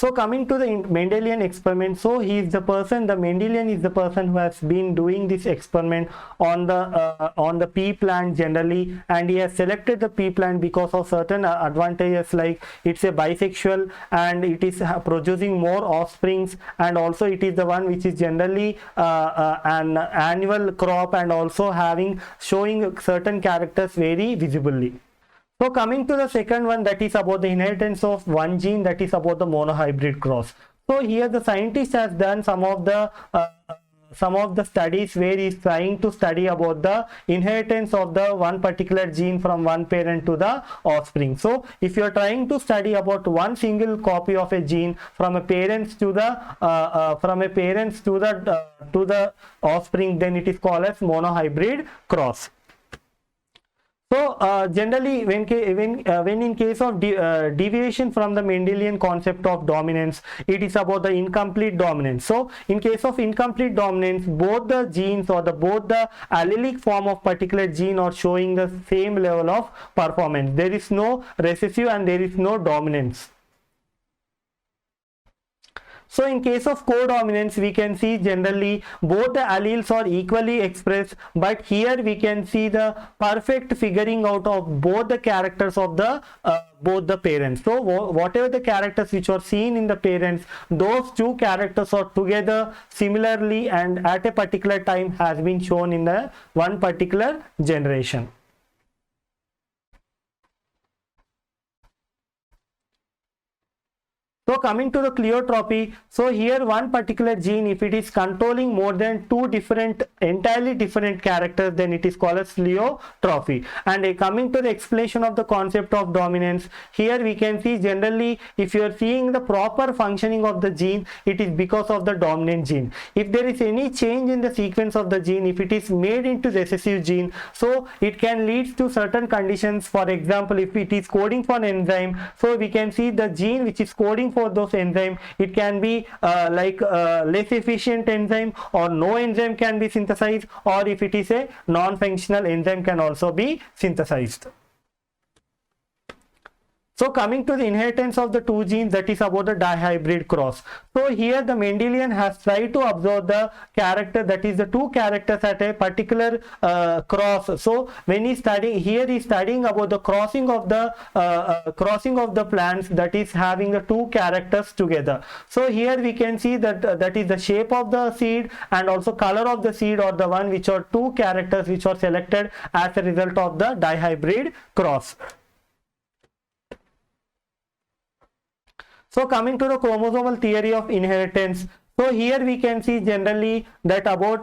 So coming to the Mendelian experiment, so the Mendelian is the person who has been doing this experiment on the pea plant generally, and he has selected the pea plant because of certain advantages, like it's a bisexual and it is producing more offsprings, and also it is the one which is generally an annual crop, and also showing certain characters very visibly. So coming to the second one, that is about the inheritance of one gene, that is about the monohybrid cross. So here the scientist has done some of the studies where he is trying to study about the inheritance of the one particular gene from one parent to the offspring. So if you are trying to study about one single copy of a gene from a parents to the offspring, then it is called as monohybrid cross. So generally when in case of deviation from the Mendelian concept of dominance, it is about the incomplete dominance. So in case of incomplete dominance, both the genes or both the allelic form of particular gene are showing the same level of performance. There is no recessive and there is no dominance. So in case of codominance, we can see generally both the alleles are equally expressed, but here we can see the perfect figuring out of both the characters of both the parents. So whatever the characters which are seen in the parents, those two characters are together similarly and at a particular time has been shown in the one particular generation. So coming to the pleiotropy, so here one particular gene, if it is controlling more than two entirely different characters, then it is called as pleiotropy. And coming to the explanation of the concept of dominance, here we can see generally if you are seeing the proper functioning of the gene, it is because of the dominant gene. If there is any change in the sequence of the gene, if it is made into recessive gene, so it can lead to certain conditions. For example, if it is coding for an enzyme, so we can see the gene which is coding for those enzyme, it can be less efficient enzyme, or no enzyme can be synthesized, or if it is a non-functional enzyme can also be synthesized. So coming to the inheritance of the two genes, that is about the dihybrid cross. So here the Mendelian has tried to observe the character, that is the two characters at a particular cross. So when he studying, here he is studying about the crossing of the plants that is having the two characters together. So here we can see that that is the shape of the seed and also color of the seed, or the one which are two characters which are selected as a result of the dihybrid cross. So coming to the chromosomal theory of inheritance. So here we can see generally that about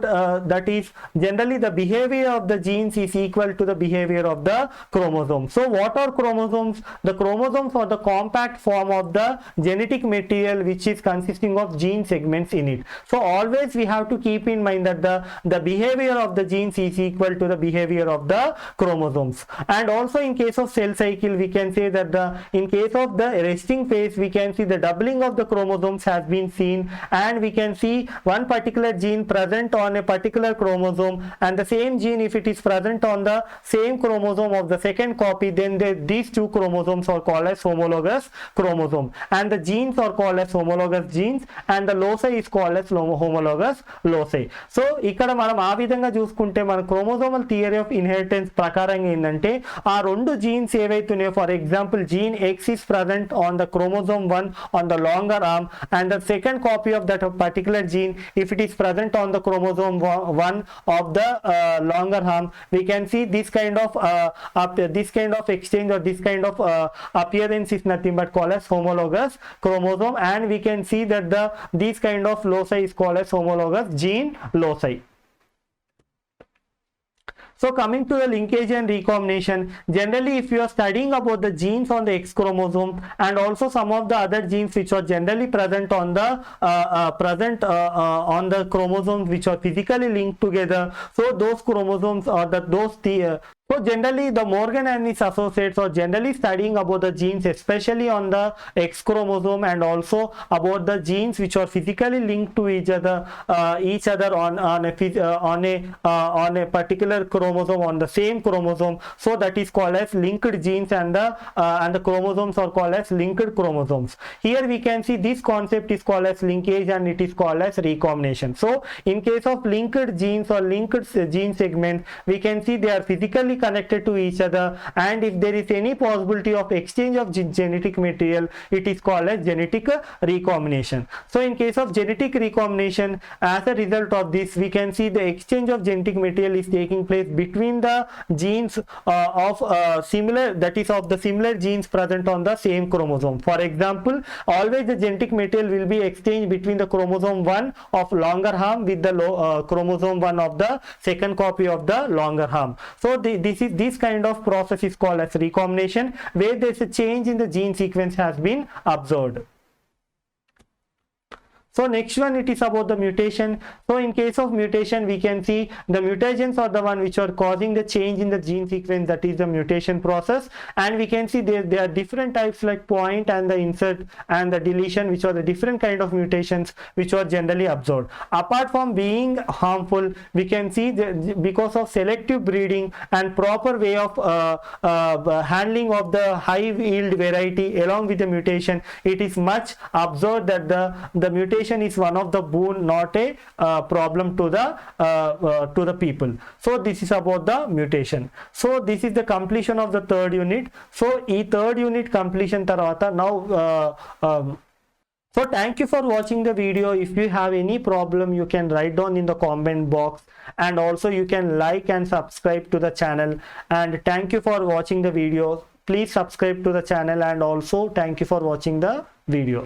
that is generally the behavior of the genes is equal to the behavior of the chromosomes. So what are chromosomes? The chromosomes are the compact form of the genetic material which is consisting of gene segments in it. So always we have to keep in mind that the behavior of the genes is equal to the behavior of the chromosomes. And also in case of cell cycle we can say that in case of the resting phase we can see the doubling of the chromosomes has been seen, and we can see one particular gene present on a particular chromosome, and the same gene if it is present on the same chromosome of the second copy, then these two chromosomes are called as homologous chromosome, and the genes are called as homologous genes, and the loci is called as homologous loci. So ఇక్కడ మనం ఆ విధంగా చూసుకుంటే మన chromosomal theory of inheritance ప్రకారంగా ఏంటంటే ఆ రెండు జీన్స్ ఏవైతున్నాయో, for example gene X is present on the chromosome 1 on the longer arm, and the second copy of that particular gene if it is present on the chromosome 1 of the longer arm, we can see this kind of exchange or this kind of appearance is nothing but called as homologous chromosome, and we can see that these kind of loci is called as homologous gene loci. So coming to the linkage and recombination, generally if you are studying about the genes on the X chromosome and also some of the other genes which are generally present on the on the chromosomes which are physically linked together, so those chromosomes or so generally the Morgan and his associates are generally studying about the genes especially on the X chromosome and also about the genes which are physically linked to each other on a particular chromosome, on the same chromosome. So that is called as linked genes, and the chromosomes are called as linked chromosomes. Here we can see this concept is called as linkage and it is called as recombination. So in case of linked genes or linked gene segments, we can see they are physically connected to each other, and if there is any possibility of exchange of genetic material, it is called as genetic recombination. So in case of genetic recombination, as a result of this we can see the exchange of genetic material is taking place between the genes of the similar genes present on the same chromosome. For example, always the genetic material will be exchanged between the chromosome 1 of longer arm with the chromosome 1 of the second copy of the longer arm. So this kind of process is called as recombination, where there is a change in the gene sequence has been observed. So next one, it is about the mutation. So in case of mutation, we can see the mutagens are the one which are causing the change in the gene sequence, that is the mutation process, and we can see there are different types like point and the insert and the deletion, which are the different kind of mutations which are generally observed. Apart from being harmful, we can see that because of selective breeding and proper way of handling of the high yield variety along with the mutation, it is much observed that the mutation is one of the boon, not a problem to the people. So this is about the mutation. So this is the completion of the third unit. So ee third unit completion tarvata now so thank you for watching the video. If you have any problem, you can write down in the comment box, and also you can like and subscribe to the channel. And thank you for watching the video. Please subscribe to the channel, and also thank you for watching the video.